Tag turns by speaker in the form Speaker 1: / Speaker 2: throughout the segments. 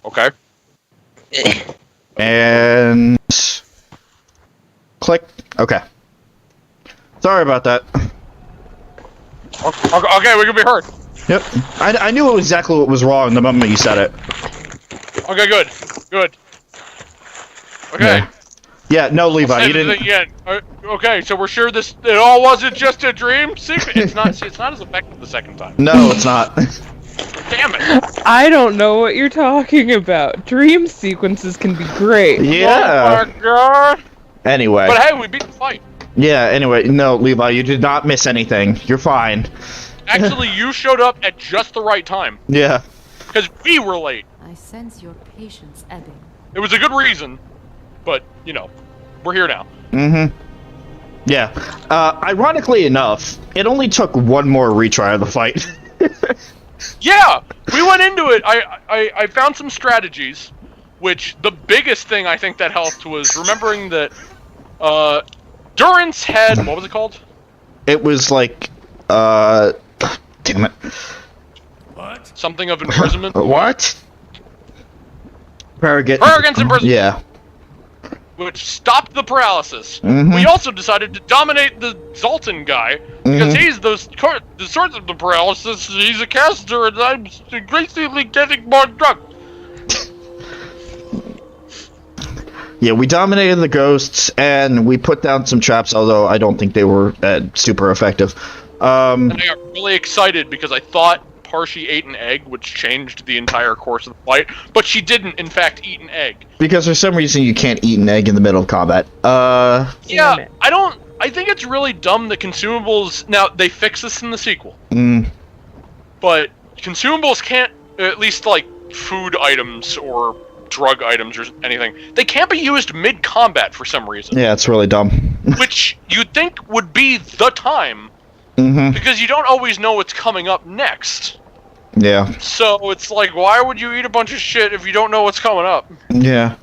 Speaker 1: Okay.
Speaker 2: And... click. Okay. Sorry about that.
Speaker 1: Okay, we can be heard.
Speaker 2: Yep. I knew exactly what was wrong the moment you said it.
Speaker 1: Okay, good. Okay.
Speaker 2: Yeah, no, Levi, you didn't...
Speaker 1: Again. Okay, so we're sure it all wasn't just a dream sequence? It's not as effective the second time.
Speaker 2: No, it's not.
Speaker 1: Damn it.
Speaker 3: I don't know what you're talking about. Dream sequences can be great.
Speaker 2: Yeah.
Speaker 1: Oh my god.
Speaker 2: Anyway.
Speaker 1: But hey, we beat the fight.
Speaker 2: Yeah, anyway, no, Levi, you did not miss anything. You're fine.
Speaker 1: Actually, you showed up at just the right time.
Speaker 2: Yeah.
Speaker 1: Because we were late.
Speaker 4: I sense your patience ebbing.
Speaker 1: It was a good reason, but, you know, we're here now.
Speaker 2: Mm-hmm. Yeah. Ironically enough, it only took one more retry of the fight.
Speaker 1: Yeah! We went into it. I found some strategies, which the biggest thing I think that helped was remembering that, Durance had... what was it called?
Speaker 2: It was like, damn it.
Speaker 1: What? Something of imprisonment?
Speaker 2: What?
Speaker 1: Paragon's imprisonment!
Speaker 2: Yeah.
Speaker 1: Which stopped the paralysis.
Speaker 2: Mm-hmm.
Speaker 1: We also decided to dominate the Zoltan guy, because he's the source of the paralysis, he's a caster, and I'm increasingly getting more drunk.
Speaker 2: Yeah, we dominated the ghosts, and we put down some traps, although I don't think they were super effective.
Speaker 1: And I got really excited because I thought Parshi ate an egg, which changed the entire course of the fight, but she didn't, in fact, eat an egg.
Speaker 2: Because for some reason you can't eat an egg in the middle of combat.
Speaker 1: Yeah, I think it's really dumb that consumables... Now, they fix this in the sequel. But consumables can't, at least, like, food items or drug items or anything, they can't be used mid-combat for some reason.
Speaker 2: Yeah, it's really dumb.
Speaker 1: Which you'd think would be the time, because you don't always know what's coming up next.
Speaker 2: Yeah.
Speaker 1: So it's like, why would you eat a bunch of shit if you don't know what's coming up?
Speaker 2: Yeah.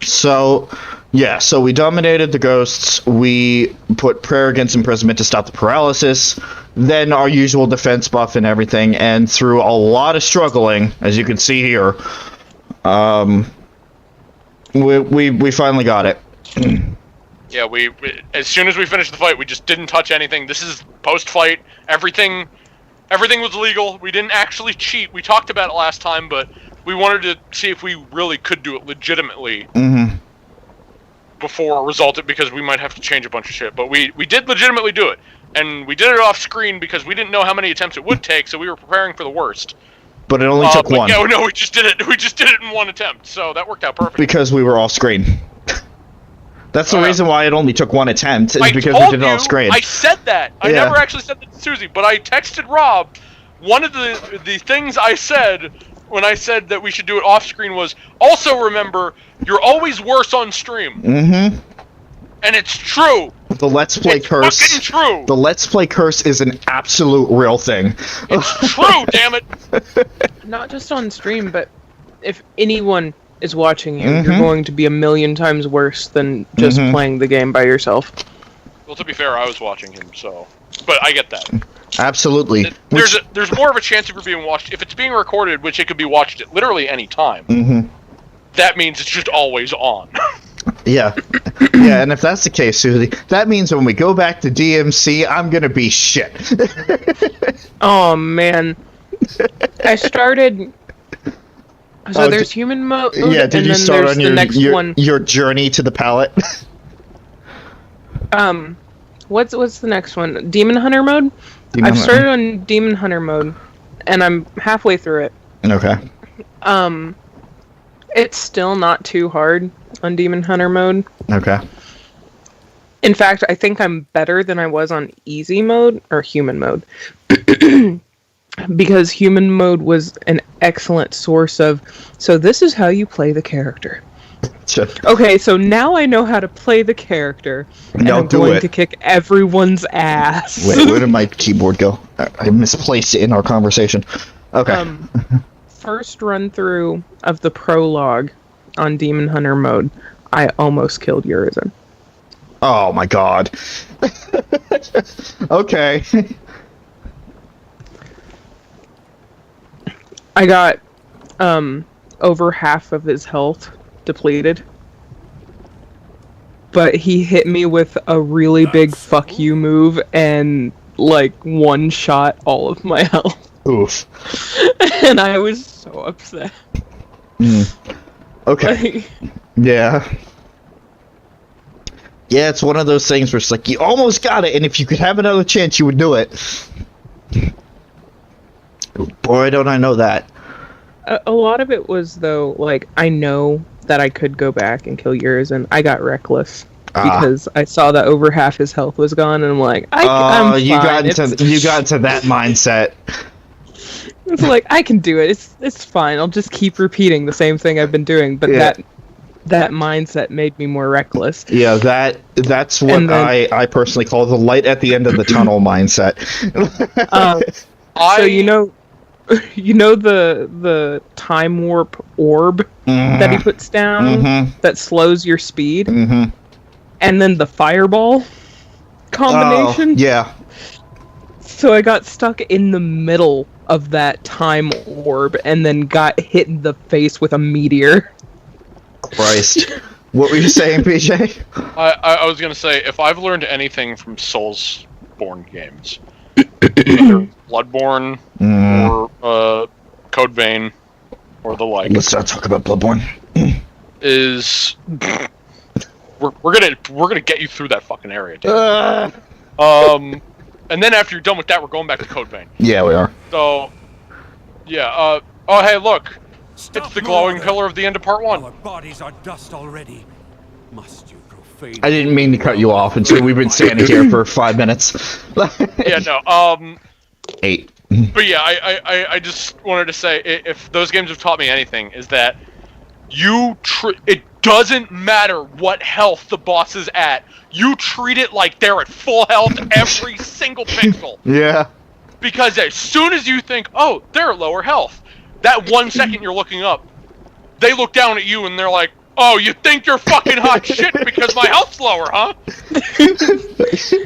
Speaker 2: So we dominated the ghosts, we put prayer against imprisonment to stop the paralysis, then our usual defense buff and everything, and through a lot of struggling, as you can see here, we finally got it.
Speaker 1: Yeah, we as soon as we finished the fight, we just didn't touch anything. This is post-fight. Everything was legal. We didn't actually cheat. We talked about it last time, but we wanted to see if we really could do it legitimately before resulted, because we might have to change a bunch of shit. But we did legitimately do it, and we did it off screen because we didn't know how many attempts it would take, so we were preparing for the worst.
Speaker 2: But it only took one.
Speaker 1: Yeah, no, we just did it. We just did it in one attempt, so that worked out perfectly.
Speaker 2: Because we were off screen. That's the reason why it only took one attempt, is because we did it off screen.
Speaker 1: I said that. I never actually said that to Suzie, but I texted Rob. One of the things I said when I said that we should do it off screen was, also remember, you're always worse on stream. And it's true.
Speaker 2: The Let's Play curse.
Speaker 1: It's fucking true.
Speaker 2: The Let's Play curse is an absolute real thing.
Speaker 1: It's true, damn it.
Speaker 3: Not just on stream, but if anyone is watching you, you're going to be a million times worse than just playing the game by yourself.
Speaker 1: Well, to be fair, I was watching him, so... But I get that.
Speaker 2: Absolutely.
Speaker 1: There's more of a chance of it being watched... If it's being recorded, which it could be watched at literally any time, that means it's just always on.
Speaker 2: Yeah. Yeah, and if that's the case, Suzie, that means when we go back to DMC, I'm gonna be shit.
Speaker 3: Oh, man. I started... So there's human mode,
Speaker 2: yeah, did you start on your journey to the palette?
Speaker 3: What's the next one? Demon Hunter mode? I've started on Demon Hunter mode, and I'm halfway through it.
Speaker 2: Okay.
Speaker 3: It's still not too hard on Demon Hunter mode.
Speaker 2: Okay.
Speaker 3: In fact, I think I'm better than I was on easy mode, or human mode. Because human mode was an excellent source of, so this is how you play the character. Okay, so now I know how to play the character, and I'm going to kick everyone's ass.
Speaker 2: Wait, where did my keyboard go? I misplaced it in our conversation. Okay.
Speaker 3: First run through of the prologue on Demon Hunter mode, I almost killed Urizen.
Speaker 2: Oh my god. Okay. I
Speaker 3: got over half of his health depleted. But he hit me with a really big fuck you move and, like, one-shot all of my health.
Speaker 2: Oof.
Speaker 3: And I was so upset.
Speaker 2: Okay.
Speaker 3: Like,
Speaker 2: yeah. Yeah, it's one of those things where it's like, you almost got it, and if you could have another chance, you would do it. Boy, don't I know that.
Speaker 3: A lot of it was, though, like, I know that I could go back and kill yours, and I got reckless. Because I saw that over half his health was gone, and I'm like, I'm fine.
Speaker 2: You got into that mindset.
Speaker 3: It's like, I can do it. It's fine. I'll just keep repeating the same thing I've been doing. But that mindset made me more reckless.
Speaker 2: Yeah, that's what I personally call the light at the end of the tunnel mindset.
Speaker 3: So you know the time warp orb that he puts down that slows your speed, and then the fireball combination.
Speaker 2: Oh, yeah.
Speaker 3: So I got stuck in the middle of that time orb, and then got hit in the face with a meteor.
Speaker 2: Christ. What were you saying, PJ?
Speaker 1: I was gonna say, if I've learned anything from Soulsborne games, whether Bloodborne or Code Vein or the like.
Speaker 2: Let's not talk about Bloodborne.
Speaker 1: Is we're gonna get you through that fucking area, dude. And then after you're done with that, we're going back to Code Vein.
Speaker 2: Yeah, we are.
Speaker 1: So, yeah. Oh, hey, look. It's the glowing pillar of the end of part 1.
Speaker 5: Our bodies are dust already. Must you profane?
Speaker 2: I didn't mean to cut you off until we've been standing here for 5 minutes.
Speaker 1: Yeah, no.
Speaker 2: 8.
Speaker 1: But yeah, I just wanted to say, if those games have taught me anything, is that it doesn't matter what health the boss is at. You treat it like they're at full health every single pixel.
Speaker 2: Yeah.
Speaker 1: Because as soon as you think, oh, they're at lower health, that 1 second you're looking up, they look down at you and they're like, oh, you think you're fucking hot shit because my health's lower, huh?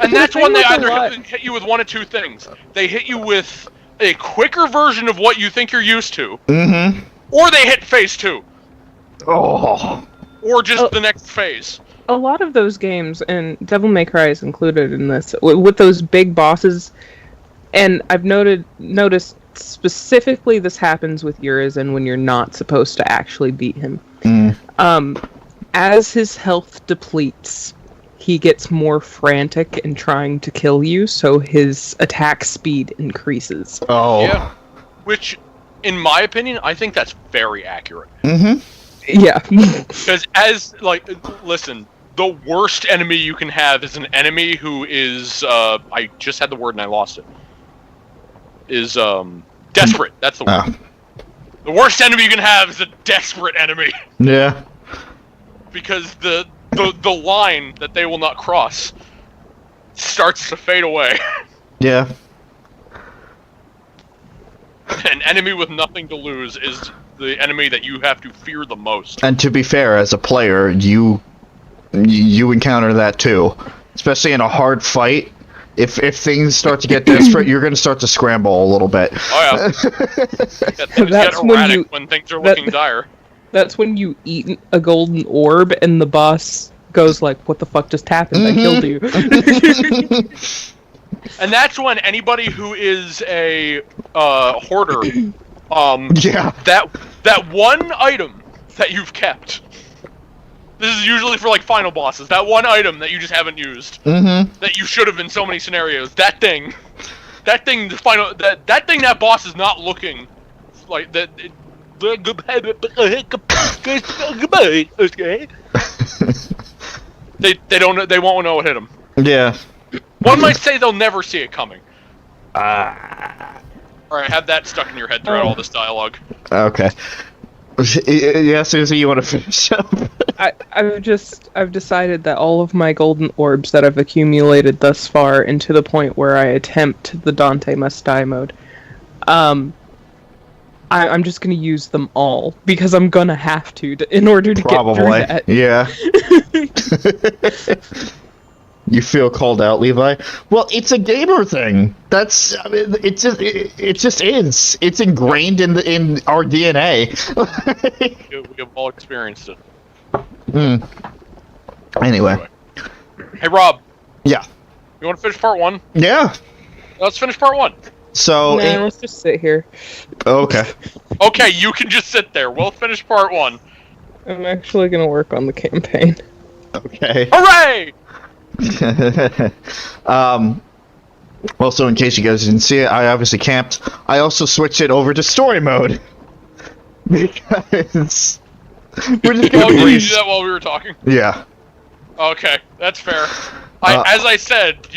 Speaker 1: And that's when they either hit you with one of two things. They hit you with a quicker version of what you think you're used to, or they hit phase 2.
Speaker 2: Oh.
Speaker 1: Or just the next phase.
Speaker 3: A lot of those games, and Devil May Cry is included in this, with those big bosses, and I've noticed specifically this happens with Urizen when you're not supposed to actually beat him. As his health depletes, he gets more frantic in trying to kill you, so his attack speed increases.
Speaker 2: Oh.
Speaker 1: Yeah. Which, in my opinion, I think that's very accurate.
Speaker 3: Yeah.
Speaker 1: Because listen, the worst enemy you can have is an enemy who is, I just had the word and I lost it. Is, desperate. That's the word. The worst enemy you can have is a desperate enemy.
Speaker 2: Yeah.
Speaker 1: Because the line that they will not cross starts to fade away.
Speaker 2: Yeah.
Speaker 1: An enemy with nothing to lose is the enemy that you have to fear the most.
Speaker 2: And to be fair, as a player, you encounter that too. Especially in a hard fight. If things start to get desperate, you're going to start to scramble a little bit.
Speaker 1: Oh yeah. Things get erratic when things are looking dire.
Speaker 3: That's when you eat a golden orb and the boss goes like, what the fuck just happened? I killed you.
Speaker 1: And that's when anybody who is a hoarder, that one item that you've kept. This is usually for like final bosses. That one item that you just haven't used, that you should have in so many scenarios. That thing, that boss is not looking like that. They won't know what hit them.
Speaker 2: Yeah.
Speaker 1: One might say they'll never see it coming. Alright, have that stuck in your head throughout all this dialogue.
Speaker 2: Okay. Yeah, Suzie, you want to finish up?
Speaker 3: I've decided that all of my golden orbs that I've accumulated thus far, and to the point where I attempt the Dante Must Die mode, I'm just gonna use them all because I'm gonna have to in order to get through that.
Speaker 2: Yeah. You feel called out, Levi? Well, it's a gamer thing. That's it just is. It's ingrained in our DNA.
Speaker 1: We have all experienced it.
Speaker 2: Anyway.
Speaker 1: Hey, Rob.
Speaker 2: Yeah.
Speaker 1: You want to finish part 1?
Speaker 2: Yeah.
Speaker 1: Let's finish part 1.
Speaker 2: So.
Speaker 3: No, let's just sit here.
Speaker 2: Okay.
Speaker 1: Okay, you can just sit there. We'll finish part 1.
Speaker 3: I'm actually gonna work on the campaign.
Speaker 2: Okay.
Speaker 1: Hooray!
Speaker 2: Also, in case you guys didn't see it, I obviously camped. I also switched it over to story mode. Because we're just gonna
Speaker 1: did you do that while we were talking?
Speaker 2: Yeah.
Speaker 1: Okay, that's fair. As I said,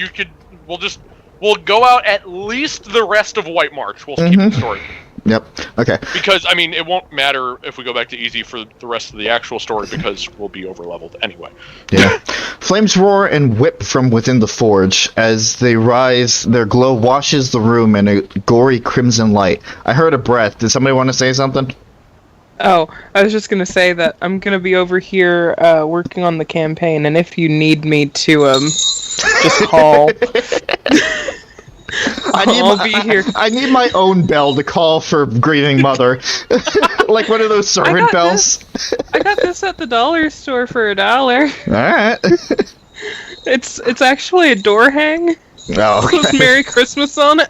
Speaker 1: we'll go out at least the rest of White March. We'll keep the story.
Speaker 2: Yep. Okay.
Speaker 1: Because, I mean, it won't matter if we go back to easy for the rest of the actual story because we'll be over-leveled anyway.
Speaker 2: Yeah. Flames roar and whip from within the forge. As they rise, their glow washes the room in a gory crimson light. I heard a breath. Did somebody want to say something?
Speaker 3: Oh, I was just gonna say that I'm gonna be over here working on the campaign, and if you need me to just call. I'll be here.
Speaker 2: I need my own bell to call for grieving mother. Like one of those servant bells.
Speaker 3: I got this at the dollar store for $1.
Speaker 2: Alright.
Speaker 3: It's actually a door hang.
Speaker 2: Oh, okay.
Speaker 3: With Merry Christmas on it.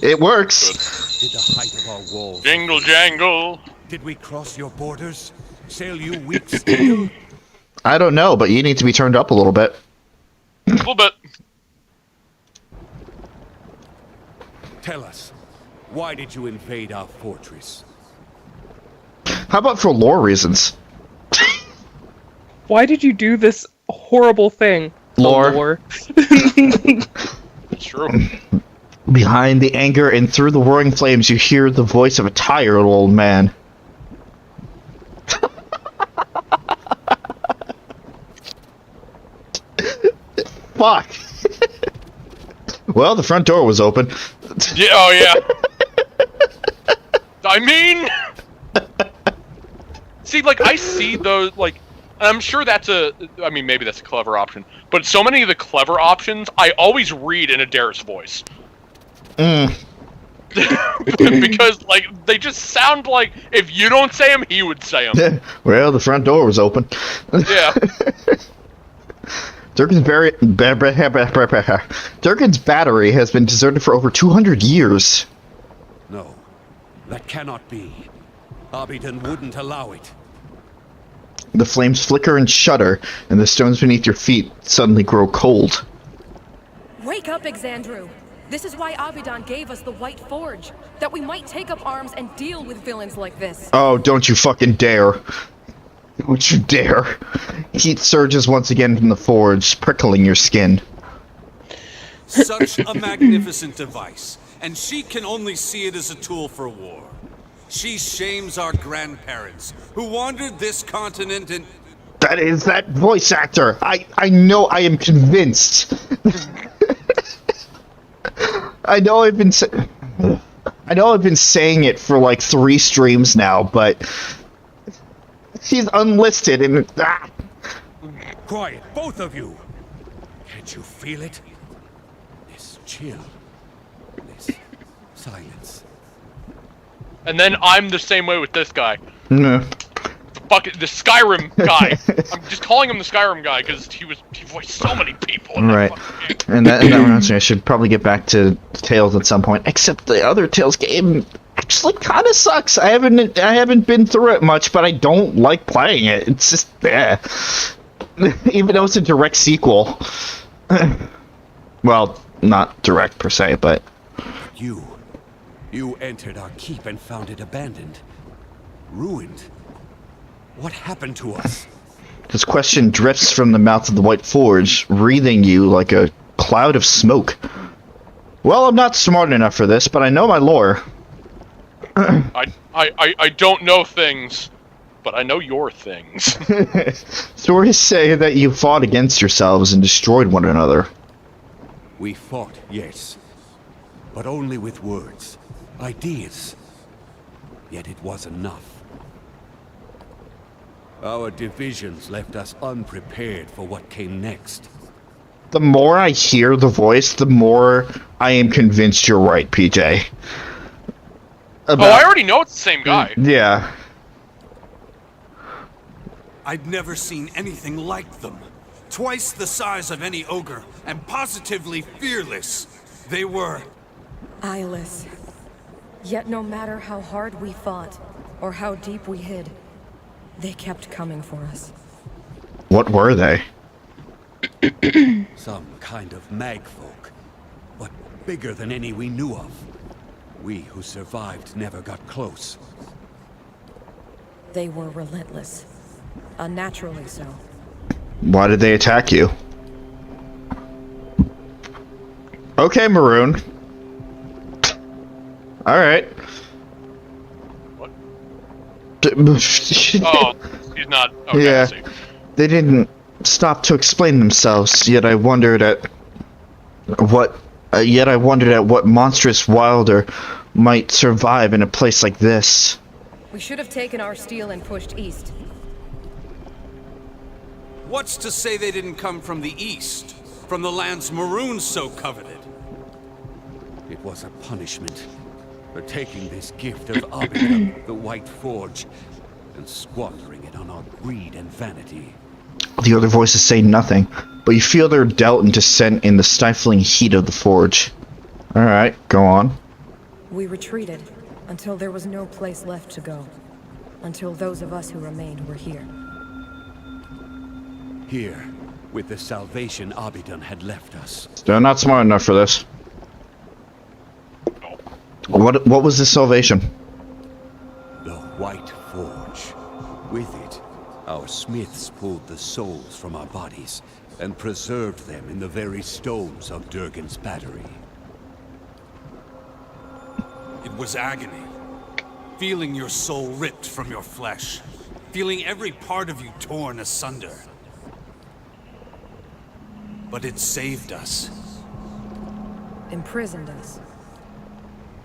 Speaker 2: It works.
Speaker 5: Did the height of our walls...
Speaker 1: Jingle jangle.
Speaker 5: Did we cross your borders? Sail you weak steel?
Speaker 2: I don't know, but you need to be turned up a little bit.
Speaker 1: A little bit.
Speaker 5: Tell us, why did you invade our fortress?
Speaker 2: How about for lore reasons?
Speaker 3: Why did you do this horrible thing?
Speaker 2: Lore.
Speaker 1: It's true.
Speaker 2: Behind the anger and through the roaring flames, you hear the voice of a tired old man. Fuck. Well, the front door was open.
Speaker 1: Yeah, oh yeah. I mean... See, like, I see those, like... I'm sure that's I mean, maybe that's a clever option. But so many of the clever options, I always read in Adair's voice. Because, like, they just sound like if you don't say them, he would say them.
Speaker 2: Well, the front door was open.
Speaker 1: Yeah.
Speaker 2: Durkin's battery has been deserted for over 200 years.
Speaker 5: No, that cannot be. Abidon wouldn't allow it.
Speaker 2: The flames flicker and shudder, and the stones beneath your feet suddenly grow cold.
Speaker 6: Wake up, Exandru! This is why Abidon gave us the White Forge, that we might take up arms and deal with villains like this.
Speaker 2: Oh, don't you fucking dare. Don't you dare. Heat surges once again from the forge, prickling your skin.
Speaker 7: Such a magnificent device, and she can only see it as a tool for war. She shames our grandparents, who wandered this continent and...
Speaker 2: That is that voice actor! I know, I am convinced! I know I've been saying it for like 3 streams now, but... She's unlisted and... Ah.
Speaker 5: Quiet, both of you! Can't you feel it? This chill. This silence.
Speaker 1: And then I'm the same way with this guy.
Speaker 2: No.
Speaker 1: The Skyrim guy. I'm just calling him the Skyrim guy because he voiced so many people. In
Speaker 2: right.
Speaker 1: that game.
Speaker 2: And that reminds me, I should probably get back to Tales at some point. Except the other Tales game actually kind of sucks. I haven't been through it much, but I don't like playing it. It's just even though it's a direct sequel. Well, not direct per se, but
Speaker 5: You entered our keep and found it abandoned. Ruined. What happened to us?
Speaker 2: This question drifts from the mouth of the White Forge, wreathing you like a cloud of smoke. Well, I'm not smart enough for this, but I know my lore.
Speaker 1: I don't know things, but I know your things.
Speaker 2: Stories say that you fought against yourselves and destroyed one another.
Speaker 5: We fought, yes. But only with words. Ideas. Yet it was enough. Our divisions left us unprepared for what came next.
Speaker 2: The more I hear the voice, the more I am convinced you're right, PJ.
Speaker 1: I already know it's the same guy.
Speaker 2: Yeah.
Speaker 7: I'd never seen anything like them. Twice the size of any ogre, and positively fearless. They were...
Speaker 6: eyeless. Yet no matter how hard we fought, or how deep we hid, they kept coming for us.
Speaker 2: What were they?
Speaker 5: Some kind of magfolk, but bigger than any we knew of. We who survived never got close.
Speaker 6: They were relentless. Unnaturally so.
Speaker 2: Why did they attack you? Okay, Maroon. Alright.
Speaker 1: What? Oh, he's not... Okay,
Speaker 2: yeah.
Speaker 1: I see.
Speaker 2: They didn't stop to explain themselves, yet I wondered at what monstrous wilder might survive in a place like this.
Speaker 6: We should have taken our steel and pushed east.
Speaker 7: What's to say they didn't come from the east? From the lands Maroon so coveted?
Speaker 5: It was a punishment for taking this gift of Abidam, the White Forge, and squandering it on our greed and vanity.
Speaker 2: The other voices say nothing, but you feel their doubt and dissent in the stifling heat of the forge. Alright, go on.
Speaker 6: We retreated until there was no place left to go. Until those of us who remained were here.
Speaker 5: Here, with the salvation Abidam had left us.
Speaker 2: They're not smart enough for this. What was this salvation?
Speaker 5: The White Forge. With it, our smiths pulled the souls from our bodies and preserved them in the very stones of Durgan's battery.
Speaker 7: It was agony. Feeling your soul ripped from your flesh. Feeling every part of you torn asunder. But it saved us.
Speaker 6: Imprisoned us.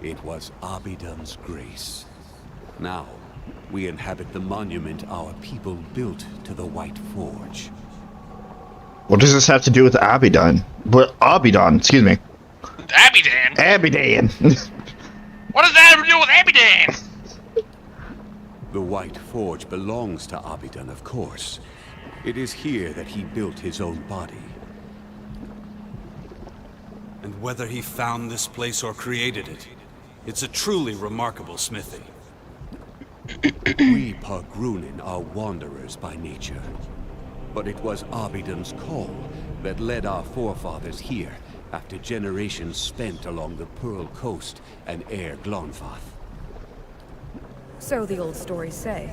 Speaker 5: It was Abidam's grace. Now, we inhabit the monument our people built to the White Forge.
Speaker 2: What does this have to do with Abidan? Excuse me.
Speaker 1: Abidan?
Speaker 2: Abidan!
Speaker 1: What does that have to do with Abidan?
Speaker 5: The White Forge belongs to Abidam, of course. It is here that he built his own body.
Speaker 7: And whether he found this place or created it, it's a truly remarkable smithy.
Speaker 5: We Pogrunin are wanderers by nature. But it was Abidam's call that led our forefathers here after generations spent along the Pearl Coast and Air Glonfath.
Speaker 6: So the old stories say.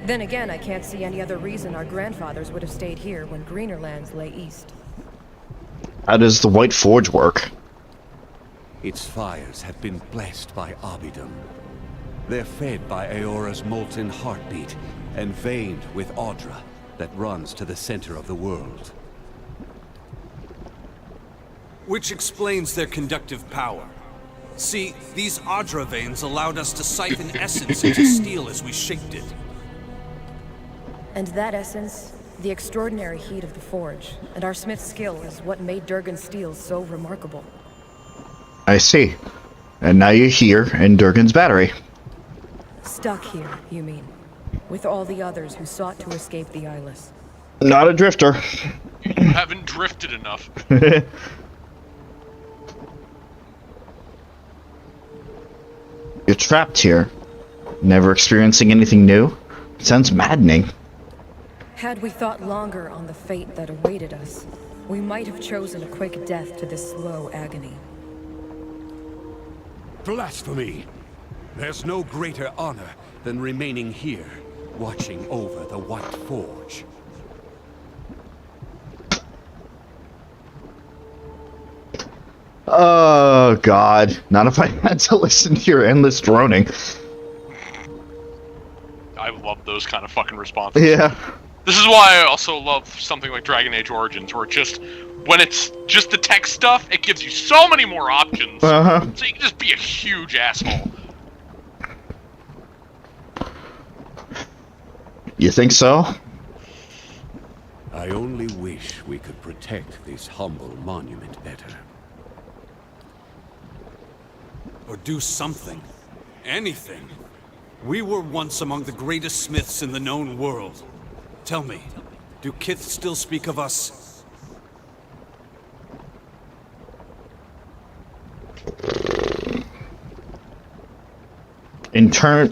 Speaker 6: Then again, I can't see any other reason our grandfathers would have stayed here when greener lands lay east.
Speaker 2: How does the White Forge work?
Speaker 5: Its fires have been blessed by Abidam. They're fed by Eora's molten heartbeat and veined with Audra that runs to the center of the world.
Speaker 7: Which explains their conductive power. See, these Audra veins allowed us to siphon essence into steel as we shaped it.
Speaker 6: And that essence, the extraordinary heat of the forge, and our smith's skill is what made Durgan's steel so remarkable.
Speaker 2: I see. And now you're here in Durgan's battery.
Speaker 6: Stuck here, you mean? With all the others who sought to escape the eyeless.
Speaker 2: Not a drifter.
Speaker 1: You haven't drifted enough.
Speaker 2: You're trapped here. Never experiencing anything new? Sounds maddening.
Speaker 6: Had we thought longer on the fate that awaited us, we might have chosen a quick death to this slow agony.
Speaker 5: Blasphemy! There's no greater honor than remaining here, watching over the White Forge.
Speaker 2: Oh, God. Not if I had to listen to your endless droning.
Speaker 1: I love those kind of fucking responses.
Speaker 2: Yeah.
Speaker 1: This is why I also love something like Dragon Age Origins, where when it's just the tech stuff, it gives you so many more options.
Speaker 2: Uh-huh.
Speaker 1: So you can just be a huge asshole.
Speaker 2: You think so?
Speaker 5: I only wish we could protect this humble monument better.
Speaker 7: Or do something. Anything. We were once among the greatest smiths in the known world. Tell me, do Kith still speak of us?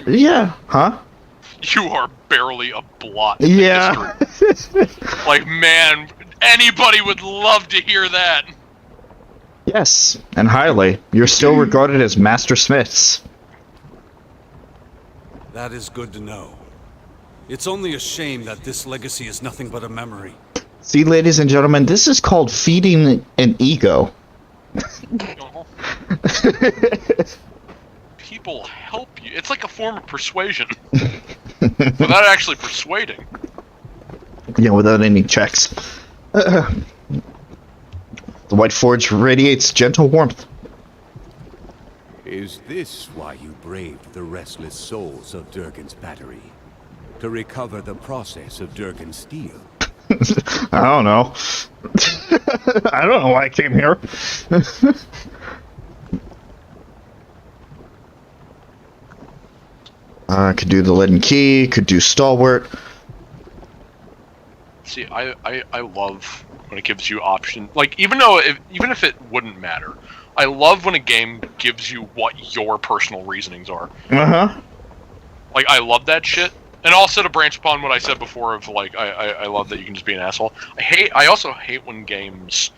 Speaker 2: Yeah, huh?
Speaker 1: You are barely a blot.
Speaker 2: Yeah.
Speaker 1: Like, man, anybody would love to hear that.
Speaker 2: Yes, and highly. You're still regarded as master smiths.
Speaker 7: That is good to know. It's only a shame that this legacy is nothing but a memory.
Speaker 2: See, ladies and gentlemen, this is called feeding an ego.
Speaker 1: People help you. It's like a form of persuasion. Without actually persuading.
Speaker 2: Yeah, without any checks. The White Forge radiates gentle warmth.
Speaker 5: Is this why you braved the restless souls of Durgan's battery? To recover the process of Durgan's steel?
Speaker 2: I don't know. I don't know why I came here. Could do the leaden key, could do stalwart.
Speaker 1: See, I love when it gives you option. Like, even if it wouldn't matter, I love when a game gives you what your personal reasonings are.
Speaker 2: Uh-huh.
Speaker 1: Like, I love that shit. And also to branch upon what I said before of, like, I love that you can just be an asshole. I also hate when games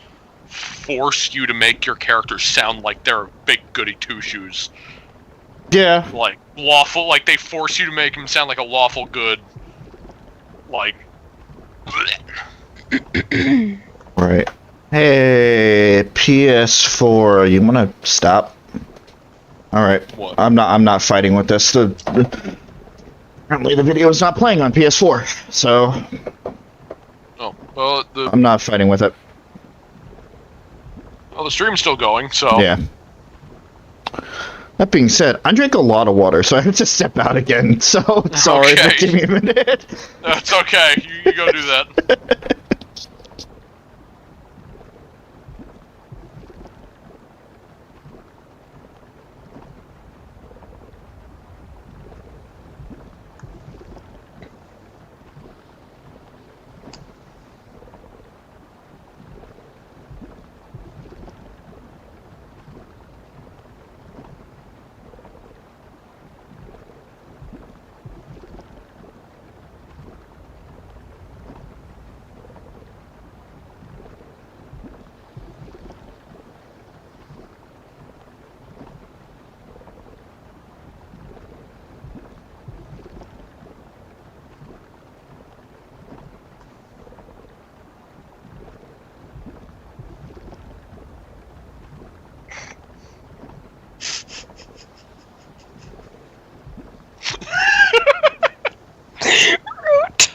Speaker 1: force you to make your characters sound like they're big goody two-shoes.
Speaker 2: Yeah.
Speaker 1: Like, lawful, like, they force you to make him sound like a lawful good, like...
Speaker 2: Right. Hey, PS4, you wanna stop? Alright.
Speaker 1: What?
Speaker 2: I'm not fighting with this. Apparently the video is not playing on PS4, so...
Speaker 1: Oh, well,
Speaker 2: I'm not fighting with it.
Speaker 1: Well, the stream's still going, so...
Speaker 2: Yeah. That being said, I drank a lot of water, so I have to step out again, so sorry,
Speaker 1: Okay.
Speaker 2: just give me a minute.
Speaker 1: That's okay, you go do that.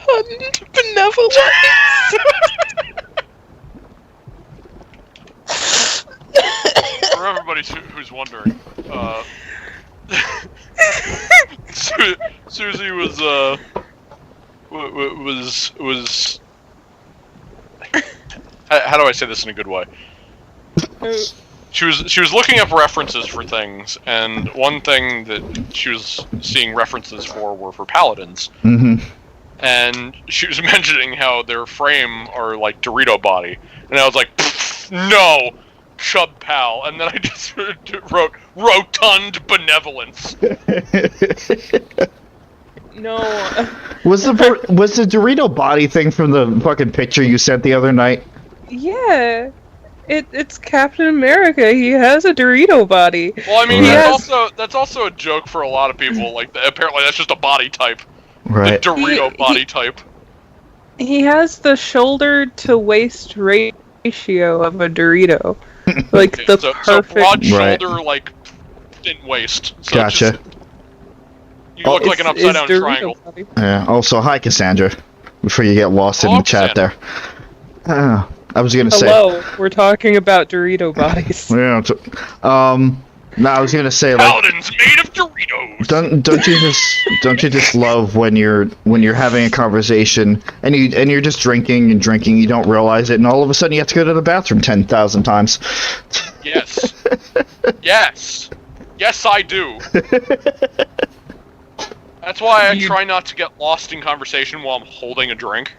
Speaker 3: Rotund benevolence.
Speaker 1: For everybody who's wondering, Suzie was how do I say this in a good way? She was looking up references for things, and one thing that she was seeing references for were for paladins.
Speaker 2: Mm-hmm.
Speaker 1: And she was mentioning how their frame are like Dorito body, and I was like, no, chub pal, and then I just wrote rotund benevolence.
Speaker 3: No.
Speaker 2: Was the Dorito body thing from the fucking picture you sent the other night?
Speaker 3: Yeah. It's Captain America. He has a Dorito body.
Speaker 1: Well, I mean, that's also a joke for a lot of people. Like, apparently that's just a body type.
Speaker 2: Right.
Speaker 1: The Dorito body type.
Speaker 3: He has the shoulder to waist ratio of a Dorito. Like,
Speaker 1: Okay,
Speaker 3: the
Speaker 1: so
Speaker 3: perfect...
Speaker 1: broad shoulder, like, thin waist. So
Speaker 2: Gotcha.
Speaker 1: You look like an upside down triangle.
Speaker 3: Body.
Speaker 2: Yeah. Also, hi, Cassandra. Before you get lost in the chat there. I was gonna say.
Speaker 3: Hello, we're talking about Dorito bodies.
Speaker 2: Yeah. No, I was gonna say, like,
Speaker 1: Paladins made of Doritos.
Speaker 2: Don't you just love when you're having a conversation and you're just drinking and drinking, you don't realize it, and all of a sudden you have to go to the bathroom 10,000 times.
Speaker 1: Yes. Yes, I do. That's why I try not to get lost in conversation while I'm holding a drink.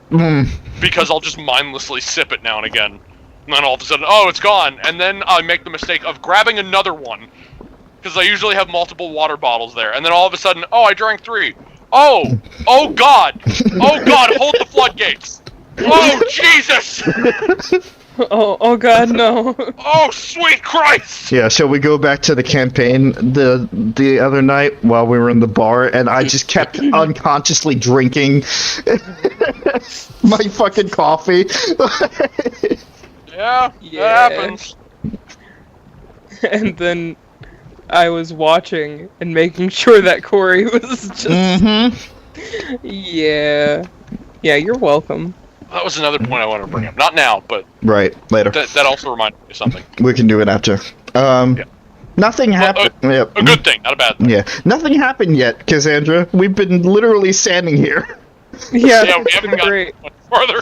Speaker 1: Because I'll just mindlessly sip it now and again. And then all of a sudden, oh, it's gone. And then I make the mistake of grabbing another one. Because I usually have multiple water bottles there. And then all of a sudden, oh, I drank 3. Oh God. Oh God, hold the floodgates. Oh, Jesus.
Speaker 3: Oh God, no.
Speaker 1: Oh, sweet Christ.
Speaker 2: Yeah, so we go back to the campaign the other night while we were in the bar, and I just kept unconsciously drinking my fucking coffee.
Speaker 1: Yeah, that happens.
Speaker 3: And then I was watching and making sure that Corey was just... Yeah. Yeah, you're welcome.
Speaker 1: That was another point I wanted to bring up. Not now, but...
Speaker 2: Right, later.
Speaker 1: That also reminded me of something.
Speaker 2: We can do it after. Nothing happened.
Speaker 1: A good thing, not a bad thing.
Speaker 2: Yeah, nothing happened yet, Cassandra. We've been literally standing here.
Speaker 3: Yeah,
Speaker 1: we haven't gotten much farther.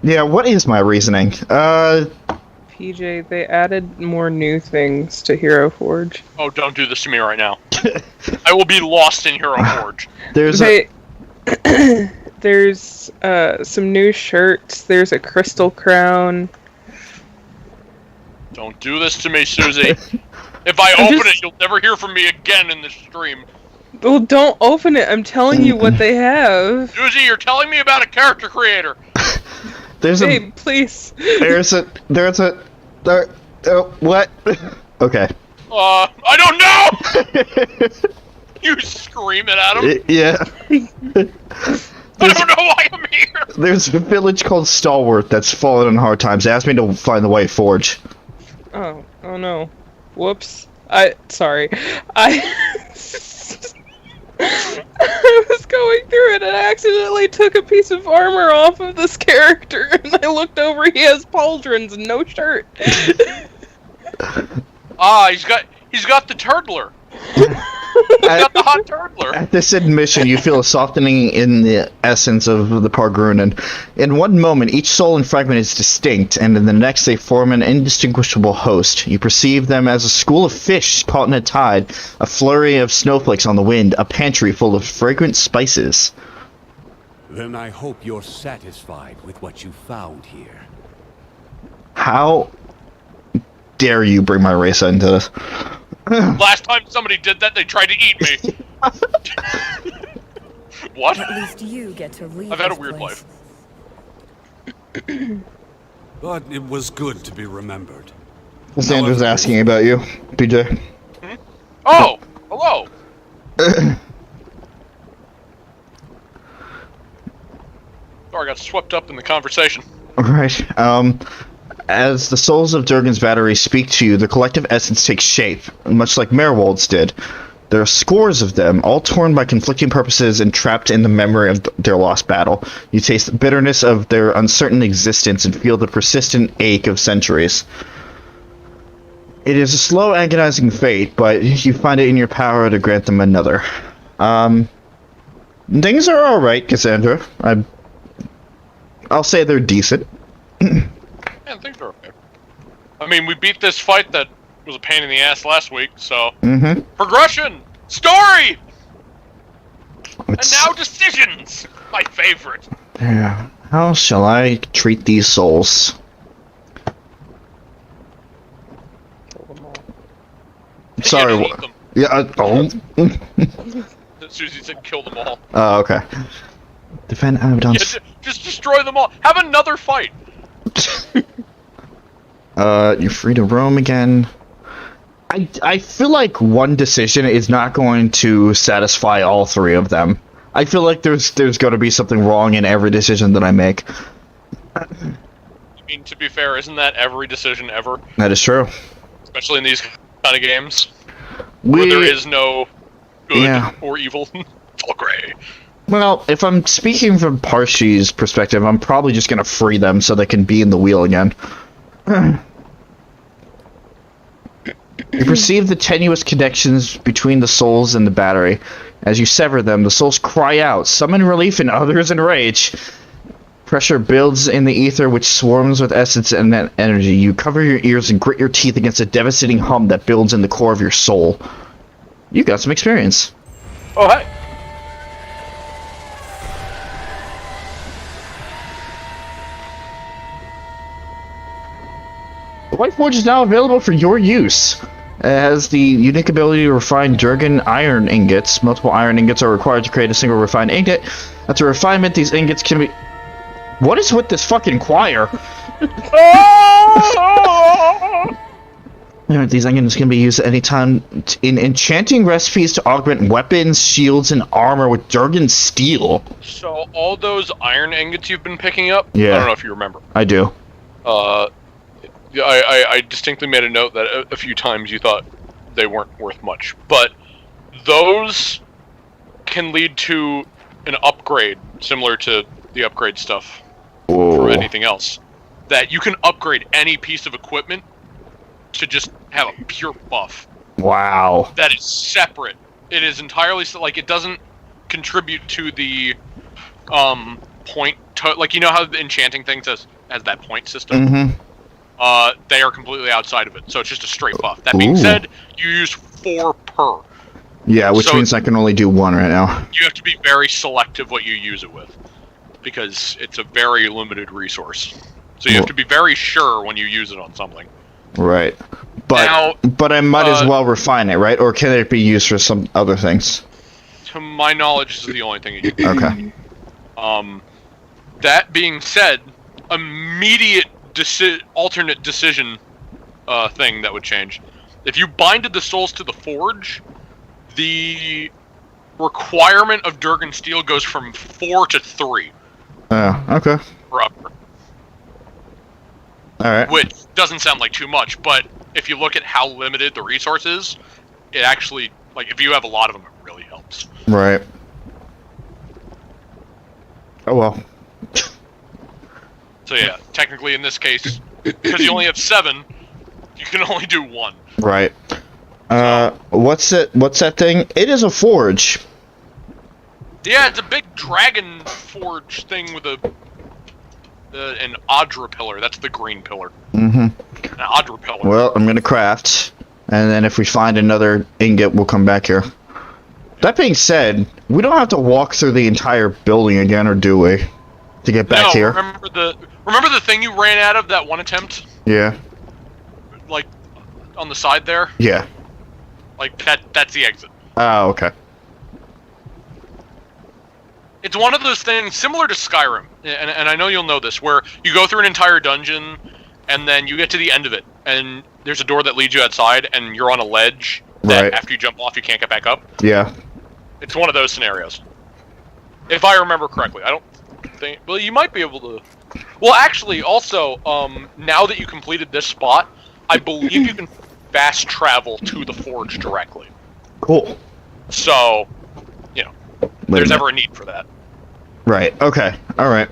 Speaker 2: Yeah, what is my reasoning?
Speaker 3: PJ, they added more new things to Hero Forge.
Speaker 1: Oh, don't do this to me right now. I will be lost in Hero Forge.
Speaker 3: There's some new shirts. There's a crystal crown.
Speaker 1: Don't do this to me, Suzie. If I open it, you'll never hear from me again in this stream.
Speaker 3: Well, don't open it. I'm telling you what they have.
Speaker 1: Suzie, you're telling me about a character creator.
Speaker 3: Please.
Speaker 2: What? Okay.
Speaker 1: I don't know! You scream it at him?
Speaker 2: Yeah.
Speaker 1: I don't know why I'm here!
Speaker 2: There's a village called Stalwart that's fallen on hard times. They asked me to find the White Forge.
Speaker 3: Oh no. Whoops. Sorry. I was going through it and I accidentally took a piece of armor off of this character and I looked over, he has pauldrons and no shirt.
Speaker 1: He's got the turdler. He's got the hot turdler.
Speaker 2: At this admission, you feel a softening in the essence of the Pargrunen. In one moment, each soul and fragment is distinct, and in the next they form an indistinguishable host. You perceive them as a school of fish caught in a tide, a flurry of snowflakes on the wind, a pantry full of fragrant spices.
Speaker 5: Then I hope you're satisfied with what you found here.
Speaker 2: How dare you bring my race into this?
Speaker 1: Last time somebody did that, they tried to eat me. What?
Speaker 6: At least you get to leave.
Speaker 1: I've had a weird life.
Speaker 7: But it was good to be remembered.
Speaker 2: Sandra's asking about you, PJ.
Speaker 1: Oh, hello. Sorry, I got swept up in the conversation.
Speaker 2: Right. As the souls of Durgan's battery speak to you, the collective essence takes shape, much like Merwold's did. There are scores of them, all torn by conflicting purposes and trapped in the memory of their lost battle. You taste the bitterness of their uncertain existence and feel the persistent ache of centuries. It is a slow, agonizing fate, but you find it in your power to grant them another. Things are alright, Cassandra. I'll say they're decent.
Speaker 1: Yeah, things are okay. I mean, we beat this fight that was a pain in the ass last week, so... Progression! Story! And now decisions! My favorite.
Speaker 2: Yeah. How shall I treat these souls? Sorry.
Speaker 1: Eat them.
Speaker 2: Yeah.
Speaker 1: Suzie said kill them all.
Speaker 2: Oh, okay. Defend Abaddon's...
Speaker 1: Yeah, just destroy them all. Have another fight.
Speaker 2: You're free to roam again. I feel like one decision is not going to satisfy all three of them. I feel like there's going to be something wrong in every decision that I make.
Speaker 1: I mean, to be fair, isn't that every decision ever?
Speaker 2: That is true.
Speaker 1: Especially in these kind of games. Where there is no good or evil. It's all gray.
Speaker 2: Well, if I'm speaking from Parshi's perspective, I'm probably just going to free them so they can be in the wheel again. You perceive the tenuous connections between the souls and the battery. As you sever them, the souls cry out, some in relief and others in rage. Pressure builds in the ether, which swarms with essence and energy. You cover your ears and grit your teeth against a devastating hum that builds in the core of your soul. You got some experience.
Speaker 1: Oh, hey.
Speaker 2: The White Forge is now available for your use. It has the unique ability to refine Durgan iron ingots. Multiple iron ingots are required to create a single refined ingot. After refinement, these ingots can be... What is with this fucking choir? These ingots can be used at any time in enchanting recipes to augment weapons, shields, and armor with Durgan steel.
Speaker 1: So all those iron ingots you've been picking up?
Speaker 2: Yeah.
Speaker 1: I don't know if you remember.
Speaker 2: I do.
Speaker 1: I distinctly made a note that a few times you thought they weren't worth much. But those can lead to an upgrade similar to the upgrade stuff for anything else. That you can upgrade any piece of equipment to just have a pure buff.
Speaker 2: Wow.
Speaker 1: That is separate. It is entirely like it doesn't contribute to the point. Like you know how the enchanting things has that point system.
Speaker 2: Mm-hmm.
Speaker 1: They are completely outside of it, so it's just a straight buff. That being said, you use 4 per.
Speaker 2: Yeah, which means I can only do 1 right now.
Speaker 1: You have to be very selective what you use it with, because it's a very limited resource. So you have to be very sure when you use it on something.
Speaker 2: Right. But I might as well refine it, right? Or can it be used for some other things?
Speaker 1: To my knowledge, this is the only thing you can do.
Speaker 2: Okay.
Speaker 1: That being said, immediate alternate decision thing that would change. If you binded the souls to the forge, the requirement of Durgan steel goes from 4 to 3.
Speaker 2: Oh, okay.
Speaker 1: For upgrade.
Speaker 2: Alright.
Speaker 1: Which doesn't sound like too much, but if you look at how limited the resource is, it actually, like, if you have a lot of them, it really helps.
Speaker 2: Right. Oh well.
Speaker 1: So yeah, technically in this case, because you only have 7, you can only do 1.
Speaker 2: Right. What's that thing? It is a forge.
Speaker 1: Yeah, it's a big dragon forge thing with an Audra pillar. That's the green pillar.
Speaker 2: Mm-hmm.
Speaker 1: An Audra pillar.
Speaker 2: Well, I'm gonna craft, and then if we find another ingot, we'll come back here. That being said, we don't have to walk through the entire building again, or do we? To get back here?
Speaker 1: Remember the thing you ran out of that one attempt?
Speaker 2: Yeah.
Speaker 1: Like, on the side there?
Speaker 2: Yeah.
Speaker 1: Like, that's the exit.
Speaker 2: Oh, okay.
Speaker 1: It's one of those things similar to Skyrim, and I know you'll know this, where you go through an entire dungeon, and then you get to the end of it, and there's a door that leads you outside, and you're on a ledge that after you jump off, you can't get back up.
Speaker 2: Yeah.
Speaker 1: It's one of those scenarios. If I remember correctly. I don't think... Well, you might be able to... Well, actually, also, now that you completed this spot, I believe you can fast travel to the forge directly.
Speaker 2: Cool.
Speaker 1: So, you know, if there's ever a need for that.
Speaker 2: Right, okay, alright.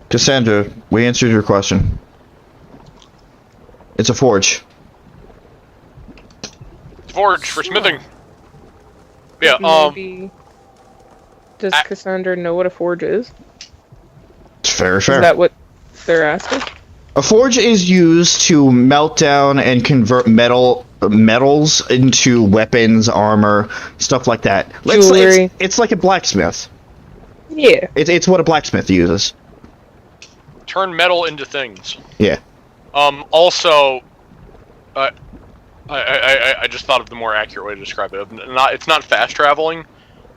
Speaker 2: Cassandra, we answered your question. It's a forge.
Speaker 1: Forge for smithing. Yeah,
Speaker 3: Maybe... Does Cassandra know what a forge is?
Speaker 2: It's very fair.
Speaker 3: Is that what they're asking?
Speaker 2: A forge is used to melt down and convert metals into weapons, armor, stuff like that.
Speaker 3: Jewelry.
Speaker 2: It's like a blacksmith.
Speaker 3: Yeah.
Speaker 2: It's what a blacksmith uses.
Speaker 1: turn metal into things.
Speaker 2: Yeah.
Speaker 1: Also, I just thought of the more accurate way to describe it. It's not fast traveling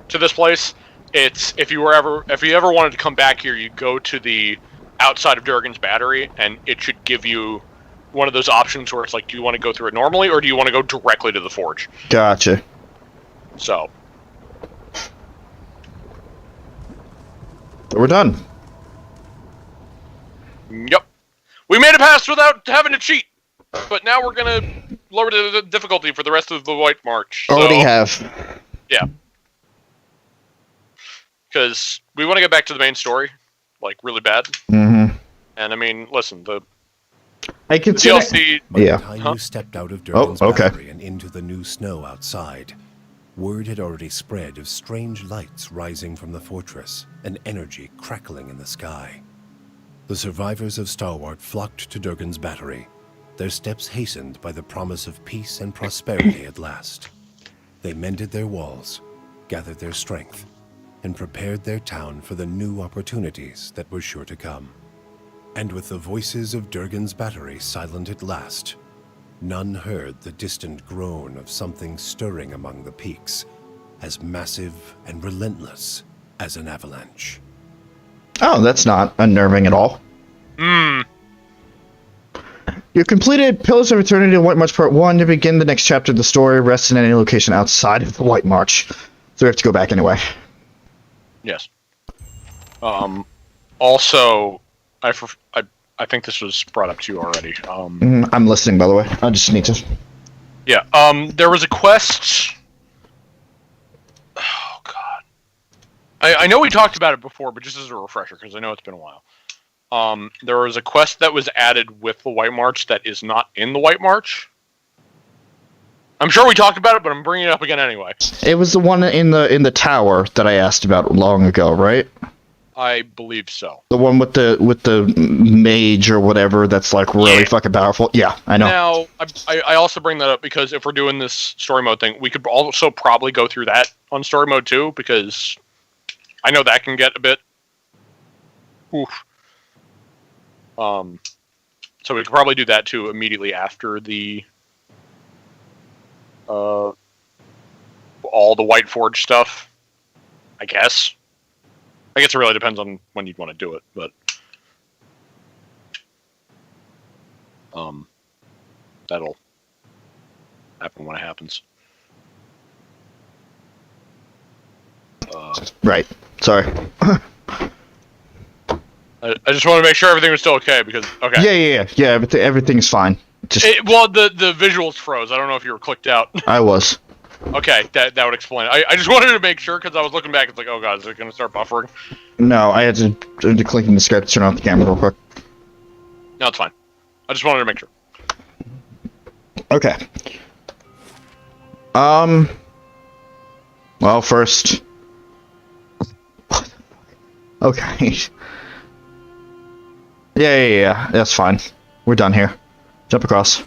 Speaker 1: to this place. It's if you ever wanted to come back here, you go to the outside of Durgan's battery, and it should give you one of those options where it's like, do you want to go through it normally, or do you want to go directly to the forge?
Speaker 2: Gotcha.
Speaker 1: So
Speaker 2: we're done.
Speaker 1: Yep. We made it past without having to cheat. But now we're gonna lower the difficulty for the rest of the White March. So,
Speaker 2: already have.
Speaker 1: Yeah. Because we want to get back to the main story, like, really bad.
Speaker 2: Mm-hmm.
Speaker 1: And I mean, listen,
Speaker 2: I consider...
Speaker 1: DLC.
Speaker 8: By the time you stepped out of Durgan's battery and into the new snow outside, word had already spread of strange lights rising from the fortress and energy crackling in the sky. The survivors of Starward flocked to Durgan's battery, their steps hastened by the promise of peace and prosperity at last. They mended their walls, gathered their strength, and prepared their town for the new opportunities that were sure to come. And with the voices of Durgan's battery silent at last, none heard the distant groan of something stirring among the peaks, as massive and relentless as an avalanche.
Speaker 2: Oh, that's not unnerving at all. You completed Pillars of Eternity and White March Part 1 to begin the next chapter of the story. Rest in any location outside of the White March. So we have to go back anyway.
Speaker 1: Yes. Also, I think this was brought up to you already.
Speaker 2: I'm listening, by the way. I just need to...
Speaker 1: Yeah, there was a quest... Oh, God. I know we talked about it before, but just as a refresher, because I know it's been a while. There was a quest that was added with the White March that is not in the White March. I'm sure we talked about it, but I'm bringing it up again anyway.
Speaker 2: It was the one in the tower that I asked about long ago, right?
Speaker 1: I believe so.
Speaker 2: The one with the mage or whatever that's like really fucking powerful. Yeah, I know.
Speaker 1: Now, I also bring that up because if we're doing this story mode thing, we could also probably go through that on story mode too, because I know that can get a bit... Oof. So we could probably do that too immediately after the all the White Forge stuff, I guess. I guess it really depends on when you'd want to do it, but that'll happen when it happens.
Speaker 2: Right. Sorry.
Speaker 1: I just want to make sure everything was still okay because okay.
Speaker 2: Yeah. Everything's fine. Just
Speaker 1: the visuals froze. I don't know if you were clicked out.
Speaker 2: I was.
Speaker 1: Okay, that would explain it. I just wanted to make sure because I was looking back. It's like, oh god, is it going to start buffering?
Speaker 2: No, I had to click in the script to turn off the camera real quick.
Speaker 1: No, it's fine. I just wanted to make sure.
Speaker 2: Okay. Well, first. Okay. Yeah. That's fine. We're done here. Jump across.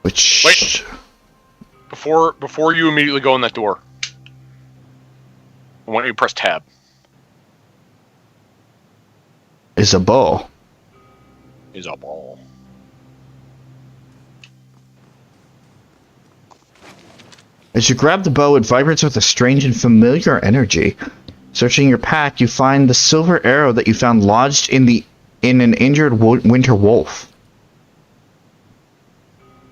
Speaker 1: Wait. Before you immediately go in that door, I want you to press tab.
Speaker 2: Is a bow.
Speaker 1: Is a ball.
Speaker 2: As you grab the bow, it vibrates with a strange and familiar energy. Searching your pack, you find the silver arrow that you found lodged in an injured winter wolf.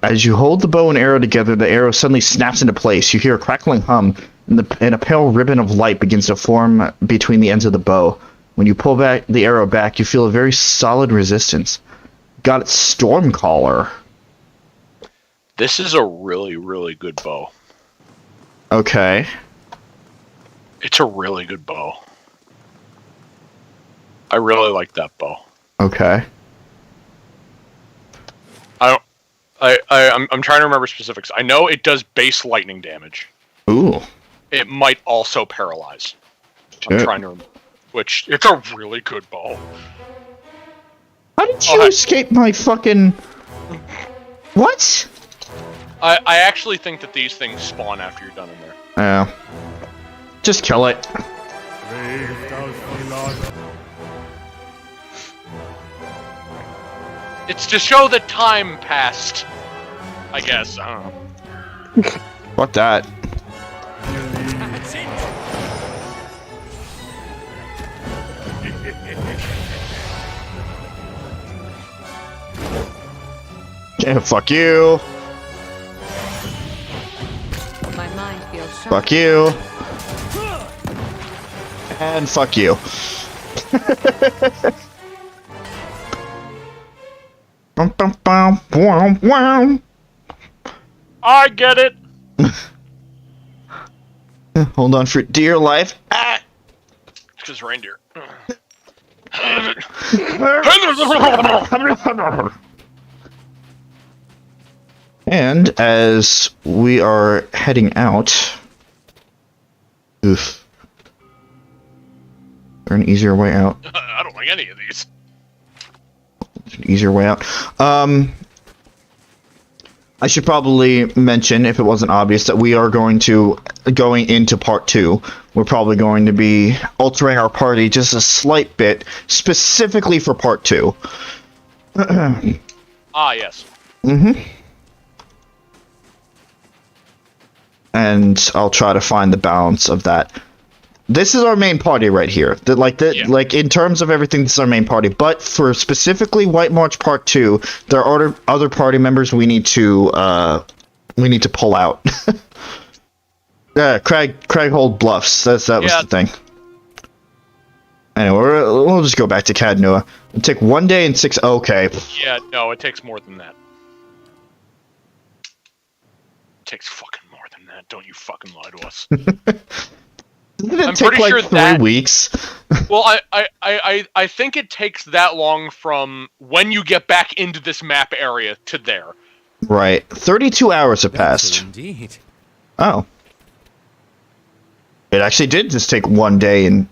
Speaker 2: As you hold the bow and arrow together, the arrow suddenly snaps into place. You hear a crackling hum, and a pale ribbon of light begins to form between the ends of the bow. When you pull back the arrow back, you feel a very solid resistance. Got its Stormcaller.
Speaker 1: This is a really, really good bow.
Speaker 2: Okay.
Speaker 1: It's a really good bow. I really like that bow.
Speaker 2: Okay.
Speaker 1: I'm trying to remember specifics. I know it does base lightning damage.
Speaker 2: Ooh.
Speaker 1: It might also paralyze.
Speaker 2: Shit.
Speaker 1: I'm trying to remember. Which, it's a really good bow.
Speaker 2: How did you escape my fucking... What?
Speaker 1: I actually think that these things spawn after you're done in there.
Speaker 2: Yeah. Just kill it.
Speaker 1: It's to show that time passed. I guess. I don't know.
Speaker 2: What that?
Speaker 7: That's it.
Speaker 2: Yeah, fuck you.
Speaker 4: My mind feels sharp.
Speaker 2: Fuck you. And fuck you.
Speaker 1: I get it.
Speaker 2: Hold on for dear life. Ah!
Speaker 1: because reindeer.
Speaker 2: And as we are heading out... Oof. Is there an easier way out?
Speaker 1: I don't like any of these.
Speaker 2: An easier way out. I should probably mention, if it wasn't obvious, that we are going into part 2. We're probably going to be altering our party just a slight bit, specifically for part 2.
Speaker 1: Yes.
Speaker 2: Mm-hmm. And I'll try to find the balance of that. This is our main party right here. Like in terms of everything, this is our main party. But for specifically White March Part 2, there are other party members we need to pull out. Yeah, Craig hold bluffs. That was the thing. Anyway, we'll just go back to Cadnua. It'll take 1 day and 6. Okay.
Speaker 1: Yeah, no, it takes more than that. It takes fucking more than that. Don't you fucking lie to us.
Speaker 2: I'm pretty sure 3 weeks.
Speaker 1: Well, I think it takes that long from when you get back into this map area to there.
Speaker 2: Right. 32 hours have passed.
Speaker 7: Indeed.
Speaker 2: Oh. It actually did just take 1 day and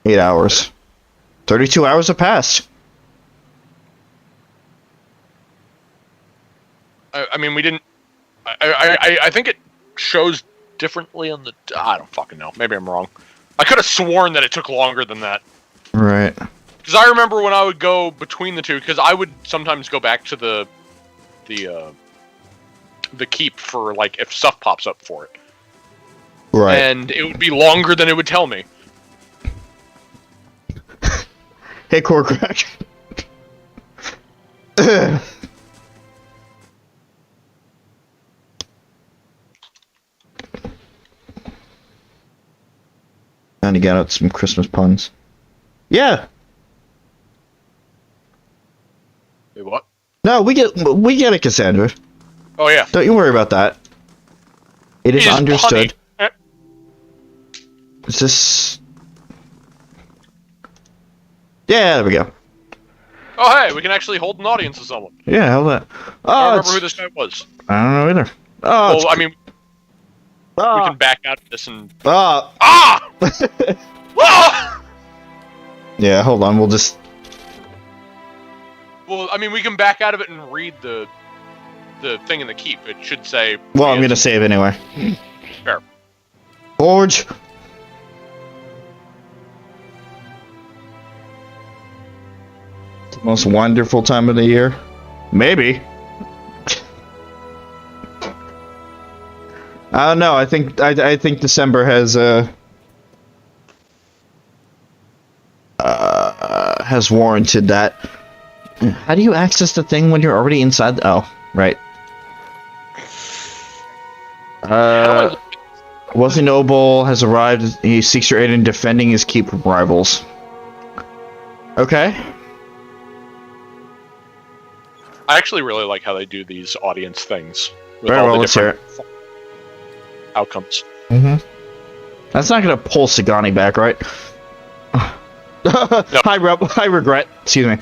Speaker 2: 8 hours. 32 hours have passed.
Speaker 1: I mean, we didn't... I think it shows differently on the... I don't fucking know. Maybe I'm wrong. I could have sworn that it took longer than that.
Speaker 2: Right.
Speaker 1: Because I remember when I would go between the two, because I would sometimes go back to the keep for, like, if stuff pops up for it.
Speaker 2: Right.
Speaker 1: And it would be longer than it would tell me.
Speaker 2: Hey, Core Crack. Time to get out some Christmas puns. Yeah.
Speaker 1: Wait, what?
Speaker 2: No, we get it, Cassandra.
Speaker 1: Oh yeah.
Speaker 2: Don't you worry about that. It is understood. Is this? Yeah, there we go.
Speaker 1: Oh hey, we can actually hold an audience with someone.
Speaker 2: Yeah, hell that. Oh,
Speaker 1: I don't remember who this guy was.
Speaker 2: I don't know either. Oh,
Speaker 1: well, I mean, we can back out of this and...
Speaker 2: Ah!
Speaker 1: Ah!
Speaker 2: Yeah, hold on, we'll just...
Speaker 1: Well, I mean, we can back out of it and read the thing in the keep. It should say...
Speaker 2: Well, I'm gonna save anyway.
Speaker 1: Fair.
Speaker 2: Forge! The most wonderful time of the year? Maybe. I don't know. I think December has warranted that. How do you access the thing when you're already inside? Oh, right. Wealthy noble has arrived. He seeks your aid in defending his keep from rivals. Okay.
Speaker 1: I actually really like how they do these audience things.
Speaker 2: With Very well, let's hear it.
Speaker 1: Outcomes.
Speaker 2: Mm-hmm. That's not gonna pull Sagani back, right? No. I regret. Excuse me.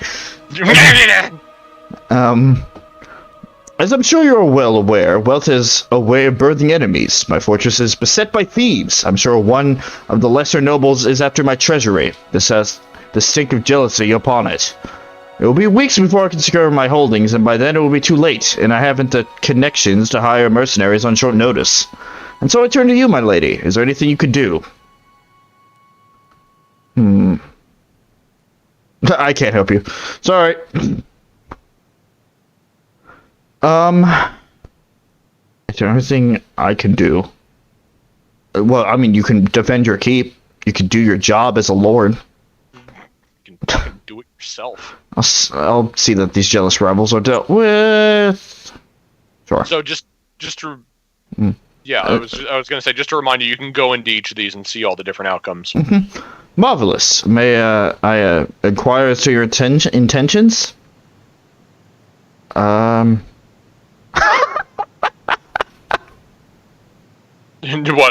Speaker 2: As I'm sure you're well aware, wealth is a way of birthing enemies. My fortress is beset by thieves. I'm sure one of the lesser nobles is after my treasury. This has the stink of jealousy upon it. It will be weeks before I can secure my holdings, and by then it will be too late, and I haven't the connections to hire mercenaries on short notice. And so I turn to you, my lady. Is there anything you could do? I can't help you. Sorry. Is there anything I can do? Well, I mean, you can defend your keep. You can do your job as a lord.
Speaker 1: You can do it yourself.
Speaker 2: I'll see that these jealous rebels are dealt with. Sure.
Speaker 1: So just to... Yeah, I was gonna say, just to remind you, you can go into each of these and see all the different outcomes.
Speaker 2: Mm-hmm. Marvelous. May I inquire as to your intentions?
Speaker 1: What,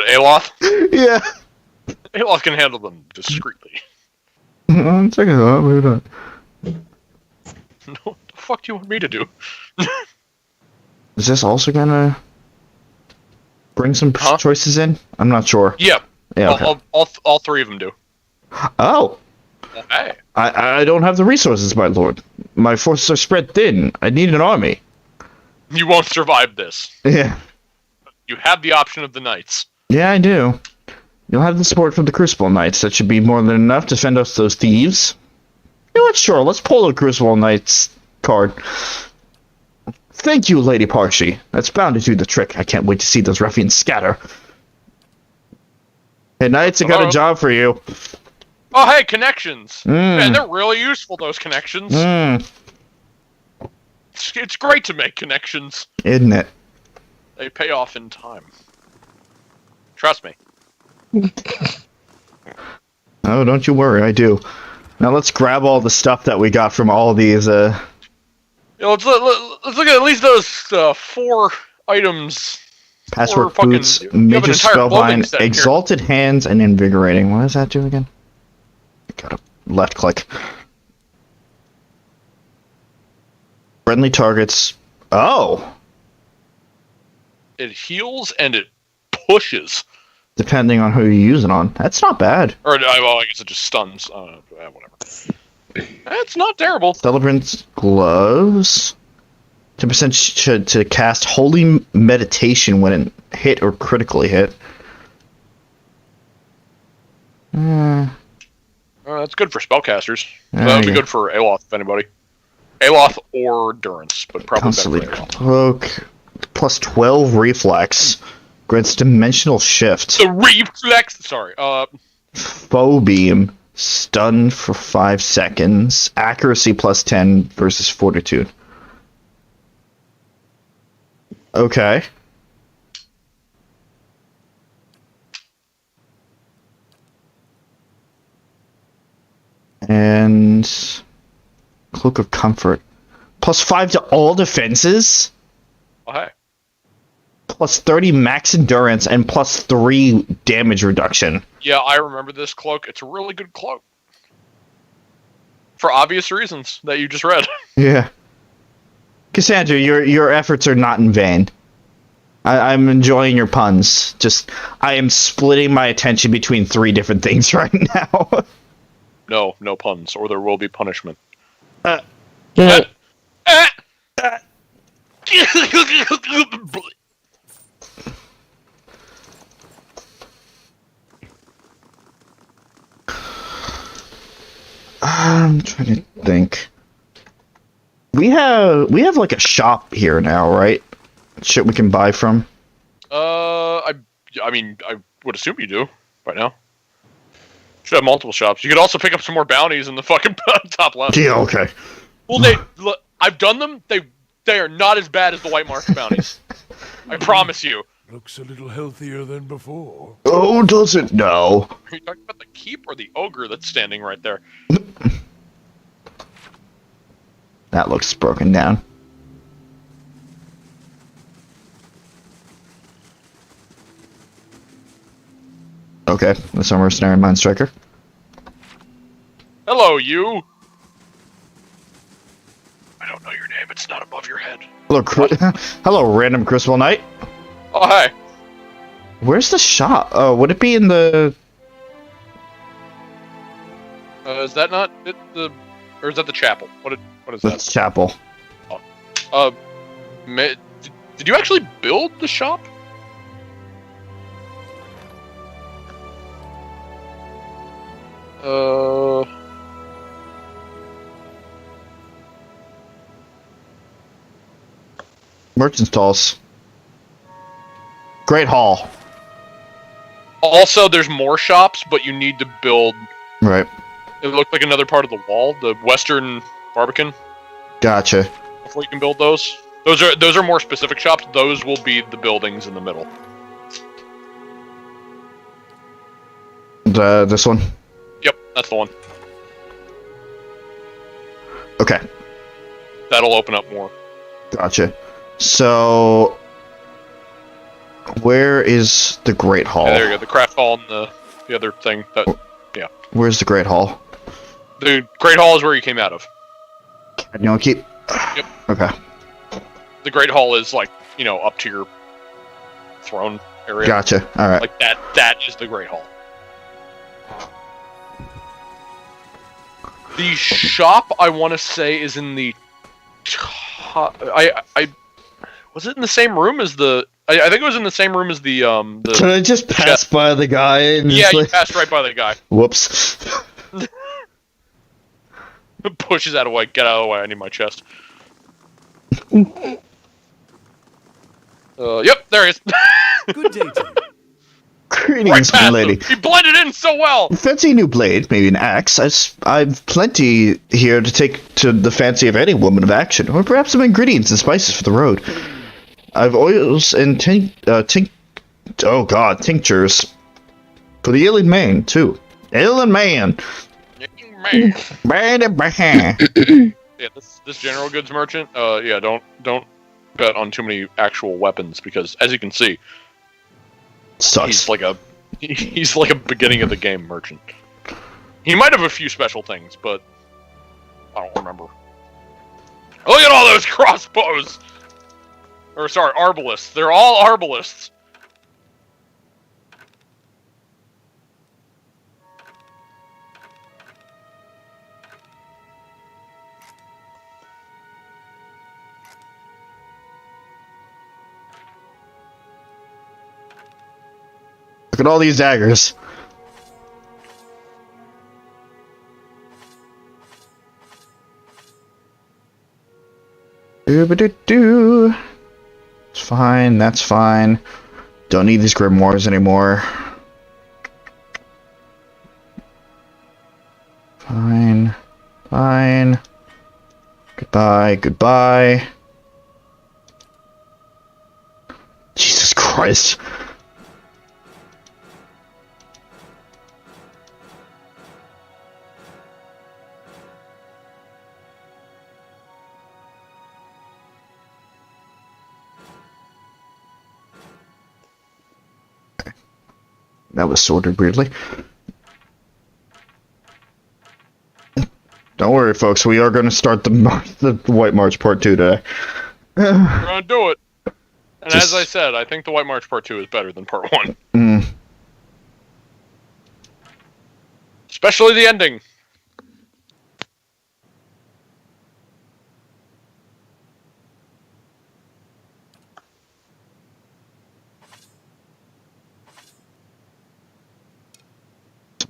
Speaker 1: Aloth?
Speaker 2: Yeah.
Speaker 1: Aloth can handle them discreetly.
Speaker 2: Check it out. Maybe not.
Speaker 1: No, what the fuck do you want me to do?
Speaker 2: Is this also gonna bring some choices in? I'm not sure.
Speaker 1: Yeah.
Speaker 2: Yeah. Okay.
Speaker 1: All three of them do.
Speaker 2: Oh.
Speaker 1: Hey.
Speaker 2: I don't have the resources, my lord. My forces are spread thin. I need an army.
Speaker 1: You won't survive this.
Speaker 2: Yeah.
Speaker 1: You have the option of the knights.
Speaker 2: Yeah, I do. You'll have the support from the Crucible Knights. That should be more than enough to fend off those thieves. You know what? Sure, let's pull the Crucible Knights card. Thank you, Lady Parshi. That's bound to do the trick. I can't wait to see those ruffians scatter. Hey, Knights, I got a job for you.
Speaker 1: Oh, hey, connections. Man, they're really useful, those connections. It's great to make connections.
Speaker 2: Isn't it?
Speaker 1: They pay off in time. Trust me.
Speaker 2: Oh, don't you worry, I do. Now let's grab all the stuff that we got from all these,
Speaker 1: Yeah, let's look at least those 4 items.
Speaker 2: Patchwork boots, Major Spellbind, Exalted Hands, and Invigorating. What does that do again? Gotta left click. Friendly targets. Oh!
Speaker 1: It heals and it pushes.
Speaker 2: Depending on who you use it on. That's not bad.
Speaker 1: Or, well, I guess it just stuns. Whatever. It's not terrible.
Speaker 2: Celebrant's Gloves. 10% to cast Holy Meditation when hit or critically hit.
Speaker 1: That's good for spellcasters. So that would be good for Aloth, if anybody. Aloth or Durance, but probably better for Aloth.
Speaker 2: Cloak. Plus 12 reflex. Grants dimensional shift.
Speaker 1: The reflex! Sorry.
Speaker 2: Foe beam. Stun for 5 seconds. Accuracy plus 10 versus fortitude. Okay. And Cloak of Comfort. Plus 5 to all defenses?
Speaker 1: Oh, hey.
Speaker 2: Plus 30 max endurance and plus 3 damage reduction.
Speaker 1: Yeah, I remember this cloak. It's a really good cloak. For obvious reasons that you just read.
Speaker 2: Yeah. Cassandra, your efforts are not in vain. I'm enjoying your puns. Just, I am splitting my attention between 3 different things right now.
Speaker 1: No puns, or there will be punishment.
Speaker 2: I'm trying to think. We have like a shop here now, right? Shit we can buy from.
Speaker 1: I mean, I would assume you do right now. Should have multiple shops. You could also pick up some more bounties in the fucking top left.
Speaker 2: Yeah, okay.
Speaker 1: Well, I've done them. They are not as bad as the white market bounties. I promise you.
Speaker 9: Looks a little healthier than before.
Speaker 2: Oh, does it? No.
Speaker 1: Are you talking about the keep or the ogre that's standing right there?
Speaker 2: That looks broken down. Okay, that's our mercenary mind striker.
Speaker 1: Hello, you. I don't know your name. It's not above your head.
Speaker 2: Hello, hello, random Crucible Knight.
Speaker 1: Oh, hi.
Speaker 2: Where's the shop? Oh, would it be in the?
Speaker 1: Is that not or is that the chapel? What is that?
Speaker 2: The chapel.
Speaker 1: Oh. Did you actually build the shop?
Speaker 2: Merchant stalls. Great Hall.
Speaker 1: Also, there's more shops, but you need to build.
Speaker 2: Right.
Speaker 1: It looked like another part of the wall, the Western Barbican.
Speaker 2: Gotcha.
Speaker 1: Before you can build those. Those are more specific shops. Those will be the buildings in the middle.
Speaker 2: This one?
Speaker 1: Yep, that's the one.
Speaker 2: Okay.
Speaker 1: That'll open up more.
Speaker 2: Gotcha. So, where is the Great Hall?
Speaker 1: Yeah, there you go. The craft hall and the The other thing that, yeah.
Speaker 2: Where's the Great Hall?
Speaker 1: The Great Hall is where you came out of.
Speaker 2: You know, keep.
Speaker 1: Yep.
Speaker 2: Okay.
Speaker 1: The Great Hall is like, up to your throne area.
Speaker 2: Gotcha. All right.
Speaker 1: Like that is the Great Hall. The shop, I want to say, is in the was it in the same room as the? I think it was in the same room as the.
Speaker 2: Can I just pass by the guy? And
Speaker 1: yeah, you passed right by the guy.
Speaker 2: Whoops.
Speaker 1: Pushes out of the way. Get out of the way. I need my chest. Yep, there he is.
Speaker 7: Good day to you.
Speaker 2: Greetings, my lady.
Speaker 1: He blended in so well.
Speaker 2: Fancy new blade, maybe an axe. I've plenty here to take to the fancy of any woman of action, or perhaps some ingredients and spices for the road. I've oils and tinctures for the ill in man too. Ill in man. Man.
Speaker 1: Yeah, this general goods merchant. Yeah, don't bet on too many actual weapons because, as you can see,
Speaker 2: sucks.
Speaker 1: He's like a beginning of the game merchant. He might have a few special things, but I don't remember. Look at all those crossbows! Or sorry, arbalists. They're all arbalists.
Speaker 2: Look at all these daggers. Doo-ba-doo-doo. It's fine, that's fine. Don't need these grimoires anymore. Fine. Fine. Goodbye. Jesus Christ. That was sorted weirdly. Don't worry, folks. We are going to start the White March Part 2 today.
Speaker 1: We're going to do it. And as I said, I think the White March Part 2 is better than Part 1. Especially the ending.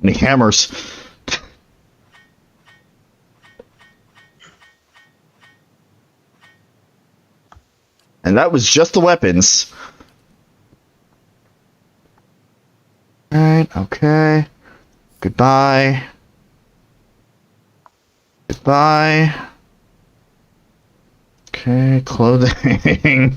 Speaker 2: Many hammers. And that was just the weapons. Alright, okay. Goodbye. Okay, clothing.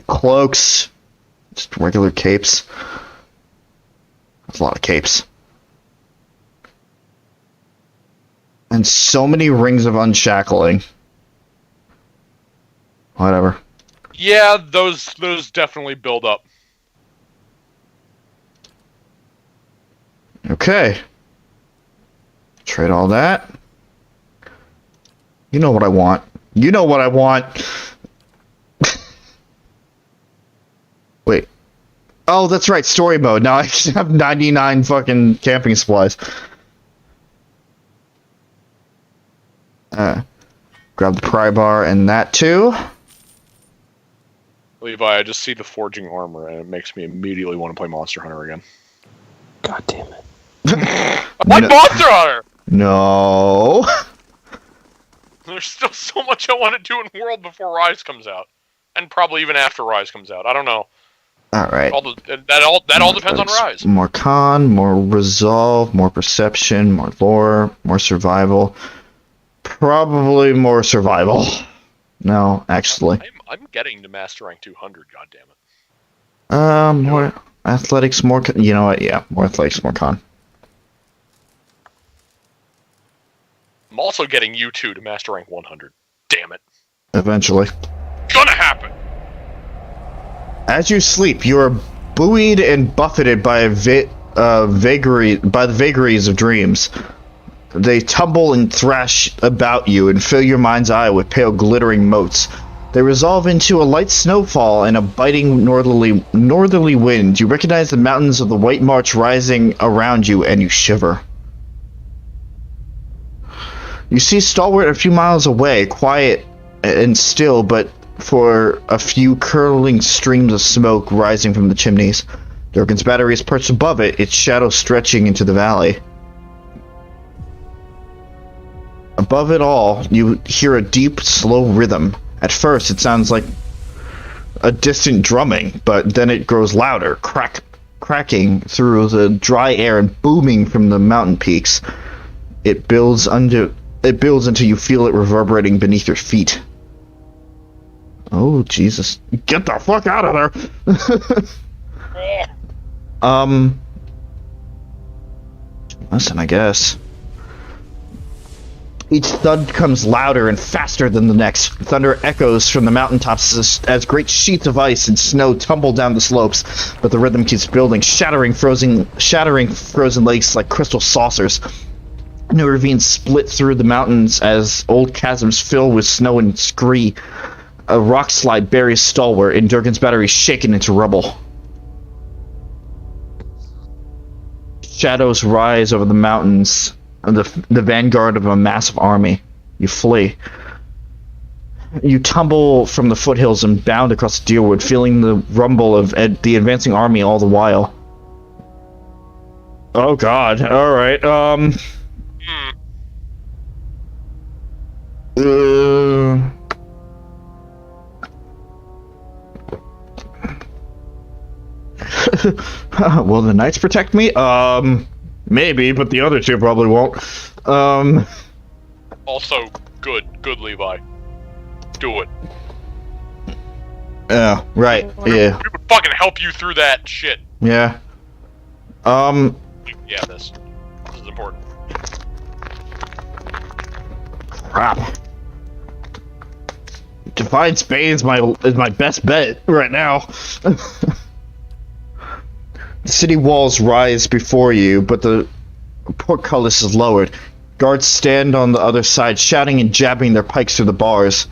Speaker 2: Cloaks, just regular capes. That's a lot of capes. And so many rings of unshackling. Whatever.
Speaker 1: Yeah, those definitely build up.
Speaker 2: Okay. Trade all that. You know what I want. Wait. Oh, that's right, story mode. Now I have 99 fucking camping supplies. Grab the pry bar and that too.
Speaker 1: Levi, I just see the forging armor and it makes me immediately want to play Monster Hunter again.
Speaker 3: God damn it.
Speaker 1: I like Monster Hunter!
Speaker 2: No.
Speaker 1: There's still so much I want to do in World before Rise comes out. And probably even after Rise comes out. I don't know.
Speaker 2: Alright.
Speaker 1: That all depends on Rise.
Speaker 2: More con, more resolve, more perception, more lore, more survival. Probably more survival. No, actually.
Speaker 1: I'm getting to Master Rank 200, goddammit.
Speaker 2: More athletics, more con. You know what? Yeah, more athletics, more con.
Speaker 1: I'm also getting you two to Master Rank 100. Damn it.
Speaker 2: Eventually.
Speaker 1: Gonna happen!
Speaker 2: As you sleep, you are buoyed and buffeted by the vagaries of dreams. They tumble and thrash about you and fill your mind's eye with pale glittering motes. They resolve into a light snowfall and a biting northerly wind. You recognize the mountains of the White March rising around you, and you shiver. You see Stalwart a few miles away, quiet and still, but for a few curling streams of smoke rising from the chimneys. Durgan's battery is perched above it, its shadow stretching into the valley. Above it all, you hear a deep, slow rhythm. At first, it sounds like a distant drumming, but then it grows louder, cracking through the dry air and booming from the mountain peaks. It builds until you feel it reverberating beneath your feet. Oh, Jesus. Get the fuck out of there! Listen, I guess. Each thud comes louder and faster than the next. Thunder echoes from the mountaintops as great sheets of ice and snow tumble down the slopes, but the rhythm keeps building, shattering frozen lakes like crystal saucers. New ravines split through the mountains as old chasms fill with snow and scree. A rock slide buries Stalwart, and Durgan's battery is shaken into rubble. Shadows rise over the mountains, the vanguard of a massive army. You flee. You tumble from the foothills and bound across the Deerwood, feeling the rumble of the advancing army all the while. Oh god, alright, will the knights protect me? Maybe, but the other two probably won't.
Speaker 1: Also, good Levi. Do it.
Speaker 2: Yeah, right, yeah.
Speaker 1: We would fucking help you through that shit.
Speaker 2: Yeah.
Speaker 1: Yeah, this is important.
Speaker 2: Crap. Defiance Bay is my best bet right now. The city walls rise before you, but the portcullis is lowered. Guards stand on the other side, shouting and jabbing their pikes through the bars.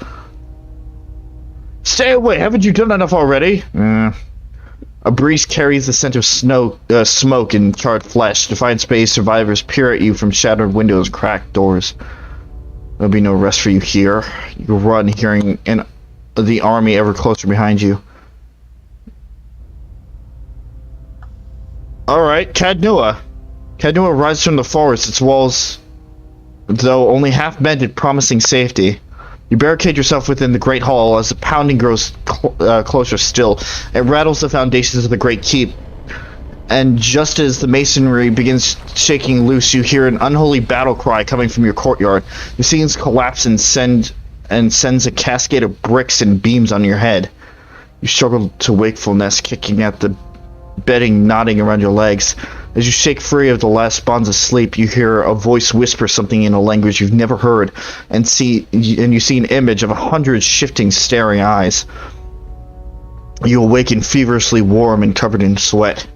Speaker 2: Stay away! Haven't you done enough already? A breeze carries the scent of smoke and charred flesh. Defiance Bay survivors peer at you from shattered windows and cracked doors. There'll be no rest for you here. You run, hearing the army ever closer behind you. Alright, Cadnua. Cadnua rises from the forest, its walls, though only half mended, promising safety. You barricade yourself within the great hall as the pounding grows closer still. It rattles the foundations of the great keep. And just as the masonry begins shaking loose, you hear an unholy battle cry coming from your courtyard. The scenes collapse and sends a cascade of bricks and beams on your head. You struggle to wakefulness, kicking at the bedding knotting around your legs. As you shake free of the last bonds of sleep, you hear a voice whisper something in a language you've never heard, and you see an image of 100 shifting, staring eyes. You awaken feverishly warm and covered in sweat.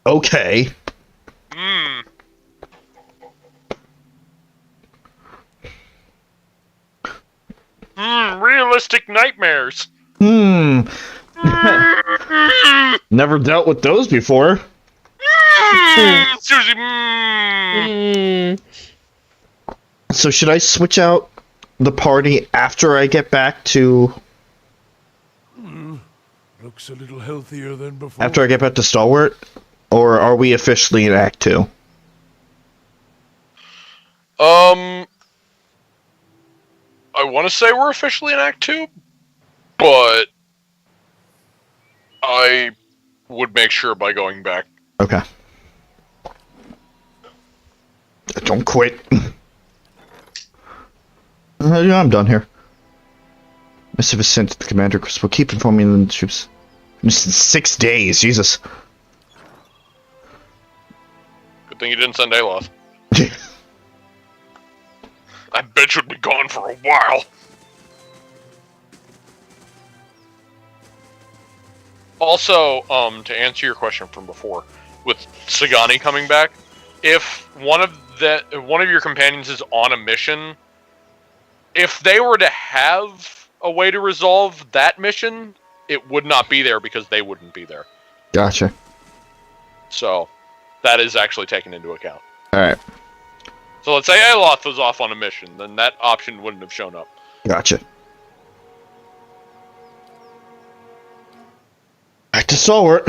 Speaker 2: Okay.
Speaker 1: Realistic nightmares.
Speaker 2: Never dealt with those before.
Speaker 1: Suzie.
Speaker 2: So should I switch out the party after I get back to...
Speaker 9: Looks a little healthier than before.
Speaker 2: After I get back to Stalwart? Or are we officially in Act 2?
Speaker 1: I want to say we're officially in Act 2, but I would make sure by going back.
Speaker 2: Okay. Don't quit. Yeah, I'm done here. Missive is sent to the commander. Chris will keep informing the troops. Just 6 days, Jesus.
Speaker 1: Good thing you didn't send Aloth. I bet you'd be gone for a while. Also, to answer your question from before, with Sagani coming back, if one of your companions is on a mission, if they were to have a way to resolve that mission, it would not be there because they wouldn't be there.
Speaker 2: Gotcha.
Speaker 1: So, that is actually taken into account.
Speaker 2: Alright.
Speaker 1: So let's say Aloth was off on a mission, then that option wouldn't have shown up.
Speaker 2: Gotcha. Back to Stalwart.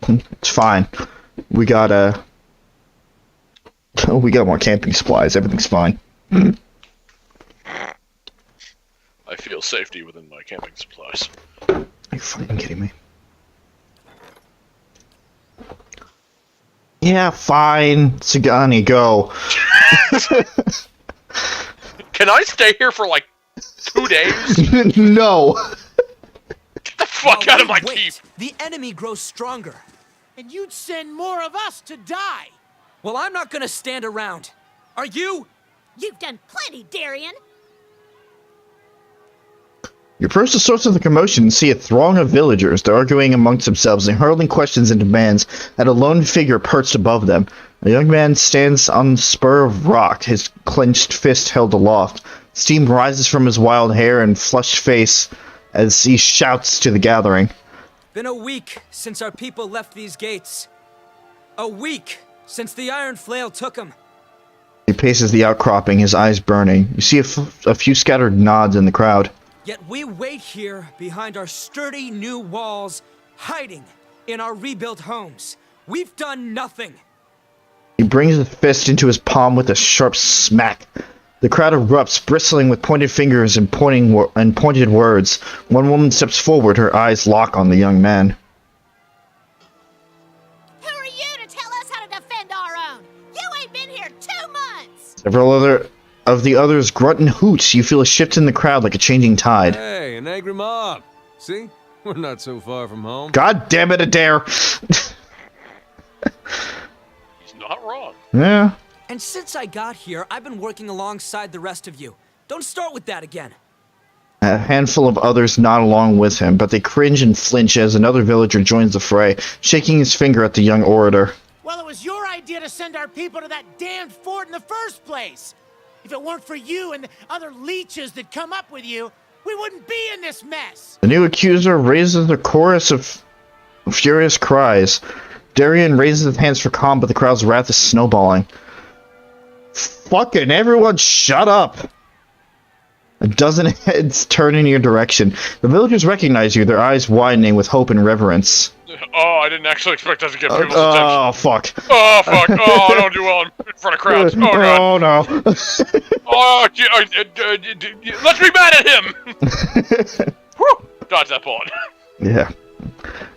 Speaker 2: It's fine. We got we got more camping supplies. Everything's fine.
Speaker 1: I feel safety within my camping supplies.
Speaker 2: Are you fucking kidding me? Yeah, fine. Sagani, go.
Speaker 1: Can I stay here for like 2 days?
Speaker 2: No.
Speaker 1: Get the fuck out of my keep.
Speaker 10: The enemy grows stronger.
Speaker 11: And you'd send more of us to die.
Speaker 10: Well, I'm not gonna stand around. Are you?
Speaker 12: You've done plenty, Darian.
Speaker 2: You approach the source of the commotion and see a throng of villagers. They're arguing amongst themselves and hurling questions and demands at a lone figure perched above them. A young man stands on the spur of rock, his clenched fist held aloft. Steam rises from his wild hair and flushed face as he shouts to the gathering.
Speaker 10: Been a week since our people left these gates. A week since the iron flail took them.
Speaker 2: He paces the outcropping, his eyes burning. You see a few scattered nods in the crowd.
Speaker 10: Yet we wait here behind our sturdy new walls, hiding in our rebuilt homes. We've done nothing.
Speaker 2: He brings his fist into his palm with a sharp smack. The crowd erupts, bristling with pointed fingers and pointed words. One woman steps forward, her eyes lock on the young man.
Speaker 12: Who are you to tell us how to defend our own? You ain't been here 2 months!
Speaker 2: Several of the others grunt and hoot. You feel a shift in the crowd like a changing tide.
Speaker 13: Hey, an angry mob. See? We're not so far from home.
Speaker 2: God damn it, Adair!
Speaker 1: He's not wrong.
Speaker 2: Yeah.
Speaker 10: And since I got here, I've been working alongside the rest of you. Don't start with that again.
Speaker 2: A handful of others nod along with him, but they cringe and flinch as another villager joins the fray, shaking his finger at the young orator.
Speaker 11: Well, it was your idea to send our people to that damned fort in the first place. If it weren't for you and the other leeches that come up with you, we wouldn't be in this mess.
Speaker 2: The new accuser raises a chorus of furious cries. Darian raises his hands for calm, but the crowd's wrath is snowballing. Fucking everyone shut up! A dozen heads turn in your direction. The villagers recognize you, their eyes widening with hope and reverence.
Speaker 1: Oh, I didn't actually expect that to get people's attention.
Speaker 2: Oh, fuck.
Speaker 1: Oh, fuck. Oh, I don't do well in front of crowds. Oh, God.
Speaker 2: Oh, no.
Speaker 1: Oh, let's be mad at him! Whew! Dodge that bullet.
Speaker 2: Yeah.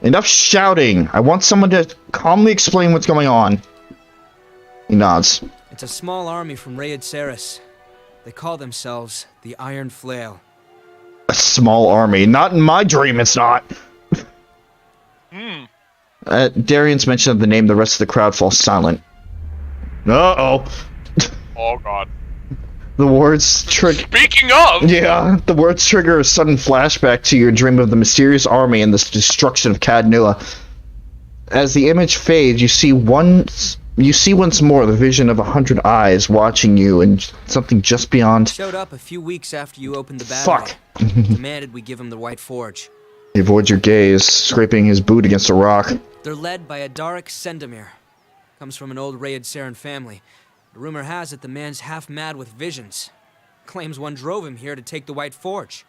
Speaker 2: Enough shouting. I want someone to calmly explain what's going on. He nods.
Speaker 10: It's a small army from Rayed Saris. They call themselves the Iron Flail.
Speaker 2: A small army. Not in my dream, it's not. Darian's mention of the name, the rest of the crowd falls silent. Uh-oh.
Speaker 1: Oh, God.
Speaker 2: The words trigger...
Speaker 1: Speaking of!
Speaker 2: Yeah, the words trigger a sudden flashback to your dream of the mysterious army and the destruction of Cad Nua. As the image fades, you see once more the vision of 100 eyes watching you and something just beyond...
Speaker 10: Showed up a few weeks after you opened the battery.
Speaker 2: Fuck!
Speaker 10: Demanded we give him the White Forge.
Speaker 2: He avoids your gaze, scraping his boot against a rock.
Speaker 10: They're led by a Darek Sendamir. Comes from an old Rayed Saren family. The rumor has it the man's half mad with visions. Claims one drove him here to take the White Forge.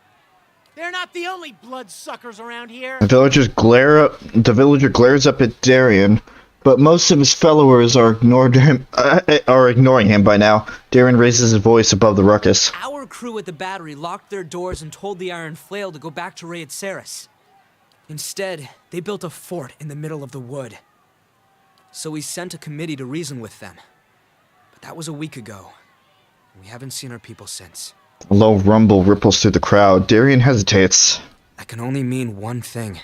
Speaker 11: They're not the only bloodsuckers around here.
Speaker 2: The villager glares up at Darian, but most of his followers are ignoring him by now. Darian raises his voice above the ruckus.
Speaker 10: Our crew at the battery locked their doors and told the Iron Flail to go back to Rayed Saris. Instead, they built a fort in the middle of the wood. So we sent a committee to reason with them. But that was a week ago. We haven't seen our people since.
Speaker 2: A low rumble ripples through the crowd. Darien hesitates.
Speaker 10: That can only mean one thing.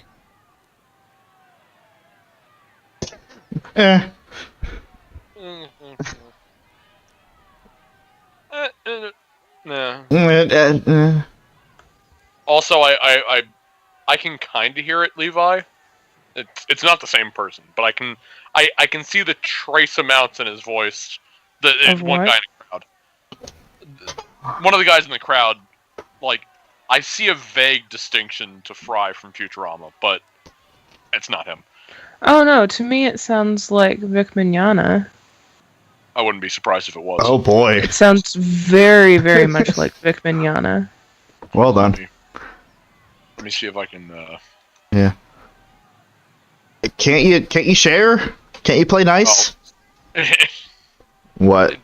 Speaker 2: Eh.
Speaker 1: Nah. Also, I can kind of hear it, Levi. It's not the same person, but I can see the trace amounts in his voice. One guy in the crowd. One of the guys in the crowd, like, I see a vague distinction to Fry from Futurama, but it's not him.
Speaker 3: Oh no, to me it sounds like Vic Mignogna.
Speaker 1: I wouldn't be surprised if it was.
Speaker 2: Oh boy.
Speaker 3: It sounds very, very much like Vic Mignogna.
Speaker 2: Well done.
Speaker 1: Let me see if I can,
Speaker 2: Yeah. Can't you share? Can't you play nice?
Speaker 1: Oh.
Speaker 2: What?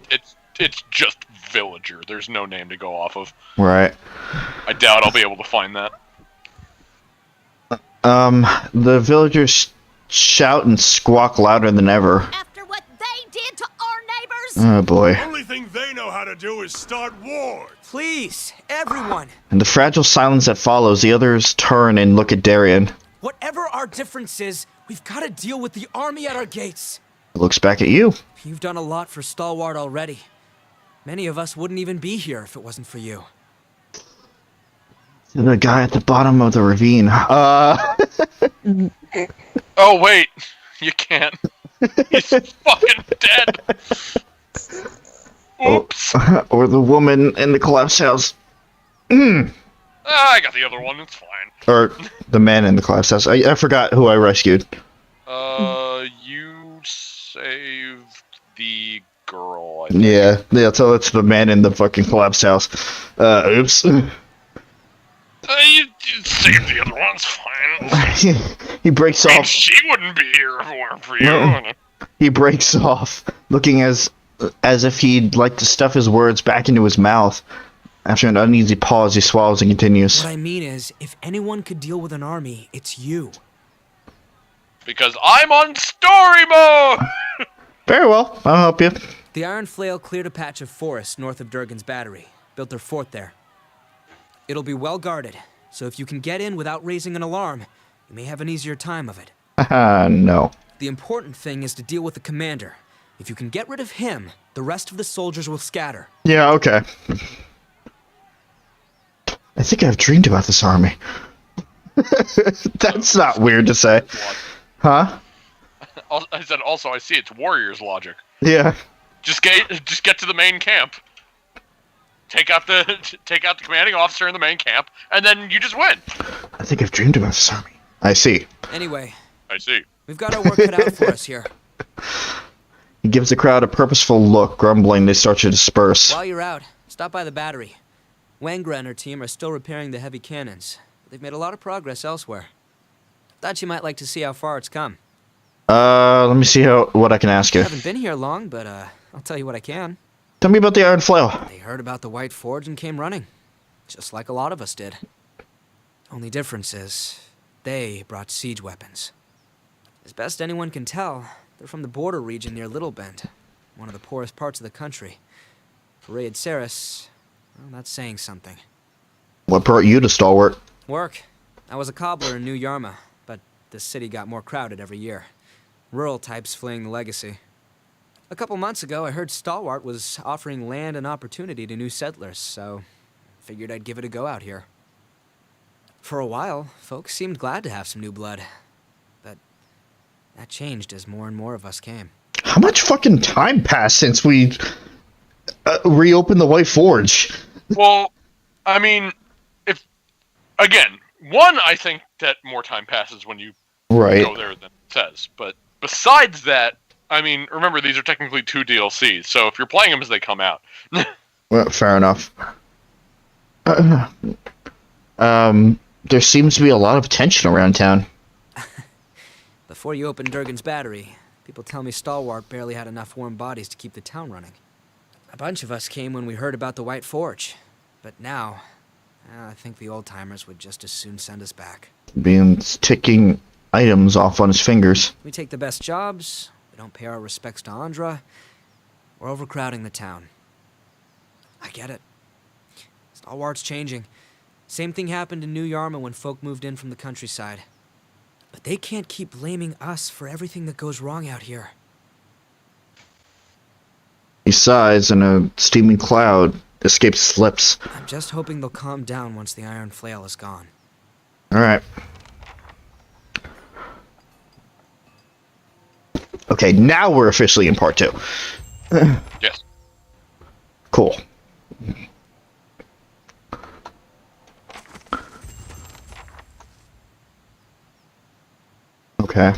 Speaker 1: It's just Villager. There's no name to go off of.
Speaker 2: Right.
Speaker 1: I doubt I'll be able to find that.
Speaker 2: The villagers shout and squawk louder than ever.
Speaker 12: After what they did to our neighbors?
Speaker 2: Oh boy.
Speaker 9: The only thing they know how to do is start wars.
Speaker 10: Please, everyone.
Speaker 2: In the fragile silence that follows, the others turn and look at Darien.
Speaker 10: Whatever our difference is, we've got to deal with the army at our gates.
Speaker 2: He looks back at you.
Speaker 10: You've done a lot for Stalwart already. Many of us wouldn't even be here if it wasn't for you.
Speaker 2: The guy at the bottom of the ravine.
Speaker 1: Oh wait, you can't. He's fucking dead. Oops.
Speaker 2: Or the woman in the collapse house.
Speaker 1: I got the other one. It's fine.
Speaker 2: Or the man in the collapse house. I forgot who I rescued.
Speaker 1: You saved the girl. I think.
Speaker 2: Yeah. So it's the man in the fucking collapse house. Oops.
Speaker 1: You saved the other one. It's fine.
Speaker 2: He breaks off.
Speaker 1: She wouldn't be here if it weren't for you.
Speaker 2: No. He breaks off, looking as if he'd like to stuff his words back into his mouth. After an uneasy pause, he swallows and continues.
Speaker 10: What I mean is, if anyone could deal with an army, it's you.
Speaker 1: Because I'm on story mode!
Speaker 2: Very well, I'll help you.
Speaker 10: The Iron Flail cleared a patch of forest north of Durgan's battery, built their fort there. It'll be well guarded, so if you can get in without raising an alarm, you may have an easier time of it.
Speaker 2: No.
Speaker 10: The important thing is to deal with the commander. If you can get rid of him, the rest of the soldiers will scatter.
Speaker 2: Yeah, okay. I think I've dreamed about this army. That's not weird to say. Huh?
Speaker 1: I said also I see it's warriors logic.
Speaker 2: Yeah.
Speaker 1: Just get to the main camp. Take out the commanding officer in the main camp, and then you just win.
Speaker 2: I think I've dreamed about this army. I see.
Speaker 10: Anyway.
Speaker 1: I see.
Speaker 10: We've got our work cut out for us here.
Speaker 2: He gives the crowd a purposeful look, grumbling. They start to disperse.
Speaker 10: While you're out, stop by the battery. Wangra and her team are still repairing the heavy cannons. They've made a lot of progress elsewhere. Thought you might like to see how far it's come.
Speaker 2: Let me see what I can ask you.
Speaker 10: I haven't been here long, but I'll tell you what I can.
Speaker 2: Tell me about the Iron Flail.
Speaker 10: They heard about the White Forge and came running. Just like a lot of us did. Only difference is, they brought siege weapons. As best anyone can tell, they're from the border region near Little Bend, one of the poorest parts of the country. For Raid Ceres, well, that's saying something.
Speaker 2: What brought you to Stalwart?
Speaker 10: Work. I was a cobbler in New Yarma, but the city got more crowded every year. Rural types fleeing the legacy. A couple months ago, I heard Stalwart was offering land and opportunity to new settlers, so figured I'd give it a go out here. For a while, folks seemed glad to have some new blood, but that changed as more and more of us came.
Speaker 2: How much fucking time passed since we reopened the White Forge?
Speaker 1: Well, I mean, I think that more time passes when you go there than it says. But besides that, I mean, remember, these are technically 2 DLCs, so if you're playing them as they come out...
Speaker 2: Well, fair enough. There seems to be a lot of tension around town.
Speaker 10: Before you opened Durgan's battery, people tell me Stalwart barely had enough warm bodies to keep the town running. A bunch of us came when we heard about the White Forge, but now, I think the old-timers would just as soon send us back.
Speaker 2: Being ticking items off on his fingers.
Speaker 10: We take the best jobs, we don't pay our respects to Andra, we're overcrowding the town. I get it. Stalwart's changing. Same thing happened in New Yarma when folk moved in from the countryside. But they can't keep blaming us for everything that goes wrong out here.
Speaker 2: He sighs, and a steaming cloud escapes his lips.
Speaker 10: I'm just hoping they'll calm down once the iron flail is gone.
Speaker 2: Alright. Okay, now we're officially in part 2.
Speaker 1: Yes.
Speaker 2: Cool. Okay.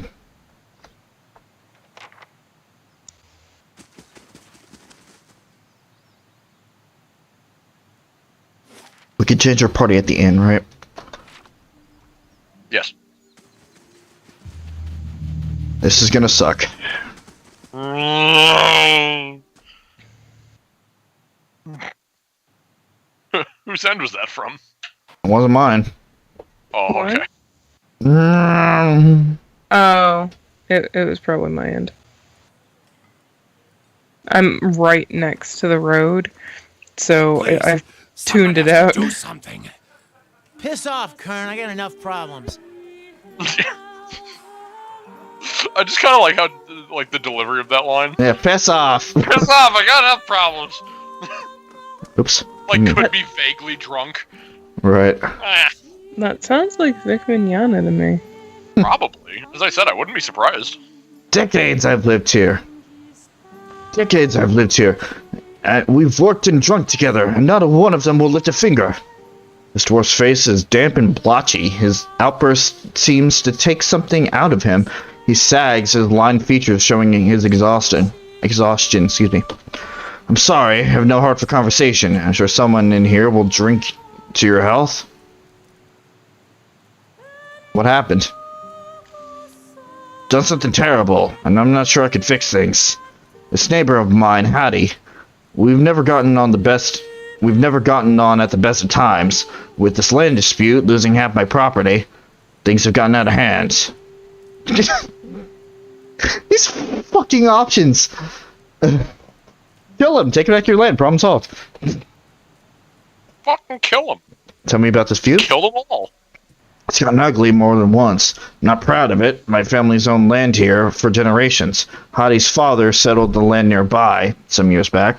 Speaker 2: We could change our party at the end, right?
Speaker 1: Yes.
Speaker 2: This is gonna suck.
Speaker 1: Whose end was that from?
Speaker 2: It wasn't mine.
Speaker 1: Oh, okay.
Speaker 3: Oh, it was probably my end. I'm right next to the road, so I've tuned it out.
Speaker 11: Do something. Piss off, Kern. I got enough problems.
Speaker 1: I just kind of like how, like, the delivery of that line.
Speaker 2: Yeah, piss off.
Speaker 1: Piss off, I got enough problems.
Speaker 2: Oops.
Speaker 1: Like, could be vaguely drunk.
Speaker 2: Right.
Speaker 3: That sounds like Vic Mignogna to me.
Speaker 1: Probably. As I said, I wouldn't be surprised.
Speaker 2: Decades I've lived here. We've worked and drunk together, and not a one of them will lift a finger. This dwarf's face is damp and blotchy. His outburst seems to take something out of him. He sags, his lined features showing his exhaustion. Excuse me. I'm sorry, I have no heart for conversation. I'm sure someone in here will drink to your health. What happened? Done something terrible, and I'm not sure I can fix things. This neighbor of mine, Hattie, we've never gotten on at the best of times. With this land dispute, losing half my property, things have gotten out of hand. These fucking options. Kill him, take back your land, problem solved.
Speaker 1: Fucking kill him.
Speaker 2: Tell me about this feud.
Speaker 1: Kill them all.
Speaker 2: It's gotten ugly more than once. I'm not proud of it. My family's owned land here for generations. Hattie's father settled the land nearby some years back.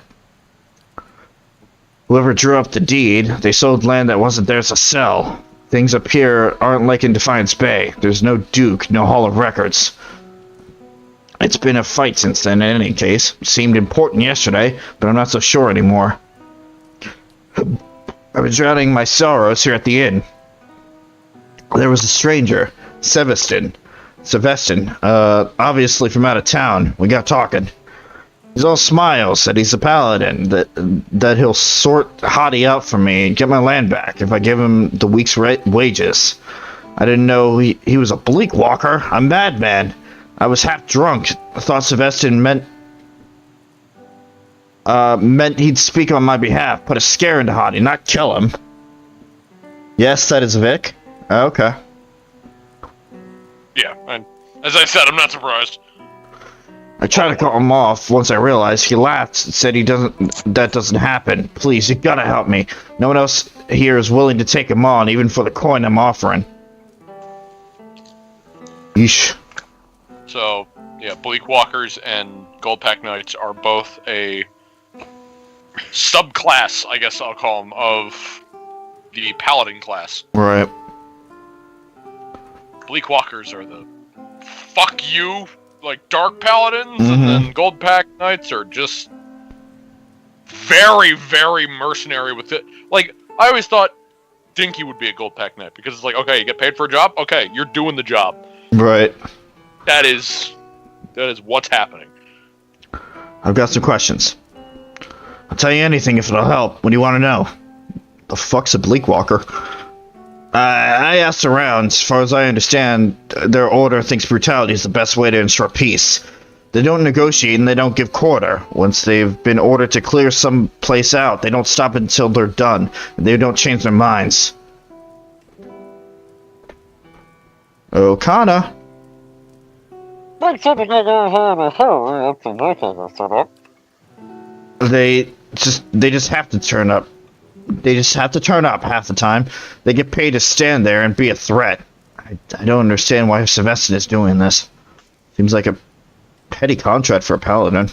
Speaker 2: Whoever drew up the deed, they sold land that wasn't theirs to sell. Things up here aren't like in Defiance Bay. There's no Duke, no Hall of Records. It's been a fight since then in any case. It seemed important yesterday, but I'm not so sure anymore. I've been drowning my sorrows here at the inn. There was a stranger, Sevestin, obviously from out of town. We got talking. He's all smiles, said he's a paladin, that he'll sort Hottie out for me and get my land back if I give him the week's wages. I didn't know he was a bleak walker, a madman. I was half drunk. I thought Sevestin meant he'd speak on my behalf, put a scare into Hottie, not kill him. Yes, that is Vic. Okay.
Speaker 1: Yeah, and as I said, I'm not surprised.
Speaker 2: I tried to cut him off once I realized. He laughed and said that doesn't happen. Please, you gotta help me. No one else here is willing to take him on, even for the coin I'm offering. Yeesh.
Speaker 1: So, yeah, Bleak Walkers and Goldpack Knights are both a subclass, I guess I'll call them, of the Paladin class.
Speaker 2: Right.
Speaker 1: Bleak Walkers are the fuck you, like, Dark Paladins, and then Goldpack Knights are just very, very mercenary with it. Like, I always thought Dinky would be a Goldpack Knight, because it's like, okay, you get paid for a job? Okay, you're doing the job.
Speaker 2: Right.
Speaker 1: That is what's happening.
Speaker 2: I've got some questions. I'll tell you anything if it'll help. What do you want to know? The fuck's a Bleak Walker? I asked around. As far as I understand, their order thinks brutality is the best way to ensure peace. They don't negotiate and they don't give quarter. Once they've been ordered to clear some place out, they don't stop until they're done. They don't change their minds. Okana. They just have to turn up. They just have to turn up half the time. They get paid to stand there and be a threat. I don't understand why Sylvester is doing this. Seems like a petty contract for a paladin.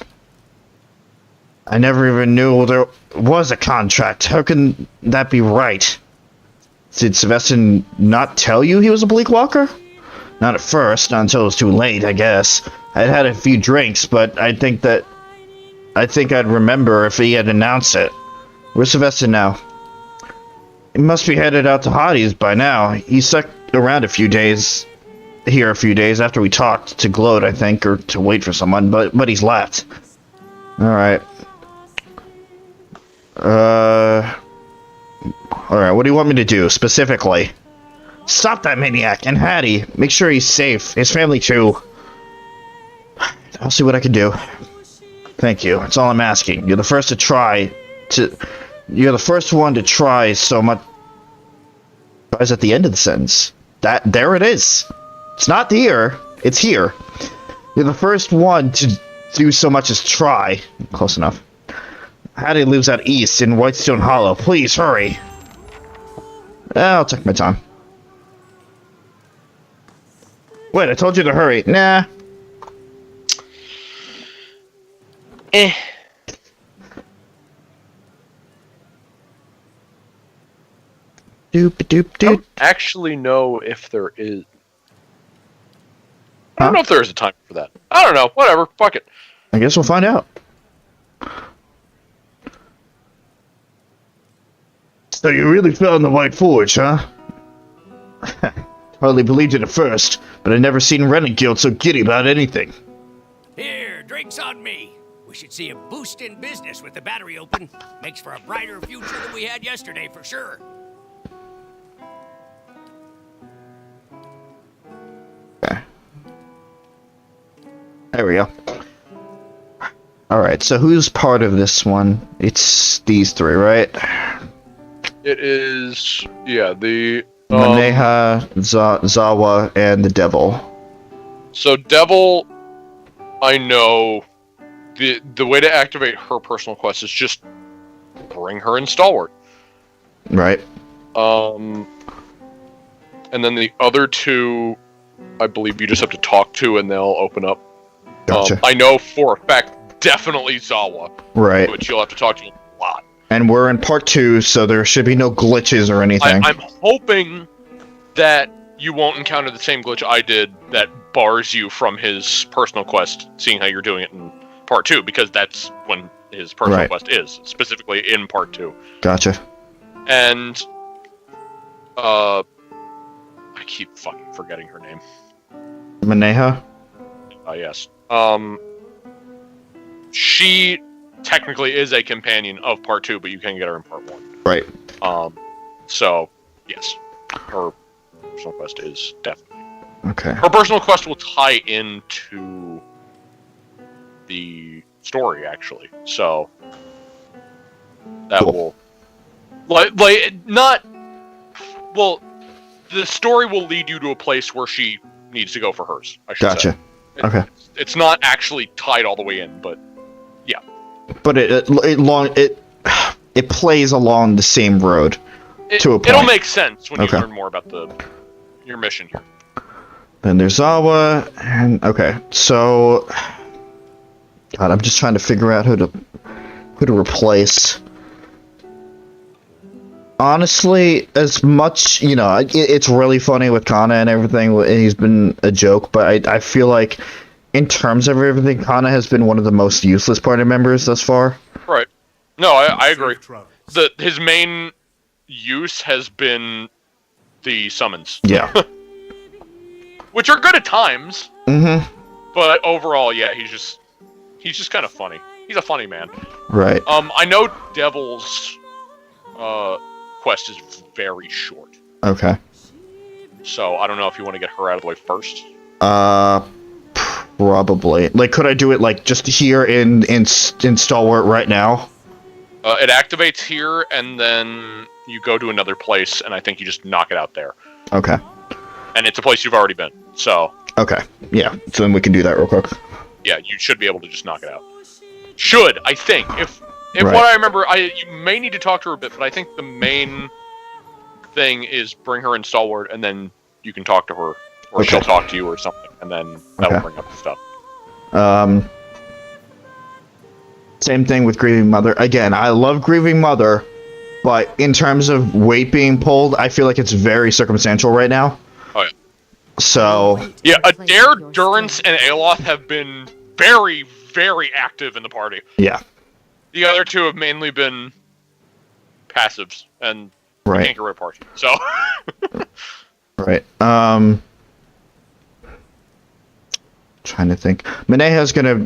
Speaker 2: I never even knew there was a contract. How can that be right? Did Sylvester not tell you he was a bleak walker? Not at first, not until it was too late, I guess. I'd had a few drinks, but I think I'd remember if he had announced it. Where's Sylvester now? He must be headed out to Hottie's by now. He stuck around a few days after we talked to gloat, I think, or to wait for someone, but he's left. Alright. Alright, what do you want me to do, specifically? Stop that maniac, and Hattie, make sure he's safe. His family, too. I'll see what I can do. Thank you, that's all I'm asking. You're the first one to try so much. Tries at the end of the sentence. There it is. It's not here. It's here. You're the first one to do so much as try. Close enough. Hattie lives out east in Whitestone Hollow. Please hurry. I'll take my time. Wait, I told you to hurry. Nah.
Speaker 1: I don't actually know if there is. I don't know if there is a time for that. I don't know. Whatever. Fuck it.
Speaker 2: I guess we'll find out. So you really fell in the White Forge, huh? Hardly believed it at first, but I'd never seen Renegade so giddy about anything.
Speaker 14: Here, drinks on me. We should see a boost in business with the battery open. Makes for a brighter future than we had yesterday, for sure.
Speaker 2: Okay. There we go. Alright, so who's part of this one? It's these three, right?
Speaker 1: It is, yeah, the...
Speaker 2: Maneha, Zawa, and the Devil.
Speaker 1: So Devil, I know the way to activate her personal quest is just bring her in Stalwart.
Speaker 2: Right.
Speaker 1: And then the other two, I believe you just have to talk to and they'll open up.
Speaker 2: Gotcha.
Speaker 1: I know for a fact, definitely Zawa.
Speaker 2: Right.
Speaker 1: Which you'll have to talk to a lot.
Speaker 2: And we're in part 2, so there should be no glitches or anything.
Speaker 1: I'm hoping that you won't encounter the same glitch I did that bars you from his personal quest, seeing how you're doing it in part 2, because that's when his personal quest is, specifically in part 2.
Speaker 2: Gotcha.
Speaker 1: And, I keep fucking forgetting her name.
Speaker 2: Maneha?
Speaker 1: Yes. She technically is a companion of part 2, but you can get her in part 1.
Speaker 2: Right.
Speaker 1: So, yes. Her personal quest is definitely.
Speaker 2: Okay.
Speaker 1: Her personal quest will tie into the story, actually. So, that will... not... Well, the story will lead you to a place where she needs to go for hers, I should say.
Speaker 2: Gotcha. Okay.
Speaker 1: It's not actually tied all the way in, but yeah.
Speaker 2: But it plays along the same road to a point.
Speaker 1: It'll make sense when you learn more about your mission here.
Speaker 2: Then there's Zawa, and okay, so God, I'm just trying to figure out who to replace. Honestly, as much, it's really funny with Kana and everything, and he's been a joke, but I feel like in terms of everything, Kana has been one of the most useless party members thus far.
Speaker 1: Right. No, I agree. His main use has been the summons.
Speaker 2: Yeah.
Speaker 1: Which are good at times.
Speaker 2: Mm-hmm.
Speaker 1: But overall, yeah, he's just kind of funny. He's a funny man.
Speaker 2: Right.
Speaker 1: I know Devil's quest is very short.
Speaker 2: Okay.
Speaker 1: So I don't know if you want to get her out of the way first.
Speaker 2: Probably. Like, could I do it like just here in Stalwart right now?
Speaker 1: It activates here, and then you go to another place, and I think you just knock it out there.
Speaker 2: Okay.
Speaker 1: And it's a place you've already been, so...
Speaker 2: Okay, yeah. So then we can do that real quick.
Speaker 1: Yeah, you should be able to just knock it out. Should, I think. If what I remember, you may need to talk to her a bit, but I think the main thing is bring her in Stalwart, and then you can talk to her, or she'll talk to you or something, and then that'll bring up the stuff.
Speaker 2: Same thing with Grieving Mother. Again, I love Grieving Mother, but in terms of weight being pulled, I feel like it's very circumstantial right now.
Speaker 1: Oh, yeah.
Speaker 2: So...
Speaker 1: Yeah, Adair, Durance, and Aloth have been very, very active in the party.
Speaker 2: Yeah.
Speaker 1: The other two have mainly been passives, and we can't get rid of party, so...
Speaker 2: Right. Trying to think. Mineja's gonna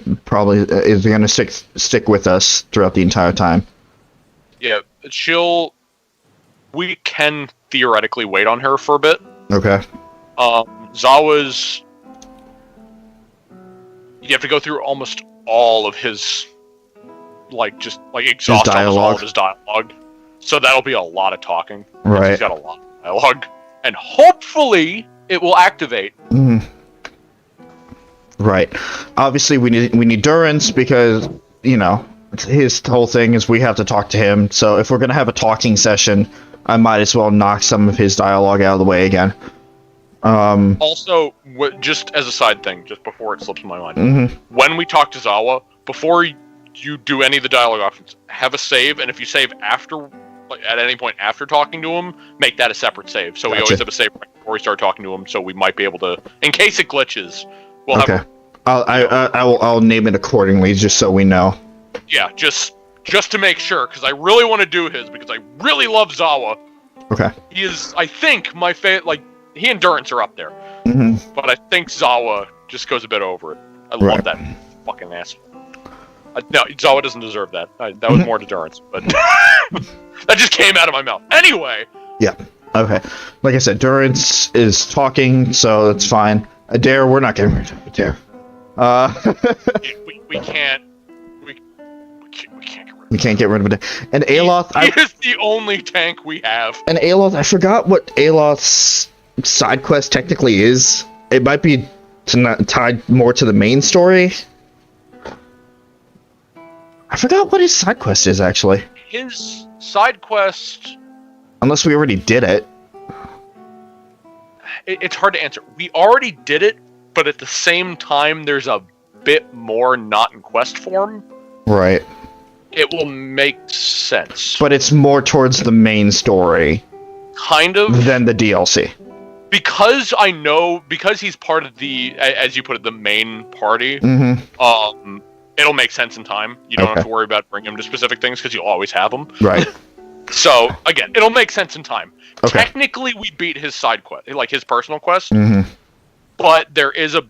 Speaker 2: is gonna stick with us throughout the entire time.
Speaker 1: Yeah, we can theoretically wait on her for a bit.
Speaker 2: Okay.
Speaker 1: Zawa's... You have to go through almost all of his, exhaust all of his dialogue. So that'll be a lot of talking.
Speaker 2: Right.
Speaker 1: He's got a lot of dialogue. And hopefully it will activate.
Speaker 2: Right. Obviously we need Durance because, his whole thing is we have to talk to him. So if we're going to have a talking session, I might as well knock some of his dialogue out of the way again.
Speaker 1: Also, just as a side thing, just before it slips my mind, when we talk to Zawa, before you do any of the dialogue options, have a save, and if you save after, at any point after talking to him, make that a separate save. So we always have a save right before we start talking to him, so we might be able to, in case it glitches, we'll have.
Speaker 2: I'll name it accordingly, just so we know.
Speaker 1: Yeah, just to make sure, because I really want to do his, because I really love Zawa.
Speaker 2: Okay.
Speaker 1: He is, I think, my favorite. He and Durance are up there, but I think Zawa just goes a bit over it. I love that fucking asshole. No, Zawa doesn't deserve that. That was more to Durance, but that just came out of my mouth. Anyway.
Speaker 2: Yeah. Okay. Like I said, Durance is talking, so that's fine. Adair, we're not getting rid of Adair.
Speaker 1: We can't get rid of him.
Speaker 2: We can't get rid of Adair. And Aloth...
Speaker 1: He is the only tank we have.
Speaker 2: And Aloth, I forgot what Aloth's side quest technically is. It might be tied more to the main story. I forgot what his side quest is, actually.
Speaker 1: His side quest...
Speaker 2: Unless we already did it.
Speaker 1: It's hard to answer. We already did it, but at the same time, there's a bit more not in quest form.
Speaker 2: Right.
Speaker 1: It will make sense.
Speaker 2: But it's more towards the main story.
Speaker 1: Kind of.
Speaker 2: Than the DLC.
Speaker 1: Because he's part of the, as you put it, the main party, it'll make sense in time. You don't have to worry about bringing him to specific things, because you'll always have them.
Speaker 2: Right.
Speaker 1: So, again, it'll make sense in time.
Speaker 2: Okay.
Speaker 1: Technically, we beat his side quest, his personal quest, but there is a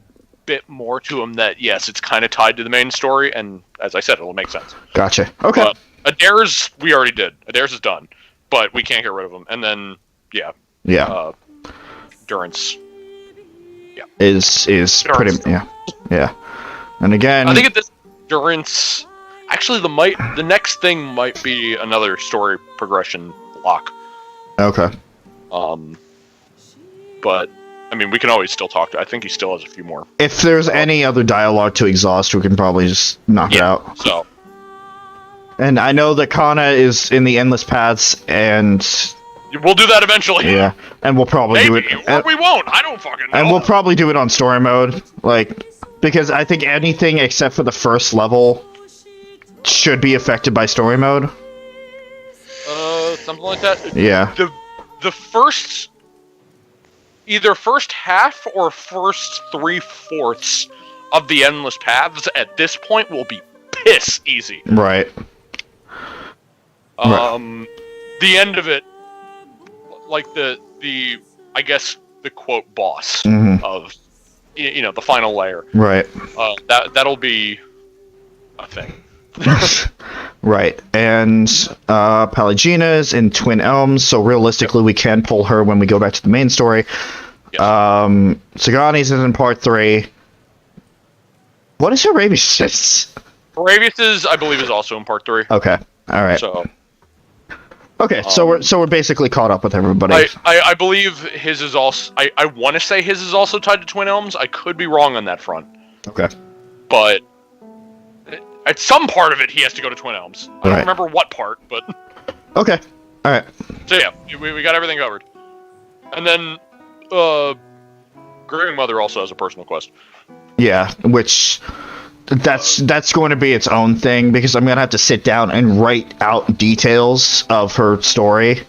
Speaker 1: bit more to him that, yes, it's kind of tied to the main story, and as I said, it'll make sense.
Speaker 2: Gotcha. Okay.
Speaker 1: Adair's, we already did. Adair's is done, but we can't get rid of him. And then, Durance,
Speaker 2: is pretty, yeah. And again...
Speaker 1: I think at this, Durance... Actually, the next thing might be another story progression block.
Speaker 2: Okay.
Speaker 1: But I mean, we can always still talk to. I think he still has a few more.
Speaker 2: If there's any other dialogue to exhaust, we can probably just knock it out.
Speaker 1: So.
Speaker 2: And I know that Kana is in the Endless Paths, and
Speaker 1: we'll do that eventually.
Speaker 2: Yeah, and we'll probably do it.
Speaker 1: Or we won't. I don't fucking know.
Speaker 2: And we'll probably do it on story mode, because I think anything except for the first level should be affected by story mode.
Speaker 1: Something like that.
Speaker 2: Yeah.
Speaker 1: The first, either first half or first 3/4 of the Endless Paths at this point will be piss easy.
Speaker 2: Right.
Speaker 1: The end of it, the I guess the quote boss of the final layer.
Speaker 2: Right.
Speaker 1: That'll be a thing.
Speaker 2: Right, and Pallegina's in Twin Elms, so realistically we can pull her when we go back to the main story.
Speaker 1: Yes.
Speaker 2: Sagani's is in part 3. What is Arabius'?
Speaker 1: Arabius' I believe is also in part 3.
Speaker 2: Okay, alright. Okay, so we're basically caught up with everybody.
Speaker 1: I believe his is also... I want to say his is also tied to Twin Elms. I could be wrong on that front.
Speaker 2: Okay.
Speaker 1: But... At some part of it, he has to go to Twin Elms. I don't remember what part, but...
Speaker 2: Okay. Alright.
Speaker 1: So yeah, we got everything covered. And then, Grandmother also has a personal quest.
Speaker 2: Yeah, which... That's going to be its own thing, because I'm going to have to sit down and write out details of her story.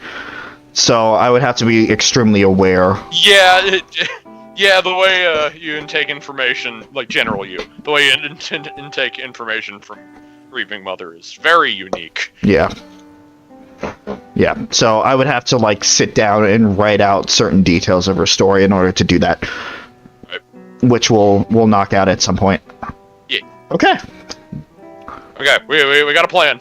Speaker 2: So I would have to be extremely aware.
Speaker 1: Yeah, yeah, the way you intake information, like General you, the way you intake information from Grieving Mother is very unique.
Speaker 2: Yeah. Yeah, so I would have to, like, sit down and write out certain details of her story in order to do that.
Speaker 1: Right.
Speaker 2: Which we'll knock out at some point.
Speaker 1: Yeah.
Speaker 2: Okay.
Speaker 1: Okay, we got a plan.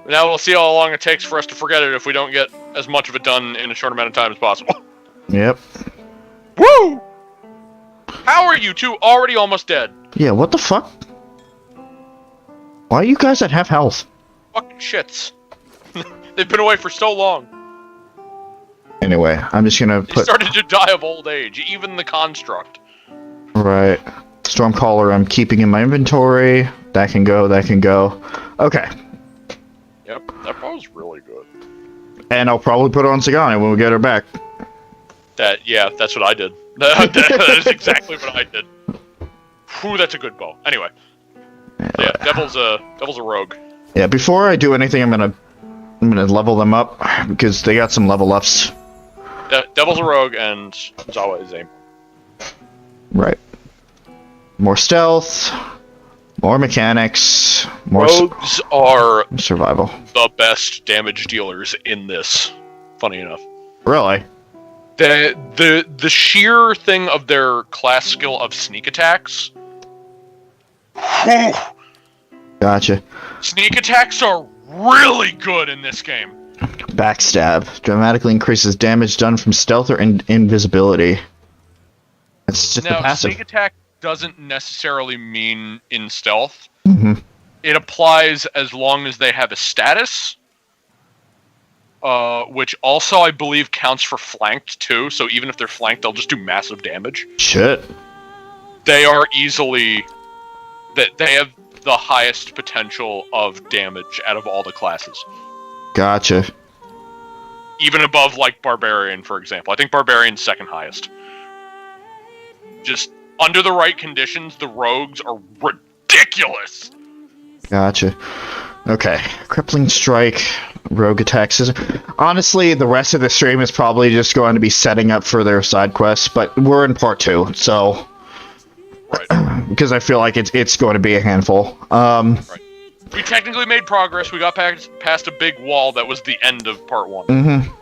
Speaker 1: Now we'll see how long it takes for us to forget it if we don't get as much of it done in a short amount of time as possible.
Speaker 2: Yep.
Speaker 1: Woo! How are you two already almost dead?
Speaker 2: Yeah, what the fuck? Why are you guys at half health?
Speaker 1: Fucking shits. They've been away for so long.
Speaker 2: Anyway, I'm just gonna
Speaker 1: They started to die of old age, even the construct.
Speaker 2: Right. Stormcaller I'm keeping in my inventory. That can go, that can go. Okay.
Speaker 1: Yep, that was really good.
Speaker 2: And I'll probably put it on Sagani when we get her back.
Speaker 1: Yeah, that's what I did. That is exactly what I did. Whew, that's a good bow. Anyway. Yeah, Devil's a rogue.
Speaker 2: Yeah, before I do anything, I'm gonna level them up, because they got some level ups.
Speaker 1: Devil's a rogue, and Zawa is aim.
Speaker 2: Right. More stealth, more mechanics, more
Speaker 1: rogues are
Speaker 2: survival.
Speaker 1: The best damage dealers in this. Funny enough.
Speaker 2: Really?
Speaker 1: The sheer thing of their class skill of sneak attacks. Whew,
Speaker 2: Gotcha.
Speaker 1: sneak attacks are really good in this game.
Speaker 2: Backstab dramatically increases damage done from stealth or invisibility. It's just a passive.
Speaker 1: Sneak attack doesn't necessarily mean in stealth.
Speaker 2: Mm-hmm.
Speaker 1: It applies as long as they have a status, which also I believe counts for flanked too. So even if they're flanked, they'll just do massive damage.
Speaker 2: Shit.
Speaker 1: They are easily they have the highest potential of damage out of all the classes.
Speaker 2: Gotcha.
Speaker 1: Even above, like, Barbarian, for example. I think Barbarian's second highest. Just, under the right conditions, the rogues are ridiculous!
Speaker 2: Gotcha. Okay. Crippling Strike, Rogue Attack Scissor. Honestly, the rest of the stream is probably just going to be setting up for their side quests, but we're in part 2, so... Right. Because I feel like it's going to be a handful.
Speaker 1: Right. We technically made progress. We got past a big wall that was the end of part 1.
Speaker 2: Mm-hmm.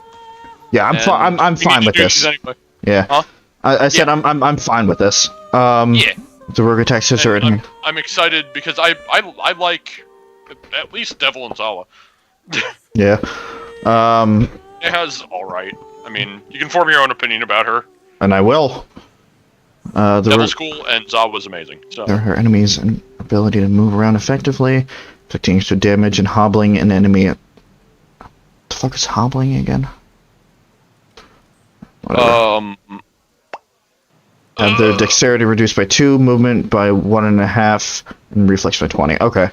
Speaker 2: Yeah, I'm fine with this. Anyway. Yeah. Huh? I said I'm fine with this.
Speaker 1: Yeah.
Speaker 2: The Rogue Attack Scissor in here.
Speaker 1: I'm excited because I like at least Devil and Zawa.
Speaker 2: Yeah.
Speaker 1: It has alright. I mean, you can form your own opinion about her.
Speaker 2: And I will.
Speaker 1: Devil's cool and Zawa was amazing. So.
Speaker 2: Her enemies and ability to move around effectively, inflicting extra damage and hobbling an enemy. What the fuck is hobbling again? Whatever. Have their dexterity reduced by 2, movement by 1.5, and reflex by 20. Okay.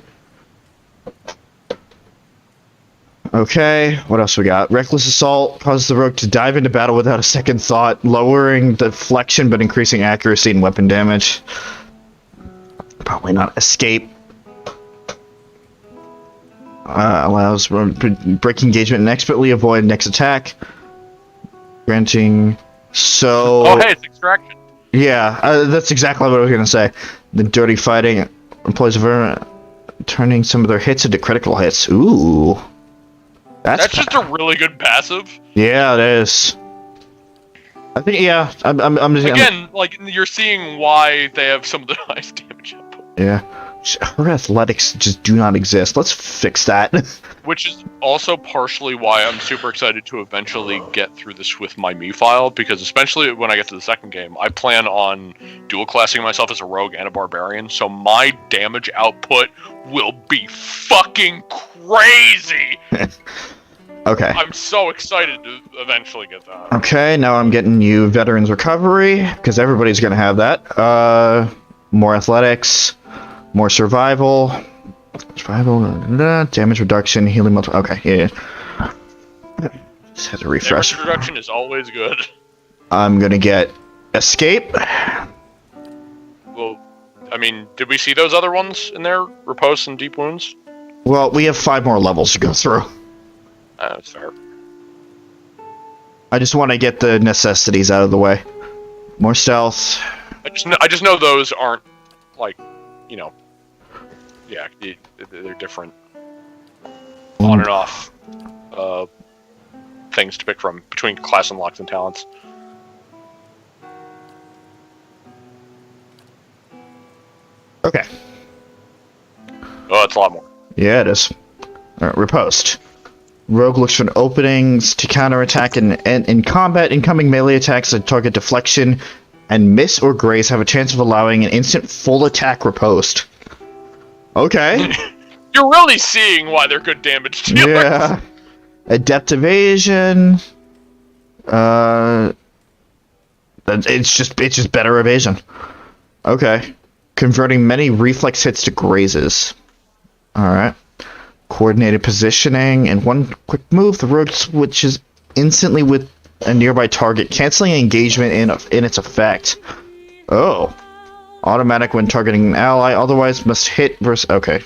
Speaker 2: Okay, what else we got? Reckless Assault causes the rogue to dive into battle without a second thought, lowering deflection but increasing accuracy and weapon damage. Probably not escape. Allows break engagement and expertly avoid next attack. Granting so...
Speaker 1: Oh, hey, it's extraction.
Speaker 2: Yeah, that's exactly what I was going to say. The dirty fighting employs turning some of their hits into critical hits. Ooh.
Speaker 1: That's just a really good passive.
Speaker 2: Yeah, it is. I think, yeah, I'm just...
Speaker 1: Again, like, you're seeing why they have some of the highest damage output.
Speaker 2: Yeah. Her athletics just do not exist. Let's fix that.
Speaker 1: Which is also partially why I'm super excited to eventually get through this with my Mii file, because especially when I get to the second game, I plan on dual classing myself as a rogue and a barbarian, so my damage output will be fucking crazy!
Speaker 2: Okay.
Speaker 1: I'm so excited to eventually get that.
Speaker 2: Okay, now I'm getting you Veterans Recovery, because everybody's gonna have that. More athletics, more survival, Survival, damage reduction, healing multiple. Okay, yeah. Just had to refresh.
Speaker 1: Damage reduction is always good.
Speaker 2: I'm gonna get escape.
Speaker 1: Well, I mean, did we see those other ones in there? Riposte and deep wounds?
Speaker 2: Well, we have 5 more levels to go through.
Speaker 1: That's fair.
Speaker 2: I just want to get the necessities out of the way. More stealth.
Speaker 1: I just know those aren't, like, you know... Yeah, they're different. On and off. Things to pick from, between class unlocks and talents.
Speaker 2: Okay.
Speaker 1: Oh, that's a lot more.
Speaker 2: Yeah, it is. Alright, riposte. Rogue looks for openings to counterattack and in combat. Incoming melee attacks that target deflection and miss or graze have a chance of allowing an instant full attack riposte. Okay.
Speaker 1: You're really seeing why they're good damage dealers.
Speaker 2: Yeah. Adept evasion. It's just better evasion. Okay. Converting many reflex hits to grazes. Alright. Coordinated positioning, and one quick move, the rogue switches instantly with a nearby target, canceling engagement in its effect. Oh. Automatic when targeting an ally, otherwise must hit versus... Okay.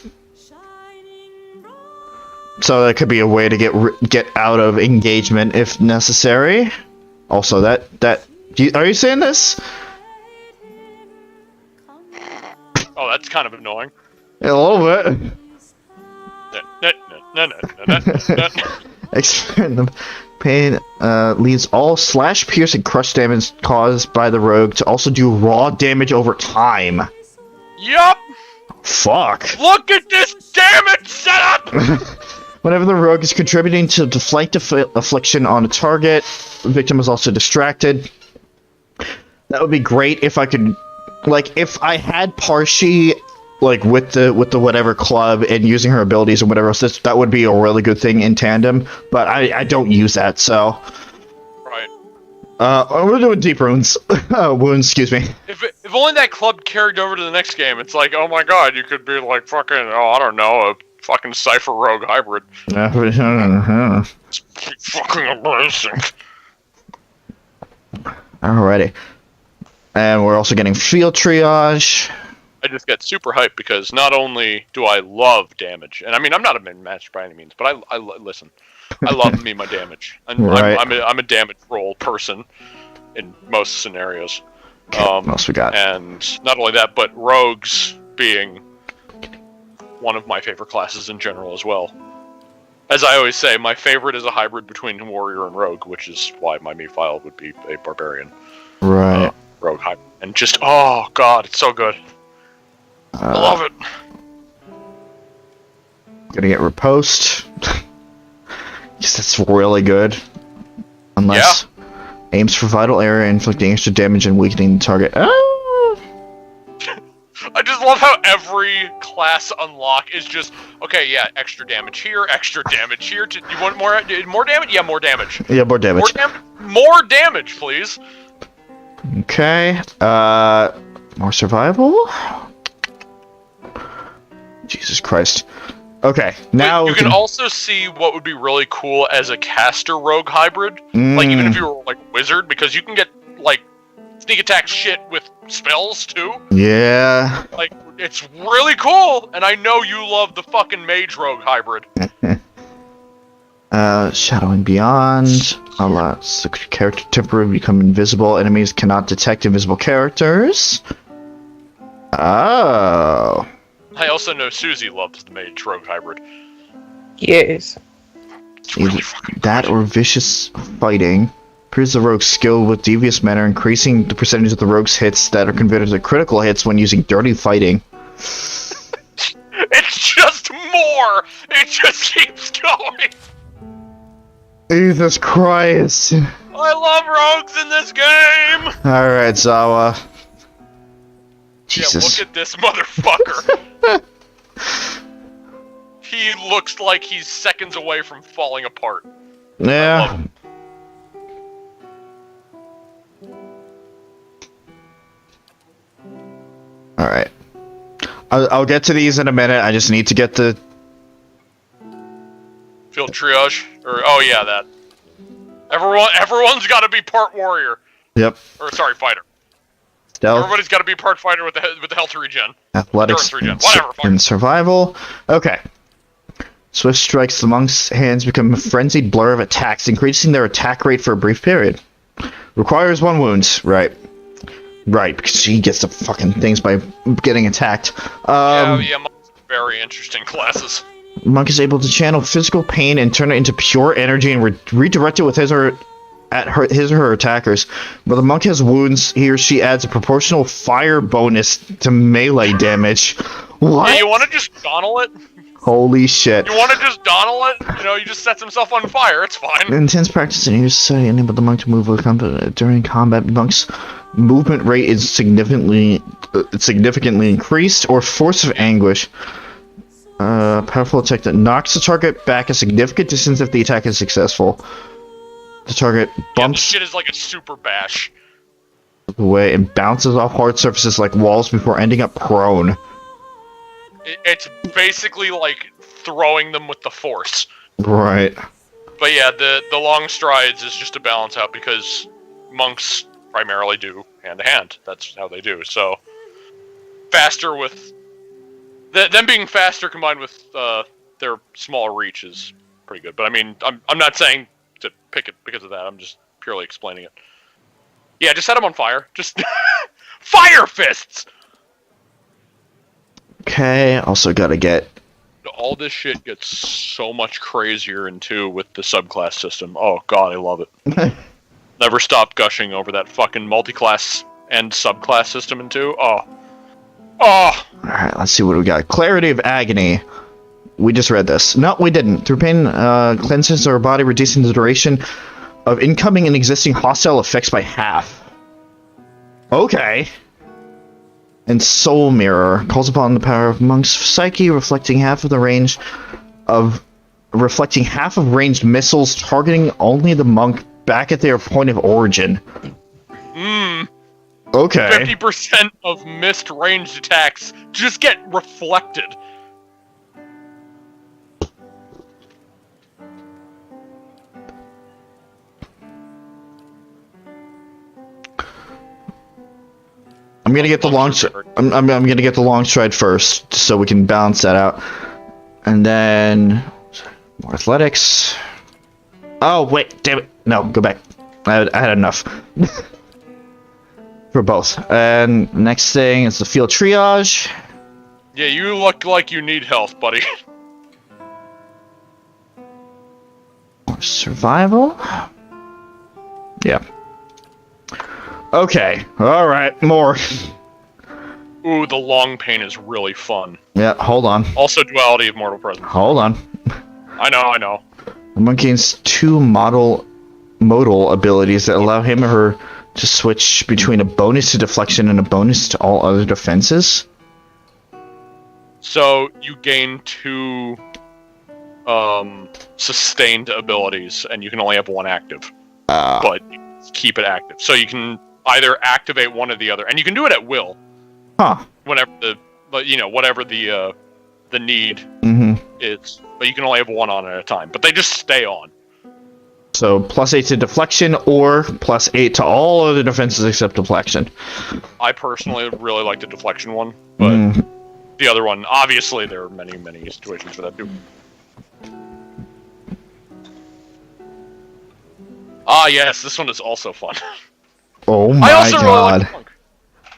Speaker 2: So that could be a way to get out of engagement if necessary. Also, are you saying this?
Speaker 1: Oh, that's kind of annoying.
Speaker 2: Yeah, a little bit. Expand the pain leads all slash, pierce, and crush damage caused by the rogue to also do raw damage over time.
Speaker 1: Yup!
Speaker 2: Fuck.
Speaker 1: Look at this damage setup!
Speaker 2: Whenever the rogue is contributing to deflect affliction on a target, the victim is also distracted. That would be great if I could, like, if I had Parshi, like, with the whatever club and using her abilities and whatever else, that would be a really good thing in tandem, but I don't use that, so.
Speaker 1: Right.
Speaker 2: We're doing deep wounds. Wounds, excuse me.
Speaker 1: If only that club carried over to the next game, it's like, oh my god, you could be like fucking, I don't know, a fucking Cypher Rogue hybrid. It's fucking amazing.
Speaker 2: Alrighty. And we're also getting field triage.
Speaker 1: I just get super hyped because not only do I love damage, and I mean I'm not a min-match by any means, but I listen. I love me my damage.
Speaker 2: Right.
Speaker 1: I'm a damage roll person in most scenarios.
Speaker 2: Okay, what else we got?
Speaker 1: And not only that, but rogues being one of my favorite classes in general as well. As I always say, my favorite is a hybrid between warrior and rogue, which is why my me file would be a barbarian.
Speaker 2: Right.
Speaker 1: Rogue hybrid. And just, oh god, it's so good. I love it.
Speaker 2: Gonna get riposte. Yes, that's really good. Unless aims for vital area, inflicting extra damage and weakening the target.
Speaker 1: I just love how every class unlock is just, okay, yeah, extra damage here, extra damage here. You want more damage? Yeah, more damage.
Speaker 2: Yeah, more damage.
Speaker 1: More damage, please.
Speaker 2: Okay. More survival? Jesus Christ. Okay, now
Speaker 1: you can also see what would be really cool as a caster rogue hybrid. Like, even if you were, like, wizard, because you can get, like, sneak attack shit with spells, too.
Speaker 2: Yeah.
Speaker 1: Like, it's really cool, and I know you love the fucking mage rogue hybrid.
Speaker 2: Shadowing Beyond allows the character temporarily become invisible. Enemies cannot detect invisible characters. Oh.
Speaker 1: I also know Suzie loves the mage rogue hybrid.
Speaker 3: Yes.
Speaker 1: It's really fucking
Speaker 2: that
Speaker 1: good.
Speaker 2: or vicious fighting. Improves the rogue's skill with devious manner, increasing the percentage of the rogue's hits that are converted to critical hits when using dirty fighting.
Speaker 1: It's just more! It just keeps going!
Speaker 2: Jesus Christ.
Speaker 1: I love rogues in this game!
Speaker 2: Alright, Zawa. Jesus.
Speaker 1: Yeah, look at this motherfucker. He looks like he's seconds away from falling apart.
Speaker 2: Yeah. Alright. I'll get to these in a minute. I just need to get the
Speaker 1: field triage, or oh yeah, that. Everyone's got to be part warrior.
Speaker 2: Yep.
Speaker 1: Or sorry, fighter.
Speaker 2: Stealth.
Speaker 1: Everybody's got to be part fighter with the health regen.
Speaker 2: Athletics
Speaker 1: regen. Whatever.
Speaker 2: And survival. Okay. Swift strikes. The monk's hands become a frenzied blur of attacks, increasing their attack rate for a brief period. Requires 1 wound. Right. Right, because he gets the fucking things by getting attacked.
Speaker 1: Yeah, monks are very interesting classes.
Speaker 2: Monk is able to channel physical pain and turn it into pure energy and redirect it with his or her attackers. But the monk has wounds, he or she adds a proportional fire bonus to melee damage. What?
Speaker 1: Yeah, you want to just Donald it?
Speaker 2: Holy shit.
Speaker 1: You want to just Donald it? You know, he just sets himself on fire, it's fine.
Speaker 2: Intense practice in your study enabled the monk to move with combat during combat. Monk's movement rate is significantly increased, or force of anguish. Powerful attack that knocks the target back a significant distance if the attack is successful. The target bumps
Speaker 1: this shit is like a super bash.
Speaker 2: away and bounces off hard surfaces like walls before ending up prone.
Speaker 1: It's basically like throwing them with the force.
Speaker 2: Right.
Speaker 1: But yeah, the long strides is just to balance out because monks primarily do hand-to-hand. That's how they do. So faster with them being faster combined with their small reach is pretty good. But I mean, I'm not saying to pick it because of that. I'm just purely explaining it. Yeah, just set them on fire. Just fire fists.
Speaker 2: Okay, also gotta get...
Speaker 1: All this shit gets so much crazier in 2 with the subclass system. Oh god, I love it. Never stop gushing over that fucking multi-class and subclass system in 2. Oh. Oh!
Speaker 2: Alright, let's see what we got. Clarity of Agony. We just read this. No, we didn't. Through pain, cleanses our body, reducing the duration of incoming and existing hostile effects by half. Okay. And Soul Mirror calls upon the power of monk's psyche, reflecting half of ranged missiles, targeting only the monk back at their point of origin. Okay.
Speaker 1: 50% of missed ranged attacks just get reflected.
Speaker 2: I'm gonna get the long. I'm gonna get the long stride first, so we can balance that out, and then more athletics. Oh wait, damn it! No, go back. I had enough for both. And next thing is the field triage.
Speaker 1: Yeah, you look like you need health, buddy.
Speaker 2: More survival. Yeah. Okay, alright, more.
Speaker 1: Ooh, the long pain is really fun.
Speaker 2: Yeah, hold on.
Speaker 1: Also, duality of mortal presence.
Speaker 2: Hold on.
Speaker 1: I know.
Speaker 2: The monk gains 2 modal abilities that allow him or her to switch between a bonus to deflection and a bonus to all other defenses.
Speaker 1: So, you gain 2 sustained abilities, and you can only have 1 active. But keep it active. So you can either activate one or the other, and you can do it at will.
Speaker 2: Huh.
Speaker 1: Whenever whatever the need is, but you can only have 1 on at a time. But they just stay on.
Speaker 2: So +8 to deflection, or +8 to all other defenses except deflection.
Speaker 1: I personally really like the deflection one, but the other one, obviously, there are many situations for that too. Ah, yes, this one is also fun.
Speaker 2: Oh my god. Really like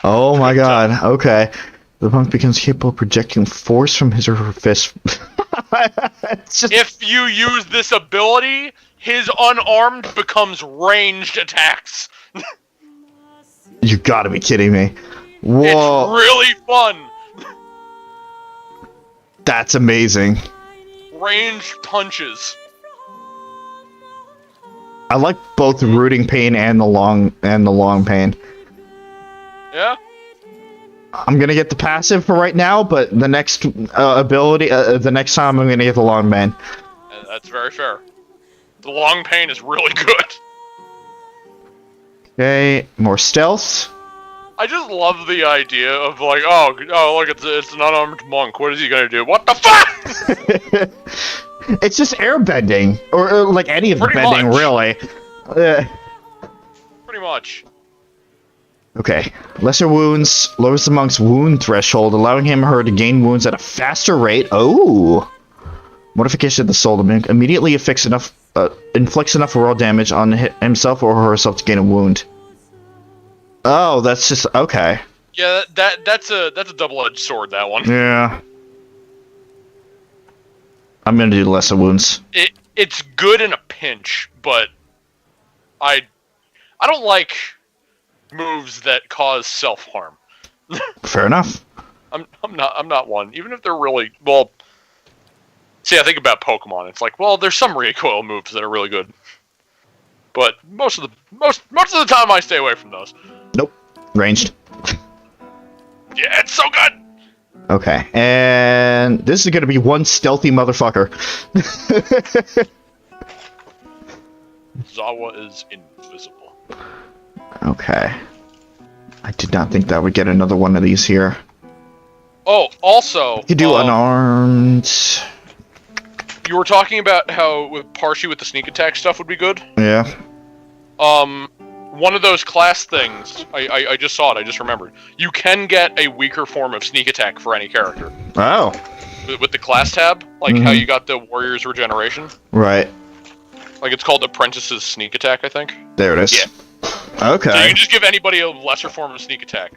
Speaker 2: oh my god, okay. The monk becomes capable of projecting force from his or her fist.
Speaker 1: If you use this ability, his unarmed becomes ranged attacks.
Speaker 2: You gotta be kidding me. Whoa.
Speaker 1: It's really fun.
Speaker 2: That's amazing.
Speaker 1: Ranged punches.
Speaker 2: I like both the rooting pain and the long pain.
Speaker 1: Yeah.
Speaker 2: I'm gonna get the passive for right now, but the next ability, the next time I'm gonna get the long pain.
Speaker 1: That's very fair. The long pain is really good.
Speaker 2: Okay, more stealth.
Speaker 1: I just love the idea of like, oh look, it's an unarmed monk. What is he gonna do? What the fuck?
Speaker 2: It's just airbending, or like any of the bending, really.
Speaker 1: Pretty much.
Speaker 2: Okay. Lesser wounds lowers the monk's wound threshold, allowing him or her to gain wounds at a faster rate. Oh. Mortification of the soul. The monk immediately inflicts enough raw damage on himself or herself to gain a wound. Oh, that's just okay.
Speaker 1: Yeah, that's a double-edged sword. That one.
Speaker 2: Yeah. I'm gonna do lesser wounds.
Speaker 1: It's good in a pinch, but I don't like moves that cause self-harm.
Speaker 2: Fair enough.
Speaker 1: I'm not one. Even if they're really well. See, I think about Pokemon. It's like, well, there's some recoil moves that are really good, but most of the time I stay away from those.
Speaker 2: Nope. Ranged.
Speaker 1: Yeah, it's so good.
Speaker 2: Okay, and this is gonna be one stealthy motherfucker.
Speaker 1: Zawa is invisible.
Speaker 2: Okay. I did not think that would get another one of these here.
Speaker 1: Oh, also...
Speaker 2: You could do unarmed...
Speaker 1: You were talking about how with Parshi with the sneak attack stuff would be good?
Speaker 2: Yeah.
Speaker 1: One of those class things, I just saw it, I just remembered. You can get a weaker form of sneak attack for any character.
Speaker 2: Oh.
Speaker 1: With the class tab, like how you got the Warrior's Regeneration.
Speaker 2: Right.
Speaker 1: Like it's called Apprentice's Sneak Attack, I think.
Speaker 2: There it is.
Speaker 1: Yeah.
Speaker 2: Okay.
Speaker 1: So you can just give anybody a lesser form of sneak attack.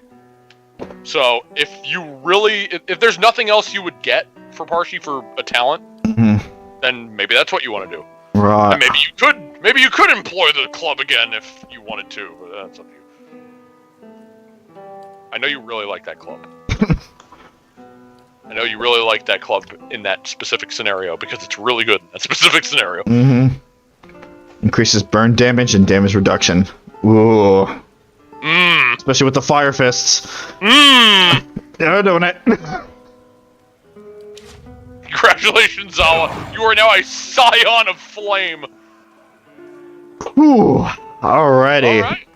Speaker 1: So if there's nothing else you would get for Parshi for a talent, then maybe that's what you want to do.
Speaker 2: Right.
Speaker 1: And maybe you could employ the club again if you wanted to, but that's up to you. I know you really like that club. I know you really like that club in that specific scenario because it's really good in that specific scenario.
Speaker 2: Increases burn damage and damage reduction. Ooh. Especially with the fire fists. They're doing it.
Speaker 1: Congratulations, Zawa. You are now a scion of flame.
Speaker 2: Ooh. Alrighty.
Speaker 1: Alright.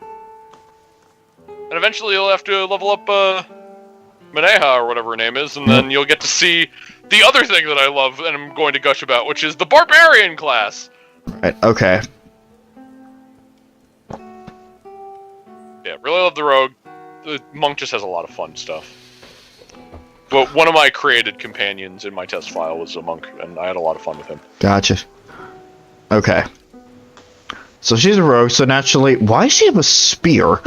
Speaker 1: And eventually you'll have to level up Maneha or whatever her name is, and then you'll get to see the other thing that I love and I'm going to gush about, which is the Barbarian class.
Speaker 2: Right, okay.
Speaker 1: Yeah, really love the Rogue. The Monk just has a lot of fun stuff. But one of my created companions in my test file was a Monk, and I had a lot of fun with him.
Speaker 2: Gotcha. Okay. So she's a rogue, so naturally... Why does she have a spear?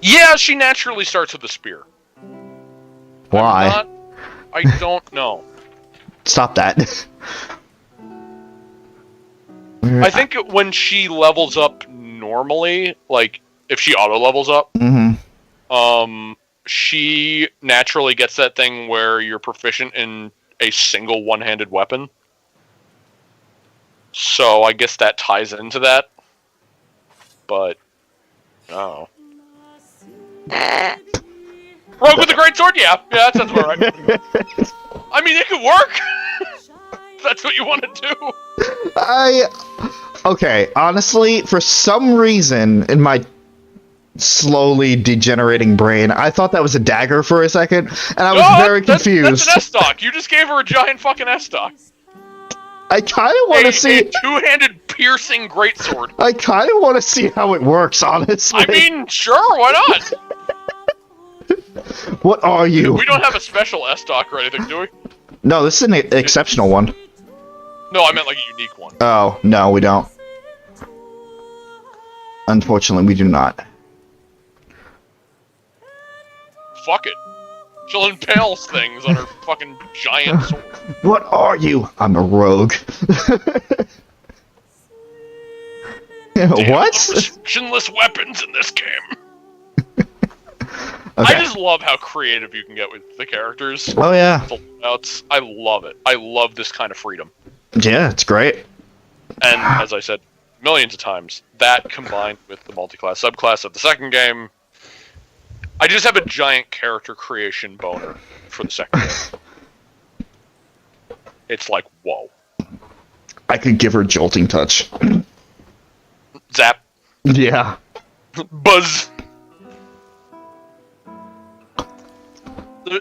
Speaker 1: Yeah, she naturally starts with a spear.
Speaker 2: Why?
Speaker 1: I don't know.
Speaker 2: Stop that.
Speaker 1: I think when she levels up normally, like, if she auto-levels up, she naturally gets that thing where you're proficient in a single one-handed weapon. So I guess that ties into that. But, oh. Rogue with a great sword? Yeah, that sounds about right. I mean, it could work! If that's what you want to do.
Speaker 2: Okay, honestly, for some reason, in my slowly degenerating brain, I thought that was a dagger for a second, and I was very confused.
Speaker 1: That's an S-stock. You just gave her a giant fucking S-stock.
Speaker 2: I kind of want to see...
Speaker 1: A two-handed piercing greatsword.
Speaker 2: I kind of want to see how it works, honestly.
Speaker 1: I mean, sure, why not?
Speaker 2: What are you?
Speaker 1: We don't have a special S-stock or anything, do we?
Speaker 2: No, this is an exceptional one.
Speaker 1: No, I meant like a unique one.
Speaker 2: Oh, no, we don't. Unfortunately, we do not.
Speaker 1: Fuck it. She'll impale things on her fucking giant sword.
Speaker 2: What are you? I'm a rogue. What?
Speaker 1: Restrictionless weapons in this game.
Speaker 2: Okay.
Speaker 1: I just love how creative you can get with the characters.
Speaker 2: Oh, yeah.
Speaker 1: I love it. I love this kind of freedom.
Speaker 2: Yeah, it's great.
Speaker 1: And, as I said millions of times, that combined with the multi-class subclass of the second game, I just have a giant character creation boner for the second game. It's like, whoa.
Speaker 2: I could give her jolting touch.
Speaker 1: Zap.
Speaker 2: Yeah.
Speaker 1: Buzz.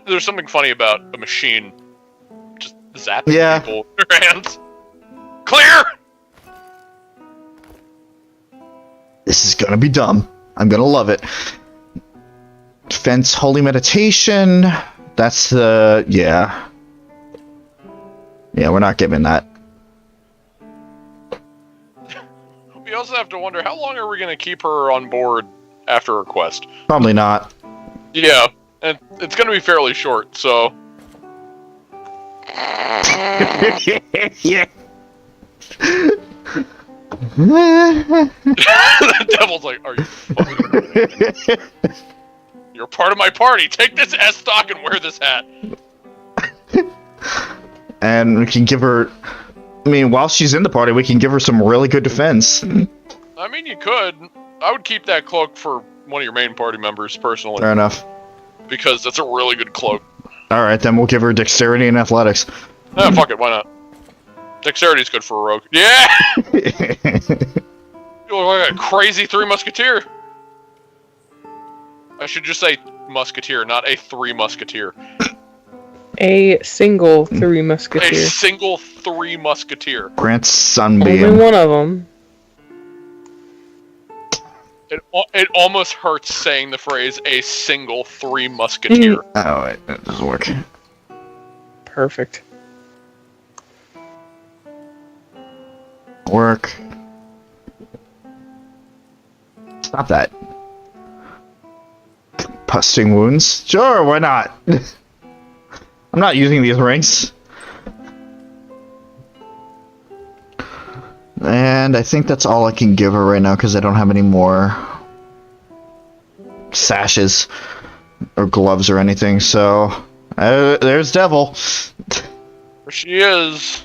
Speaker 1: there's something funny about a machine just zapping people with their hands. Clear!
Speaker 2: This is gonna be dumb. I'm gonna love it. Defense, holy meditation. That's the... yeah. Yeah, we're not giving that.
Speaker 1: We also have to wonder, how long are we going to keep her on board after her quest?
Speaker 2: Probably not.
Speaker 1: Yeah, and it's going to be fairly short, so...
Speaker 2: Yeah.
Speaker 1: The devil's like, are you fucking You're part of my party. Take this S-stock and wear this hat.
Speaker 2: And we can give her... I mean, while she's in the party, we can give her some really good defense.
Speaker 1: I mean, you could. I would keep that cloak for one of your main party members, personally.
Speaker 2: Fair enough.
Speaker 1: Because that's a really good cloak.
Speaker 2: Alright, then we'll give her dexterity and athletics.
Speaker 1: Fuck it, why not? Dexterity's good for a rogue. Yeah! You look like a crazy Three Musketeer. I should just say Musketeer, not a Three Musketeer.
Speaker 3: A single Three Musketeer.
Speaker 1: A single Three Musketeer.
Speaker 2: Grant Sunbeam.
Speaker 3: Only one of them.
Speaker 1: It almost hurts saying the phrase "a single Three Musketeer."
Speaker 2: Oh, wait, that doesn't work.
Speaker 3: Perfect.
Speaker 2: Work. Stop that. Pusting wounds? Sure, why not? I'm not using these rings. And I think that's all I can give her right now because I don't have any more sashes or gloves or anything. So, there's Devil.
Speaker 1: There she is.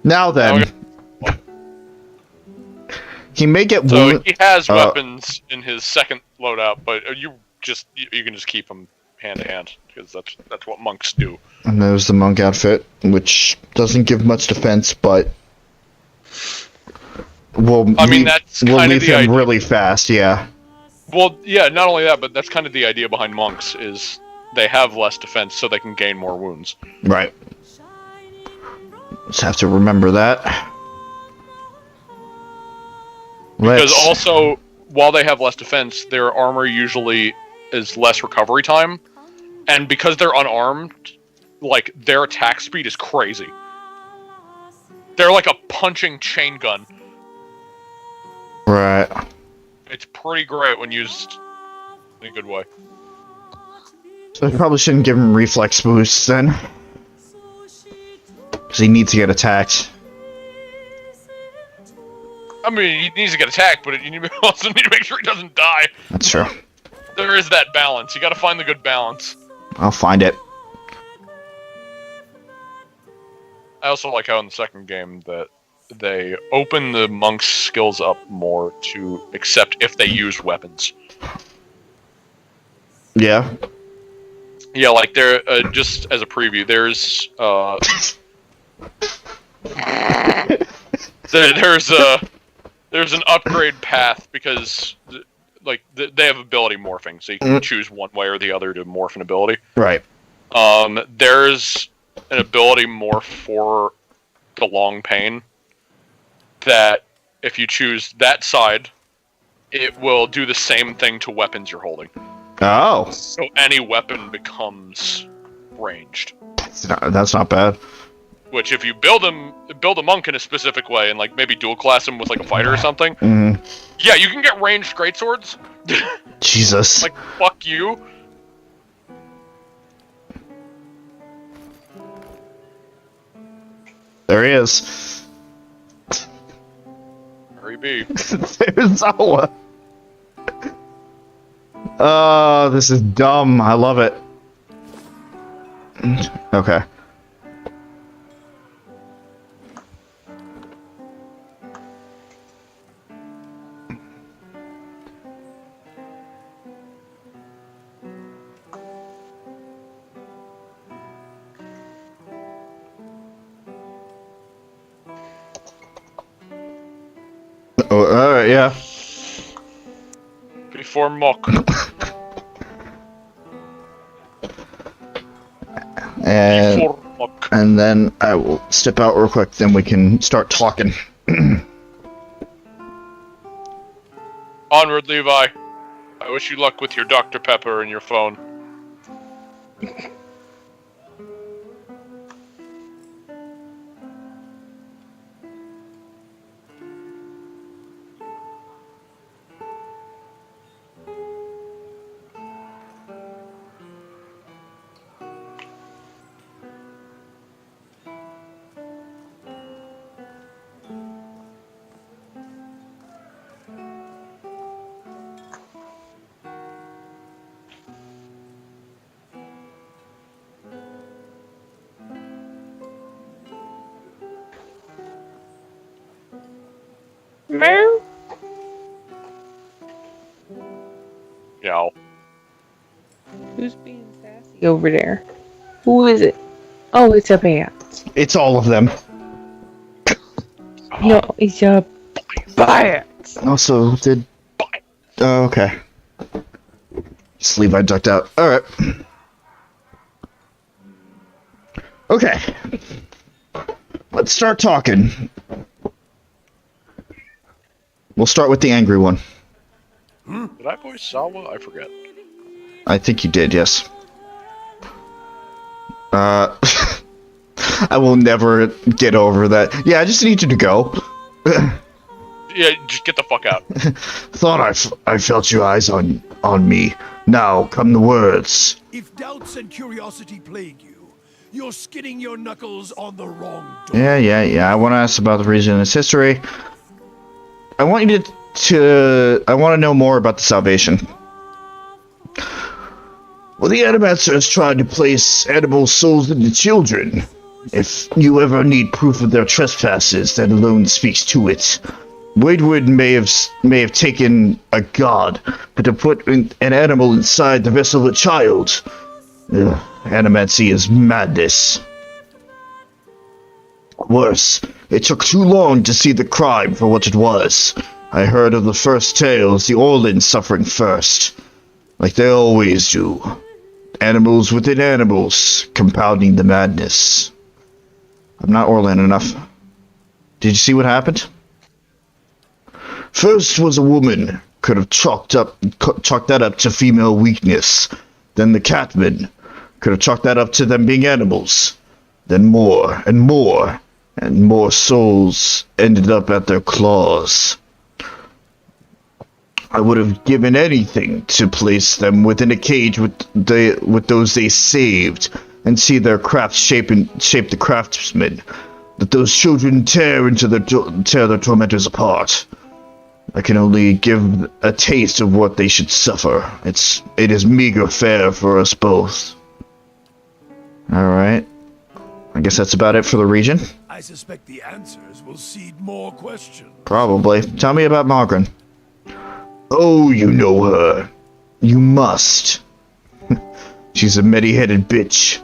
Speaker 2: Now then. He may get
Speaker 1: So he has weapons in his second loadout, but you can just keep them hand to hand because that's what monks do.
Speaker 2: And there's the monk outfit, which doesn't give much defense, but we'll leave him really fast. Yeah.
Speaker 1: Well, yeah. Not only that, but that's kind of the idea behind monks is they have less defense so they can gain more wounds.
Speaker 2: Right. Just have to remember that.
Speaker 1: Because also, while they have less defense, their armor usually is less recovery time. And because they're unarmed, like, their attack speed is crazy. They're like a punching chain gun.
Speaker 2: Right.
Speaker 1: It's pretty great when used in a good way.
Speaker 2: So I probably shouldn't give him reflex boosts then. Because he needs to get attacked.
Speaker 1: I mean, he needs to get attacked, but you also need to make sure he doesn't die.
Speaker 2: That's true.
Speaker 1: There is that balance. You gotta find the good balance.
Speaker 2: I'll find it.
Speaker 1: I also like how in the second game that they open the monk's skills up more to accept if they use weapons.
Speaker 2: Yeah.
Speaker 1: Yeah, like there, just as a preview, there's there's an upgrade path because like they have ability morphing, so you can choose one way or the other to morph an ability.
Speaker 2: Right.
Speaker 1: There's an ability morph for the long pain that if you choose that side, it will do the same thing to weapons you're holding.
Speaker 2: Oh.
Speaker 1: So any weapon becomes ranged.
Speaker 2: That's not bad.
Speaker 1: Which, if you build a monk in a specific way, and like maybe dual class him with like a fighter or something, yeah, you can get ranged greatswords.
Speaker 2: Jesus.
Speaker 1: Like fuck you.
Speaker 2: There he is.
Speaker 1: Hurry be.
Speaker 2: There's Zawa. Oh, this is dumb. I love it. Okay. Oh, alright, yeah.
Speaker 1: Before mock.
Speaker 2: And then I will step out real quick, then we can start talking.
Speaker 1: Onward, Levi. I wish you luck with your Dr. Pepper and your phone.
Speaker 3: Meow.
Speaker 1: Meow.
Speaker 3: Who's being sassy over there? Who is it? Oh, it's a bat.
Speaker 2: It's all of them.
Speaker 3: No, it's a bat.
Speaker 2: Also, did... Oh, okay. Just Levi ducked out. Alright. Okay. Let's start talking. We'll start with the angry one.
Speaker 1: Did I voice Salwa? I forget.
Speaker 2: I think you did, yes. I will never get over that. Yeah, I just need you to go.
Speaker 1: Yeah, just get the fuck out.
Speaker 2: Thought I felt your eyes on me. Now come the words.
Speaker 9: If doubts and curiosity plague you, you're skidding your knuckles on the wrong door.
Speaker 2: Yeah. I want to ask about the region and its history. I want you I want to know more about the salvation. Well, the Animancers tried to place animal souls into children. If you ever need proof of their trespasses, that alone speaks to it. Wadewood may have taken a god, but to put an animal inside the vessel of a child, animancy is madness. Worse, it took too long to see the crime for what it was. I heard of the first tales, the Orlans suffering first, like they always do. Animals within animals, compounding the madness. I'm not Orlan enough. Did you see what happened? First was a woman, could have chalked that up to female weakness. Then the Catmen, could have chalked that up to them being animals. Then more and more, and more souls ended up at their claws. I would have given anything to place them within a cage with those they saved, and see their craft shape the craftsmen. That those children tear their tormentors apart. I can only give a taste of what they should suffer. It is meager fare for us both. Alright. I guess that's about it for the region.
Speaker 9: I suspect the answers will seed more questions.
Speaker 2: Probably. Tell me about Margaret. Oh, you know her. You must. She's a many-headed bitch.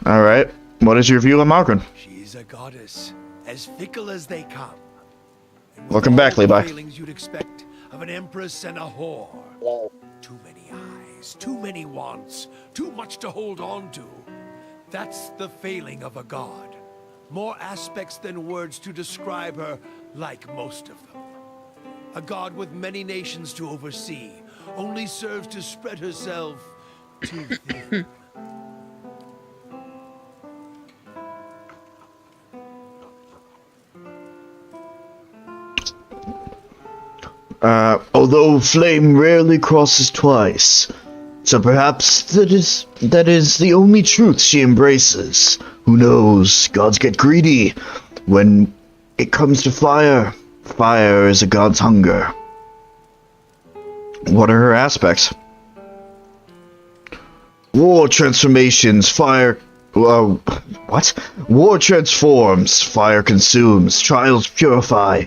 Speaker 2: Alright. What is your view on Margaret?
Speaker 9: She's a goddess, as fickle as they come.
Speaker 2: Welcome back, Levi.
Speaker 9: Feelings you'd expect of an empress and a whore. Too many eyes, too many wants, too much to hold on to. That's the failing of a god. More aspects than words to describe her, like most of them. A god with many nations to oversee, only serves to spread herself too thin.
Speaker 2: Although flame rarely crosses twice, so perhaps that is the only truth she embraces. Who knows? Gods get greedy. When it comes to fire, fire is a god's hunger. What are her aspects? War transformations, fire... what? War transforms, fire consumes, trials purify.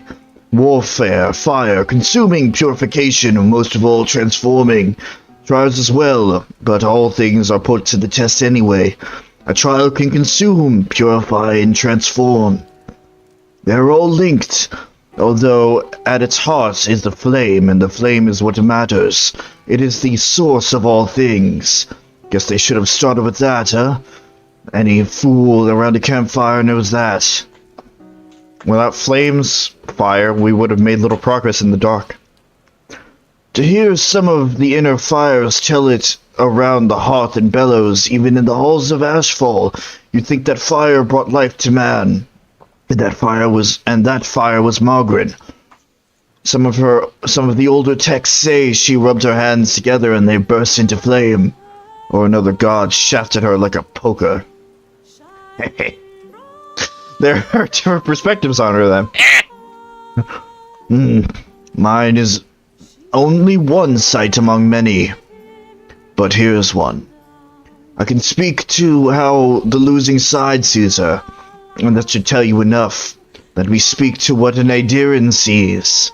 Speaker 2: Warfare, fire, consuming, purification, and most of all, transforming. Trials as well, but all things are put to the test anyway. A trial can consume, purify, and transform. They're all linked, although at its heart is the flame, and the flame is what matters. It is the source of all things. Guess they should have started with that, huh? Any fool around a campfire knows that. Without flames, fire, we would have made little progress in the dark. To hear some of the inner fires tell it around the hearth and bellows, even in the halls of Ashfall, you'd think that fire brought life to man. That fire was Margaret. Some of the older texts say she rubbed her hands together and they burst into flame, or another god shafted her like a poker. There are different perspectives on her then. Mine is only one sight among many. But here's one. I can speak to how the losing side sees her, and that should tell you enough. Let me speak to what an Aediran sees.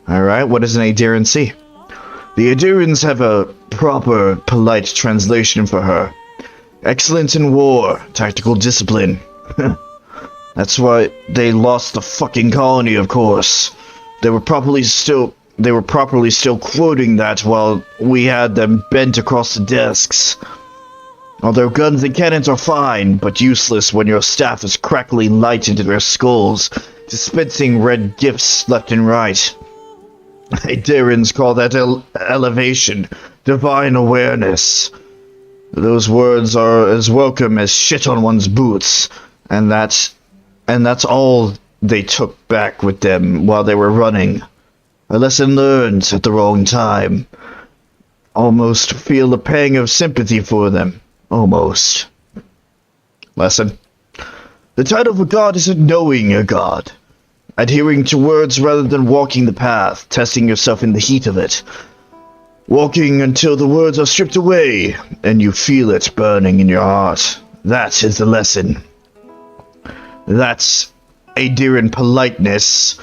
Speaker 2: Alright, what does an Aediran see? The Aedirans have a proper, polite translation for her. Excellent in war, tactical discipline. That's why they lost the fucking colony, of course. They were properly still quoting that while we had them bent across the desks. Although guns and cannons are fine, but useless when your staff is crackling light into their skulls, dispensing red gifts left and right. Aedirans call that elevation, divine awareness. Those words are as welcome as shit on one's boots, and that's all they took back with them while they were running. A lesson learned at the wrong time. Almost feel a pang of sympathy for them. Almost. Lesson. The title of a god is knowing a god. Adhering to words rather than walking the path, testing yourself in the heat of it. Walking until the words are stripped away, and you feel it burning in your heart. That is the lesson. That's Aediran politeness.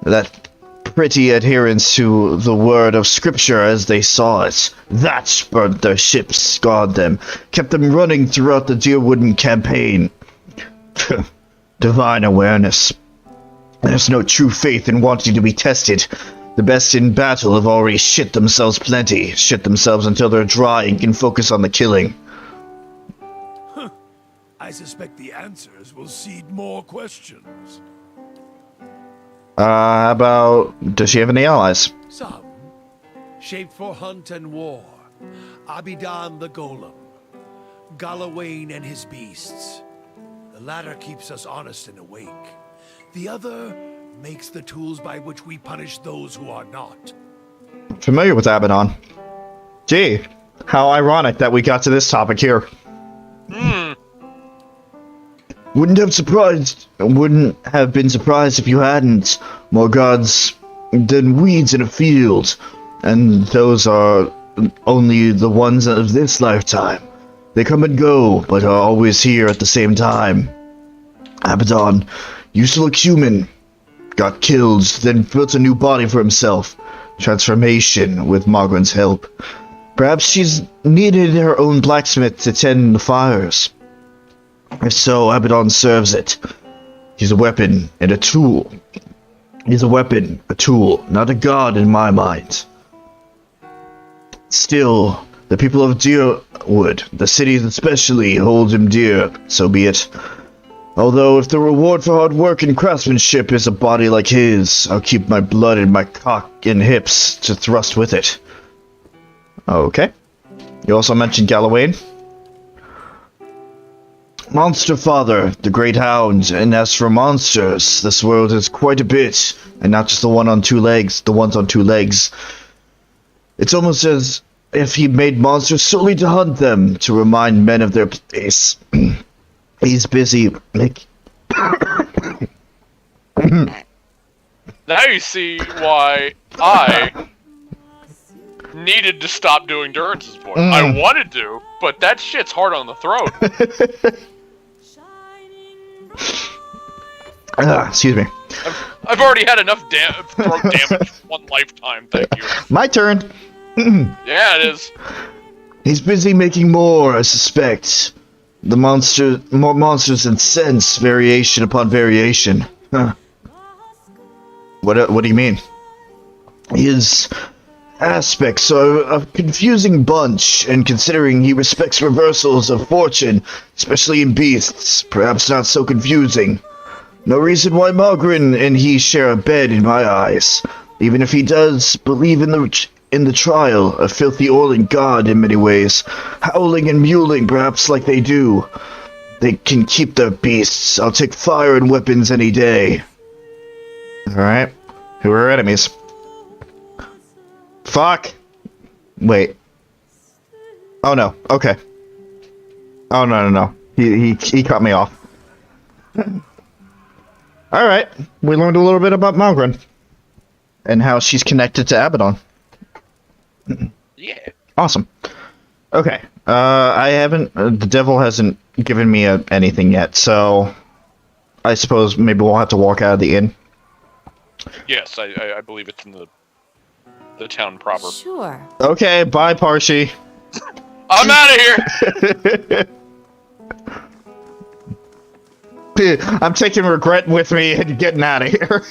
Speaker 2: That pretty adherence to the word of scripture as they saw it. That burnt their ships, scarred them, kept them running throughout the Deerwooden campaign. Divine awareness. There's no true faith in wanting to be tested. The best in battle have already shit themselves plenty, shit themselves until they're dry and can focus on the killing.
Speaker 9: I suspect the answers will seed more questions.
Speaker 2: How about, does she have any allies?
Speaker 9: Some. Shaped for hunt and war. Abidan the Golem. Galawain and his beasts. The latter keeps us honest and awake. The other makes the tools by which we punish those who are not.
Speaker 2: Familiar with Abaddon. Gee, how ironic that we got to this topic here. Wouldn't have been surprised if you hadn't. More gods than weeds in a field, and those are only the ones of this lifetime. They come and go, but are always here at the same time. Abaddon used to look human, got killed, then built a new body for himself. Transformation with Margaret's help. Perhaps she's needed her own blacksmith to tend the fires. If so, Abaddon serves it. He's a weapon and a tool. He's a weapon, a tool, not a god in my mind. Still, the people of Deerwood, the cities especially, hold him dear, so be it. Although, if the reward for hard work and craftsmanship is a body like his, I'll keep my blood in my cock and hips to thrust with it. Okay. You also mentioned Galawain. Monster Father, the Great Hound, and as for monsters, this world is quite a bit, and not just the ones on two legs. It's almost as if he made monsters solely to hunt them, to remind men of their place. He's busy
Speaker 1: Now you see why I needed to stop doing Durance's voice. I wanted to, but that shit's hard on the throat.
Speaker 2: Excuse me.
Speaker 1: I've already had enough throat damage one lifetime, thank you.
Speaker 2: My turn.
Speaker 1: Yeah, it is.
Speaker 2: He's busy making more, I suspect. More monsters and sense, variation upon variation. Huh. What do you mean? aspects are a confusing bunch, and considering he respects reversals of fortune, especially in beasts, perhaps not so confusing. No reason why Margaret and he share a bed in my eyes, even if he does believe in the trial, a filthy oiling god in many ways, howling and mewling perhaps like they do. They can keep their beasts. I'll take fire and weapons any day. Alright. Who are our enemies? Fuck! Wait. Oh no, okay. Oh no. He cut me off. Alright. We learned a little bit about Malgren. And how she's connected to Abaddon.
Speaker 1: Yeah.
Speaker 2: Awesome. Okay. I haven't... the devil hasn't given me anything yet, so... I suppose maybe we'll have to walk out of the inn.
Speaker 1: Yes, I believe it's in the town proper.
Speaker 4: Sure.
Speaker 2: Okay, bye, Parshi.
Speaker 1: I'm out of here!
Speaker 2: I'm taking regret with me and getting out of here.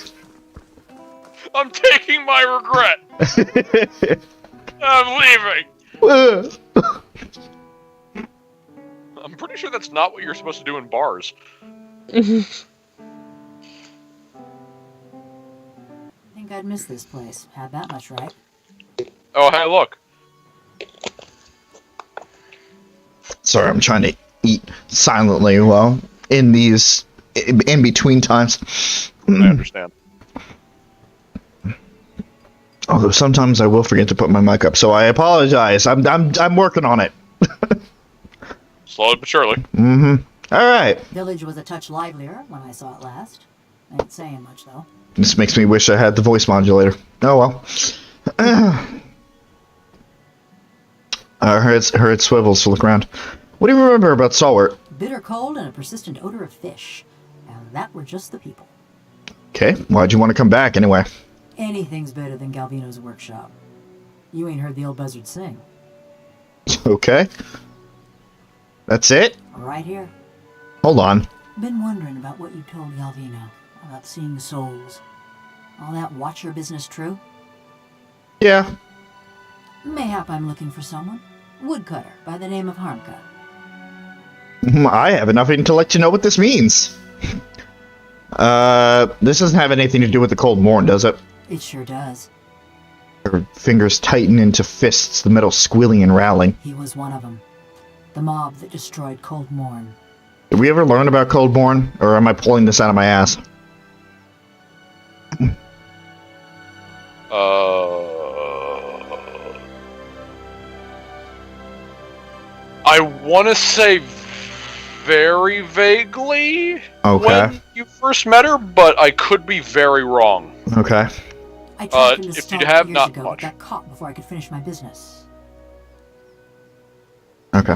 Speaker 1: I'm taking my regret! I'm leaving! I'm pretty sure that's not what you're supposed to do in bars.
Speaker 15: I think I'd miss this place. Had that much right.
Speaker 1: Oh, hey, look.
Speaker 2: Sorry, I'm trying to eat silently while in these in-between times.
Speaker 1: I understand.
Speaker 2: Although sometimes I will forget to put my mic up, so I apologize. I'm working on it.
Speaker 1: Slowly but surely.
Speaker 2: Mm-hmm. Alright.
Speaker 15: Village was a touch livelier when I saw it last. Ain't saying much, though.
Speaker 2: This makes me wish I had the voice modulator. Oh well. Her head swivels to look around. What do you remember about Stalwart?
Speaker 15: Bitter cold and a persistent odor of fish. And that were just the people.
Speaker 2: Okay, why'd you want to come back anyway?
Speaker 15: Anything's better than Galvino's workshop. You ain't heard the old buzzard sing.
Speaker 2: Okay. That's it?
Speaker 15: Right here.
Speaker 2: Hold on.
Speaker 15: Been wondering about what you told Galvino about seeing souls. All that watcher business true?
Speaker 2: Yeah.
Speaker 15: Mayhap I'm looking for someone. Woodcutter by the name of Harmka.
Speaker 2: I have enough intellect to know what this means. This doesn't have anything to do with the Cold Morn, does it?
Speaker 15: It sure does.
Speaker 2: Her fingers tighten into fists, the metal squealing and rattling.
Speaker 15: He was one of them. The mob that destroyed Cold Morn.
Speaker 2: Did we ever learn about Coldborn, or am I pulling this out of my ass?
Speaker 1: I want to say very vaguely when you first met her, but I could be very wrong.
Speaker 2: Okay.
Speaker 15: I tried to
Speaker 1: if you have, not
Speaker 15: ago,
Speaker 1: much.
Speaker 15: Got caught before I could finish my business.
Speaker 2: Okay.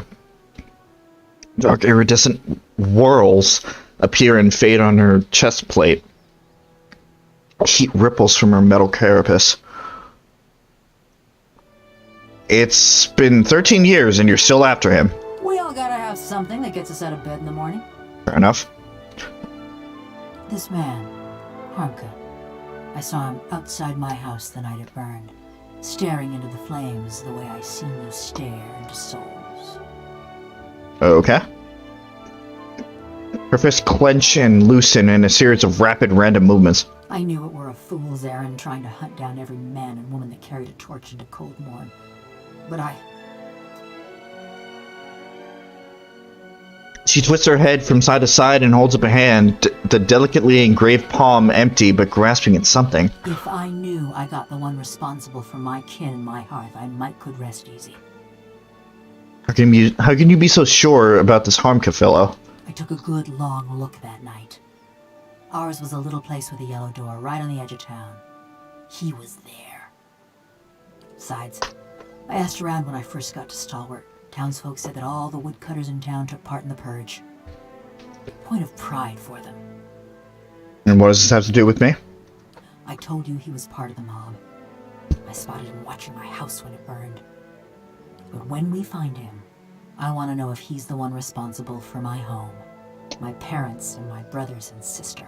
Speaker 2: Dark iridescent whorls appear and fade on her chest plate. Heat ripples from her metal carapace. It's been 13 years and you're still after him.
Speaker 15: We all gotta have something that gets us out of bed in the morning.
Speaker 2: Fair enough.
Speaker 15: This man, Harmka. I saw him outside my house the night it burned, staring into the flames the way I seen you stare into souls.
Speaker 2: Okay. Her fists clench and loosen in a series of rapid, random movements.
Speaker 15: I knew it were a fool's errand trying to hunt down every man and woman that carried a torch into Cold Morn. But
Speaker 2: She twists her head from side to side and holds up a hand, the delicately engraved palm empty but grasping at something.
Speaker 15: If I knew I got the one responsible for my kin and my hearth, I might could rest easy.
Speaker 2: How can you be so sure about this Harmka fellow?
Speaker 15: I took a good long look that night. Ours was a little place with a yellow door right on the edge of town. He was there. Besides, I asked around when I first got to Stalwart. Townsfolk said that all the woodcutters in town took part in the purge. Point of pride for them.
Speaker 2: And what does this have to do with me?
Speaker 15: I told you he was part of the mob. I spotted him watching my house when it burned. But when we find him, I want to know if he's the one responsible for my home, my parents, and my brothers and sister.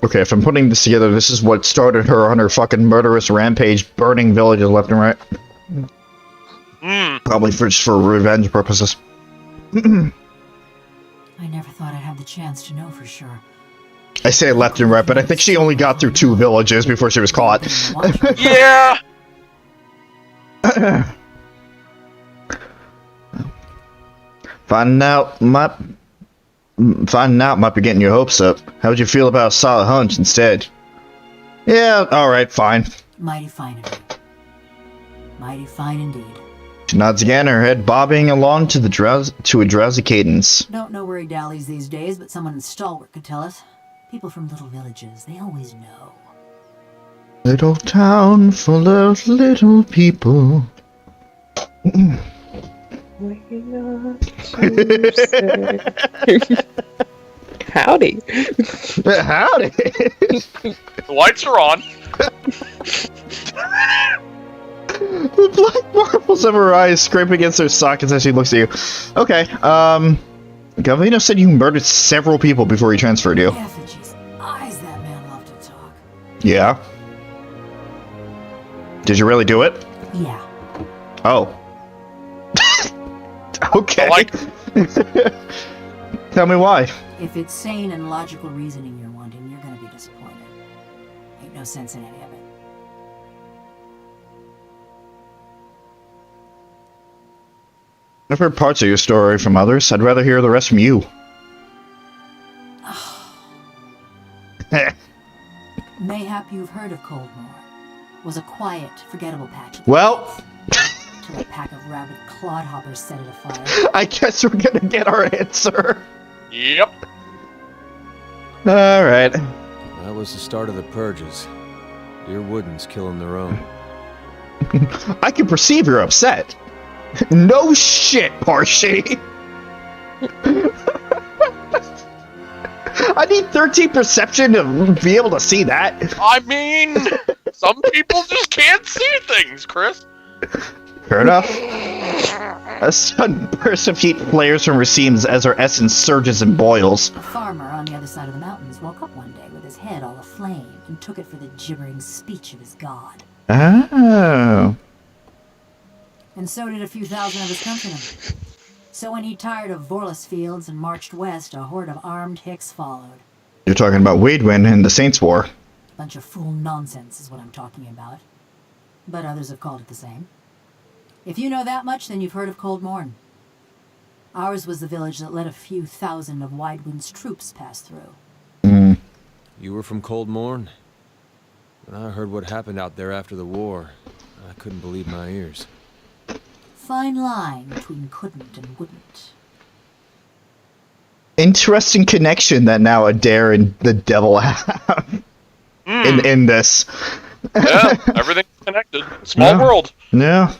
Speaker 2: Okay, if I'm putting this together, this is what started her on her fucking murderous rampage, burning villages left and right. Probably just for revenge purposes.
Speaker 15: I never thought I'd have the chance to know for sure.
Speaker 2: I say left and right, but I think she only got through 2 villages before she was caught.
Speaker 1: Yeah!
Speaker 2: Finding out might be getting your hopes up. How would you feel about a solid hunch instead? Yeah, alright, fine.
Speaker 15: Mighty fine of you. Mighty fine indeed.
Speaker 2: She nods again, her head bobbing along to a drowsy cadence.
Speaker 15: Don't know where he dallies these days, but someone in Stalwart could tell us. People from little villages, they always know.
Speaker 2: Little town full of little people.
Speaker 3: Howdy.
Speaker 2: Howdy.
Speaker 1: The lights are on.
Speaker 2: The black marbles of her eyes scrape against her sockets as she looks at you. Okay, Galvino said you murdered several people before he transferred you.
Speaker 15: Effigy's eyes, that man loved to talk.
Speaker 2: Yeah. Did you really do it?
Speaker 15: Yeah.
Speaker 2: Oh. Okay. Tell me why.
Speaker 15: If it's sane and logical reasoning you're wanting, you're gonna be disappointed. Ain't no sense in any of it.
Speaker 2: I've heard parts of your story from others. I'd rather hear the rest from you.
Speaker 15: Mayhap you've heard of Coldmore. Was a quiet, forgettable patch.
Speaker 2: Well...
Speaker 15: Till a pack of rabid clodhoppers set it afire.
Speaker 2: I guess we're gonna get our answer.
Speaker 1: Yep.
Speaker 2: Alright.
Speaker 13: That was the start of the purges. Your Woodens killing their own.
Speaker 2: I can perceive you're upset. No shit, Parshi. I need 13 perception to be able to see that.
Speaker 1: I mean, some people just can't see things, Chris.
Speaker 2: Fair enough. A sudden burst of heat flares from her seams as her essence surges and boils.
Speaker 15: A farmer on the other side of the mountains woke up one day with his head all aflame and took it for the gibbering speech of his god.
Speaker 2: Oh.
Speaker 15: And so did a few thousand of his countrymen. So when he tired of Vorlus fields and marched west, a horde of armed Hicks followed.
Speaker 2: You're talking about Waidwin and the Saints' War.
Speaker 15: Bunch of fool nonsense is what I'm talking about. But others have called it the same. If you know that much, then you've heard of Cold Morn. Ours was the village that let a few thousand of Waidwin's troops pass through.
Speaker 13: You were from Cold Morn? When I heard what happened out there after the war, I couldn't believe my ears.
Speaker 15: Fine line between couldn't and wouldn't.
Speaker 2: Interesting connection that now Adair and the devil have in this.
Speaker 1: Yeah, everything's connected. Small world.
Speaker 2: Yeah.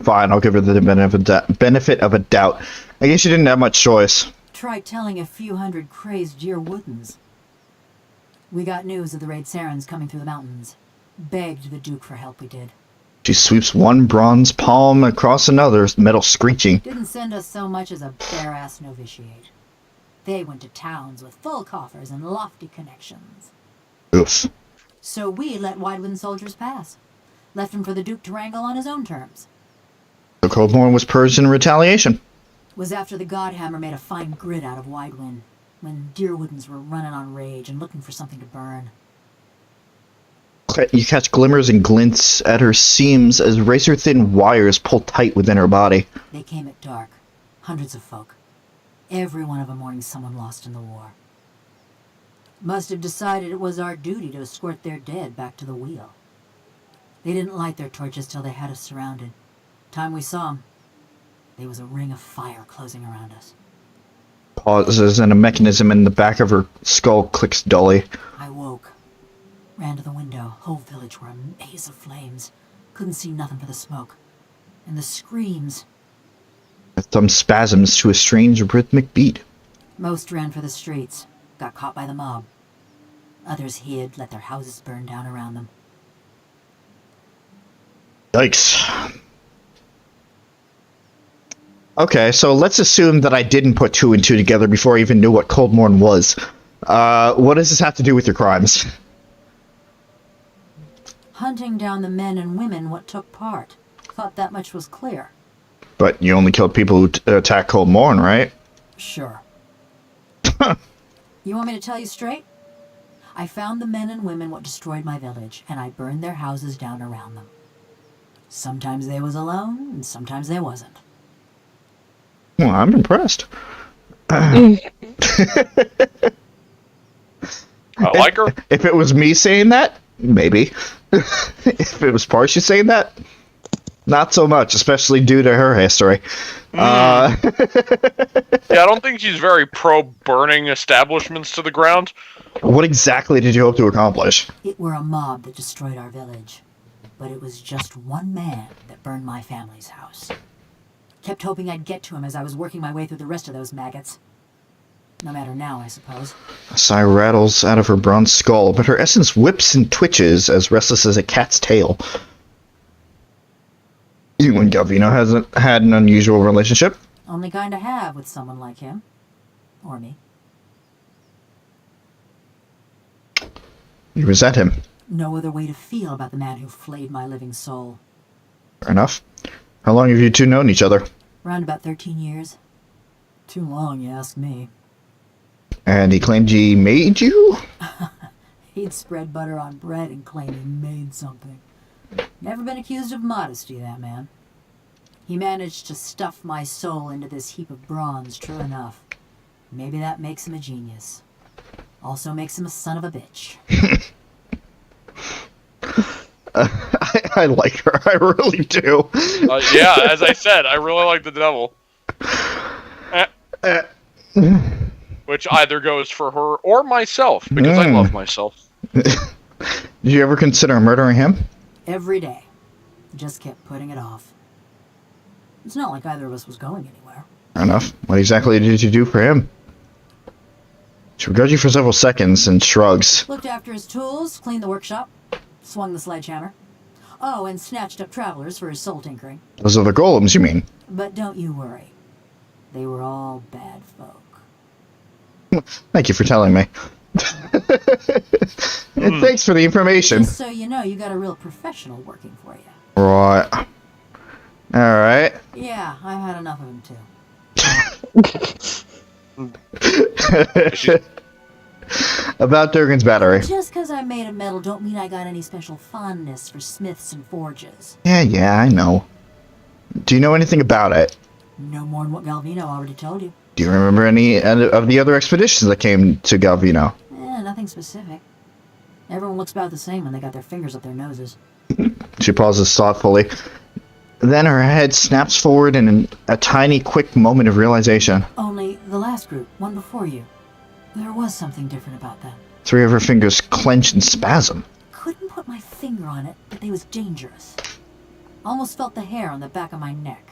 Speaker 2: Fine, I'll give her the benefit of a doubt. I guess you didn't have much choice.
Speaker 15: Try telling a few hundred crazed dear Woodens. We got news of the raid Sarens coming through the mountains. Begged the Duke for help, we did.
Speaker 2: She sweeps one bronze palm across another, metal screeching.
Speaker 15: Didn't send us so much as a bare-ass novitiate. They went to towns with full coffers and lofty connections.
Speaker 2: Oof.
Speaker 15: So we let Waidwin soldiers pass. Left him for the Duke to wrangle on his own terms.
Speaker 2: The Coldmorn was purged in retaliation.
Speaker 15: Was after the Godhammer made a fine grit out of Waidwin, when dear Woodens were running on rage and looking for something to burn.
Speaker 2: You catch glimmers and glints at her seams as razor-thin wires pull tight within her body.
Speaker 15: They came at dark. Hundreds of folk. Every one of them mourning someone lost in the war. Must have decided it was our duty to escort their dead back to the wheel. They didn't light their torches till they had us surrounded. Time we saw them, there was a ring of fire closing around us.
Speaker 2: Pauses and a mechanism in the back of her skull clicks dully.
Speaker 15: I woke. Ran to the window. Whole village were a maze of flames. Couldn't see nothing for the smoke. And the screams.
Speaker 2: Thumb spasms to a strange rhythmic beat.
Speaker 15: Most ran for the streets. Got caught by the mob. Others hid, let their houses burn down around them.
Speaker 2: Yikes. Okay, so let's assume that I didn't put 2 and 2 together before I even knew what Cold Morn was. What does this have to do with your crimes?
Speaker 15: Hunting down the men and women what took part. Thought that much was clear.
Speaker 2: But you only killed people who attacked Cold Morn, right?
Speaker 15: Sure. You want me to tell you straight? I found the men and women what destroyed my village, and I burned their houses down around them. Sometimes they was alone, and sometimes they wasn't.
Speaker 2: Well, I'm impressed. I
Speaker 1: like her.
Speaker 2: If it was me saying that, maybe. If it was Parshi saying that, not so much, especially due to her history.
Speaker 1: Yeah, I don't think she's very pro burning establishments to the ground.
Speaker 2: What exactly did you hope to accomplish?
Speaker 15: It were a mob that destroyed our village, but it was just one man that burned my family's house. Kept hoping I'd get to him as I was working my way through the rest of those maggots. No matter now, I suppose.
Speaker 2: A sigh rattles out of her bronze skull, but her essence whips and twitches as restless as a cat's tail. You and Galvino hasn't had an unusual relationship?
Speaker 15: Only kind to have with someone like him. Or me.
Speaker 2: You resent him.
Speaker 15: No other way to feel about the man who flayed my living soul.
Speaker 2: Fair enough. How long have you two known each other?
Speaker 15: Around about 13 years. Too long, you ask me.
Speaker 2: And he claimed he made you?
Speaker 15: He'd spread butter on bread and claim he made something. Never been accused of modesty, that man. He managed to stuff my soul into this heap of bronze, true enough. Maybe that makes him a genius. Also makes him a son of a bitch.
Speaker 2: I like her. I really do.
Speaker 1: Yeah, as I said, I really like the devil. Which either goes for her or myself, because I love myself.
Speaker 2: Did you ever consider murdering him?
Speaker 15: Every day. Just kept putting it off. It's not like either of us was going anywhere.
Speaker 2: Fair enough. What exactly did you do for him? She regards you for several seconds and shrugs.
Speaker 15: Looked after his tools, cleaned the workshop, swung the sledgehammer. Oh, and snatched up travelers for his soul tinkering.
Speaker 2: Those are the golems, you mean?
Speaker 15: But don't you worry. They were all bad folk.
Speaker 2: Thank you for telling me. And thanks for the information.
Speaker 15: Just so you know, you got a real professional working for you.
Speaker 2: Right. Alright.
Speaker 15: Yeah, I've had enough of him too.
Speaker 2: About Durgan's battery.
Speaker 15: Just because I made of metal don't mean I got any special fondness for smiths and forges.
Speaker 2: Yeah, I know. Do you know anything about it?
Speaker 15: No more than what Galvino already told you.
Speaker 2: Do you remember any of the other expeditions that came to Galvino?
Speaker 15: Nothing specific. Everyone looks about the same when they got their fingers up their noses.
Speaker 2: She pauses thoughtfully. Then her head snaps forward in a tiny, quick moment of realization.
Speaker 15: Only the last group, one before you. There was something different about them.
Speaker 2: 3 of her fingers clench and spasm.
Speaker 15: Couldn't put my finger on it, but they was dangerous. Almost felt the hair on the back of my neck.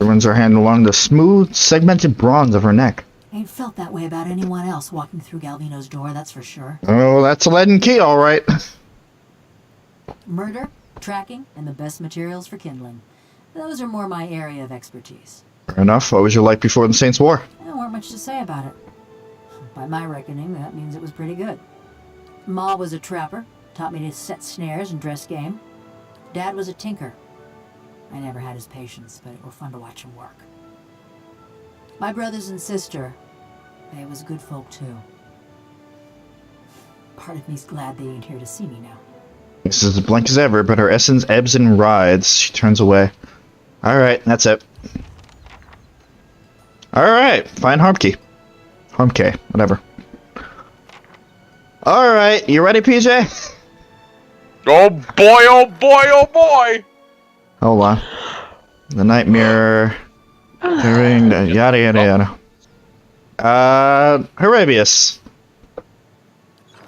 Speaker 2: She runs her hand along the smooth, segmented bronze of her neck.
Speaker 15: Ain't felt that way about anyone else walking through Galvino's door, that's for sure.
Speaker 2: Oh, that's a leaden key, all right.
Speaker 15: Murder, tracking, and the best materials for kindling. Those are more my area of expertise.
Speaker 2: Fair enough. What was your life before the Saints' War?
Speaker 15: There weren't much to say about it. By my reckoning, that means it was pretty good. Ma was a trapper, taught me to set snares and dress game. Dad was a tinker. I never had his patience, but it were fun to watch him work. My brothers and sister, they was good folk too. Part of me's glad they ain't here to see me now.
Speaker 2: This is as blank as ever, but her essence ebbs and rides. She turns away. Alright, that's it. Alright, find harm key. Harm key, whatever. Alright, you ready, PJ?
Speaker 1: Oh boy, oh boy, oh boy!
Speaker 2: Hold on. The night mirror. The ring, yada yada yada. Harabius.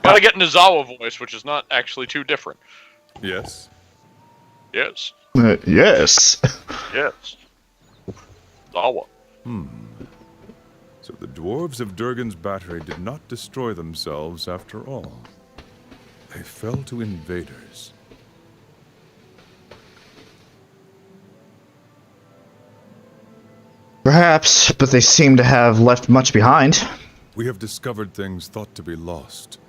Speaker 1: Gotta get Nizawa voice, which is not actually too different.
Speaker 16: Yes.
Speaker 1: Yes.
Speaker 2: Yes.
Speaker 1: Yes. Zawa.
Speaker 16: So the dwarves of Durgan's battery did not destroy themselves after all. They fell to invaders.
Speaker 2: Perhaps, but they seem to have left much behind.
Speaker 16: We have discovered things thought to be lost.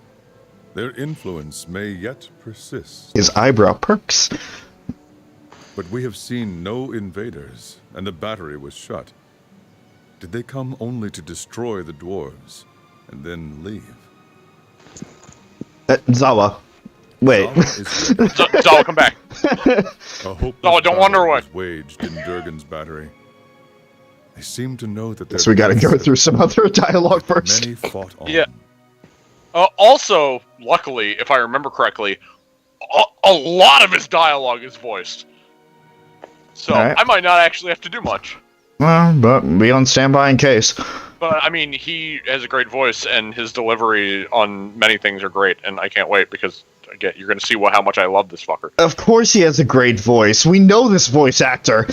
Speaker 16: Their influence may yet persist.
Speaker 2: His eyebrow perks.
Speaker 16: But we have seen no invaders, and the battery was shut. Did they come only to destroy the dwarves, and then leave?
Speaker 2: Zawa. Wait.
Speaker 1: Zawa, come back. Zawa, don't wander away.
Speaker 16: Waged in Durgan's battery. They seem to know that.
Speaker 2: So we gotta go through some other dialogue first.
Speaker 16: Many fought on.
Speaker 1: Yeah. Also, luckily, if I remember correctly, a lot of his dialogue is voiced. So
Speaker 2: right.
Speaker 1: I might not actually have to do much.
Speaker 2: Well, but be on standby in case.
Speaker 1: But, I mean, he has a great voice, and his delivery on many things are great, and I can't wait, because, again, you're going to see how much I love this fucker.
Speaker 2: Of course he has a great voice. We know this voice actor.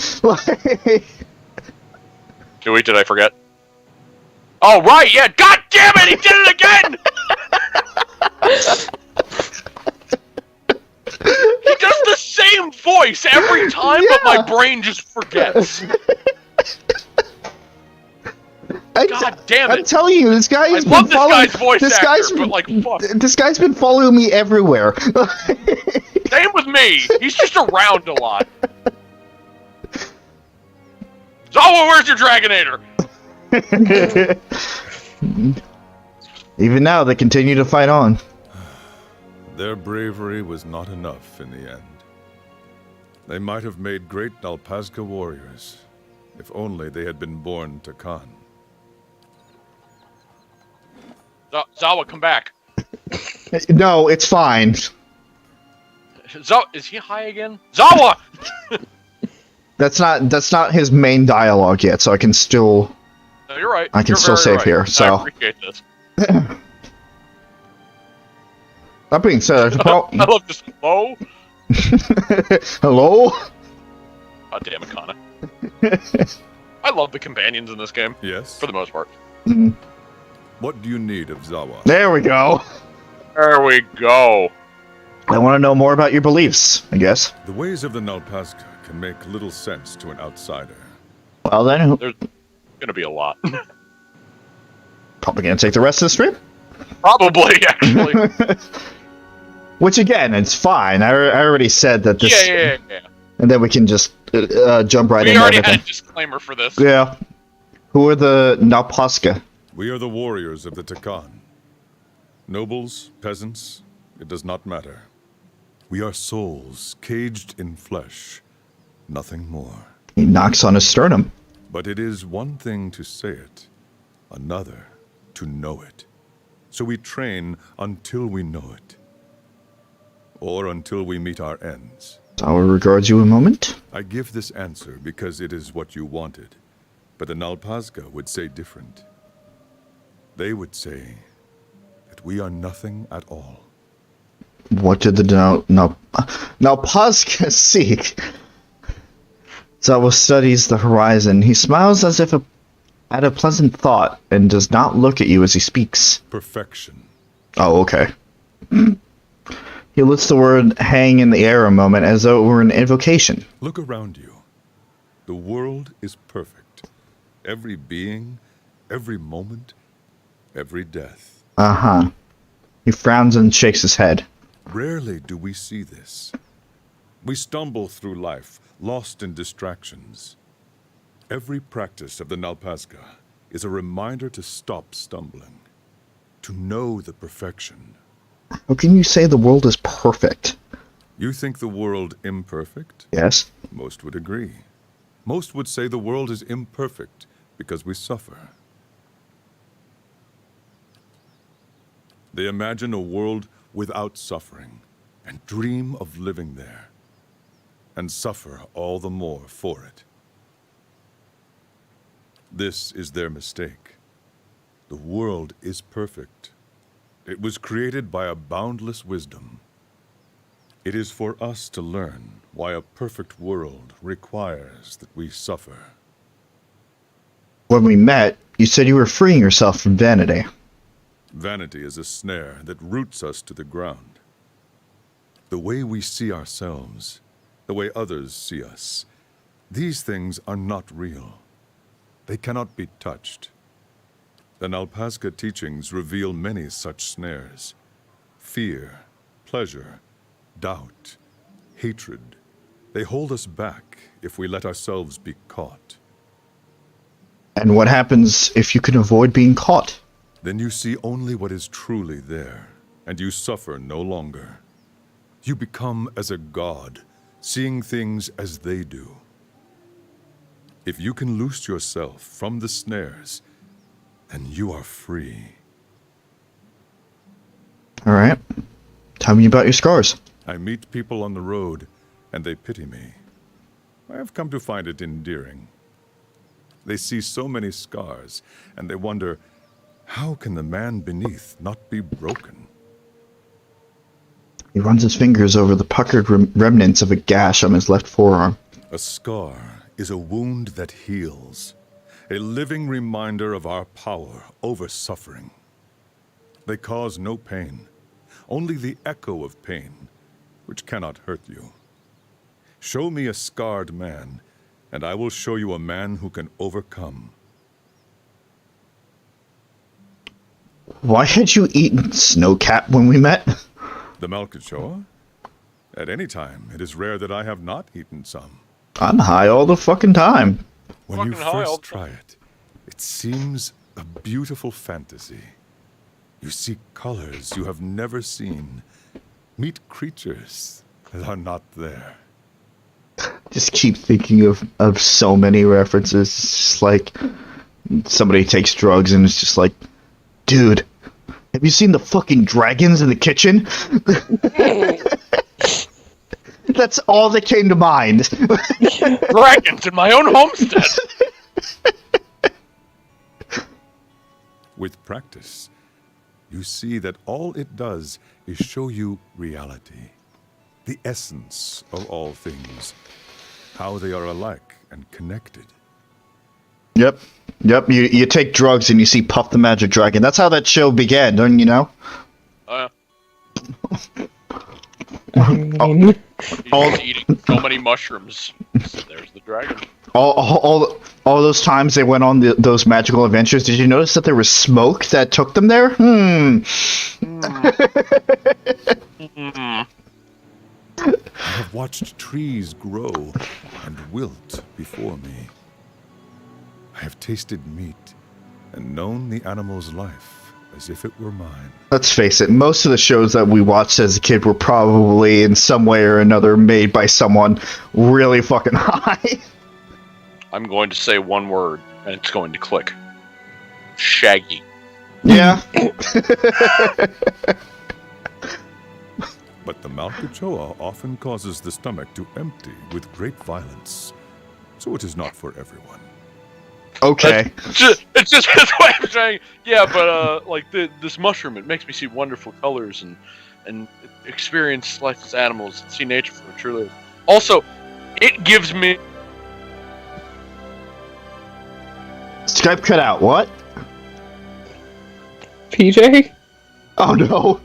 Speaker 1: Did I forget? Oh, right, yeah, god damn it, he did it again! He does the same voice every time, but my brain just forgets. God damn it!
Speaker 2: I'm telling you, this guy has
Speaker 1: been following. This guy's voice actor, but like, fuck.
Speaker 2: This guy's been following me everywhere.
Speaker 1: Same with me. He's just around a lot. Zawa, where's your Dragonator?
Speaker 2: Even now, they continue to fight on.
Speaker 16: Their bravery was not enough in the end. They might have made great Nalpazga warriors, if only they had been born to Khan.
Speaker 1: Zawa, come back.
Speaker 2: No, it's fine.
Speaker 1: Zawa, is he high again? Zawa!
Speaker 2: That's not his main dialogue yet, so I can still.
Speaker 1: No, you're right.
Speaker 2: I can still save here. So.
Speaker 1: I appreciate this.
Speaker 2: That being said,
Speaker 1: I love this. Hello.
Speaker 2: Hello.
Speaker 1: God damn it, Kana. I love the companions in this game.
Speaker 16: Yes.
Speaker 1: For the most part.
Speaker 16: What do you need of Zawa?
Speaker 2: There we go.
Speaker 1: There we go.
Speaker 2: I want to know more about your beliefs, I guess.
Speaker 16: The ways of the Nalpazga can make little sense to an outsider.
Speaker 2: Well then,
Speaker 1: there's gonna be a lot.
Speaker 2: Probably gonna take the rest of the stream?
Speaker 1: Probably, actually.
Speaker 2: Which again, it's fine. I already said that this.
Speaker 1: Yeah.
Speaker 2: And then we can just jump right into everything.
Speaker 1: We already had a disclaimer for this.
Speaker 2: Yeah. Who are the Nalpazga?
Speaker 16: We are the warriors of the Takan. Nobles, peasants, it does not matter. We are souls caged in flesh, nothing more.
Speaker 2: He knocks on his sternum.
Speaker 16: But it is one thing to say it, another to know it. So we train until we know it. Or until we meet our ends.
Speaker 2: Zawa regards you a moment.
Speaker 16: I give this answer because it is what you wanted. But the Nalpazga would say different. They would say that we are nothing at all.
Speaker 2: What did the Nalpazga seek? Zawa studies the horizon. He smiles as if at a pleasant thought and does not look at you as he speaks.
Speaker 16: Perfection.
Speaker 2: Oh, okay. He lets the word hang in the air a moment as though it were an invocation.
Speaker 16: Look around you. The world is perfect. Every being, every moment, every death.
Speaker 2: Uh-huh. He frowns and shakes his head.
Speaker 16: Rarely do we see this. We stumble through life, lost in distractions. Every practice of the Nalpazga is a reminder to stop stumbling, to know the perfection.
Speaker 2: How can you say the world is perfect?
Speaker 16: You think the world imperfect?
Speaker 2: Yes.
Speaker 16: Most would agree. Most would say the world is imperfect because we suffer. They imagine a world without suffering and dream of living there and suffer all the more for it. This is their mistake. The world is perfect. It was created by a boundless wisdom. It is for us to learn why a perfect world requires that we suffer.
Speaker 2: When we met, you said you were freeing yourself from vanity.
Speaker 16: Vanity is a snare that roots us to the ground. The way we see ourselves, the way others see us, these things are not real. They cannot be touched. The Nalpazga teachings reveal many such snares. Fear, pleasure, doubt, hatred. They hold us back if we let ourselves be caught.
Speaker 2: And what happens if you can avoid being caught?
Speaker 16: Then you see only what is truly there, and you suffer no longer. You become as a god, seeing things as they do. If you can loose yourself from the snares, then you are free.
Speaker 2: All right. Tell me about your scars.
Speaker 16: I meet people on the road, and they pity me. I have come to find it endearing. They see so many scars, and they wonder, how can the man beneath not be broken?
Speaker 2: He runs his fingers over the puckered remnants of a gash on his left forearm.
Speaker 16: A scar is a wound that heals, a living reminder of our power over suffering. They cause no pain, only the echo of pain, which cannot hurt you. Show me a scarred man, and I will show you a man who can overcome.
Speaker 2: Why had you eaten snowcap when we met?
Speaker 16: The Malkachoa? At any time, it is rare that I have not eaten some.
Speaker 2: I'm high all the fucking time.
Speaker 16: When you first try it, it seems a beautiful fantasy. You see colors you have never seen. Meet creatures that are not there.
Speaker 2: Just keep thinking of so many references. It's just like somebody takes drugs and it's just like, dude, have you seen the fucking dragons in the kitchen? That's all that came to mind.
Speaker 1: Dragons in my own homestead.
Speaker 16: With practice, you see that all it does is show you reality, the essence of all things, how they are alike and connected.
Speaker 2: Yep. You take drugs and you see Puff the Magic Dragon. That's how that show began, don't you know?
Speaker 1: Oh,
Speaker 3: yeah.
Speaker 1: He's eating so many mushrooms. There's the dragon.
Speaker 2: All those times they went on those magical adventures, did you notice that there was smoke that took them there?
Speaker 16: I have watched trees grow and wilt before me. I have tasted meat and known the animal's life as if it were mine.
Speaker 2: Let's face it, most of the shows that we watched as a kid were probably in some way or another made by someone really fucking high.
Speaker 1: I'm going to say one word, and it's going to click. Shaggy.
Speaker 2: Yeah.
Speaker 16: But the Malkachoa often causes the stomach to empty with great violence, so it is not for everyone.
Speaker 2: Okay.
Speaker 1: It's just his way of saying, yeah, but like this mushroom, it makes me see wonderful colors and experience life as animals and see nature for what it truly is. Also, it gives me.
Speaker 2: Skype cut out. What?
Speaker 3: PJ?
Speaker 2: Oh no.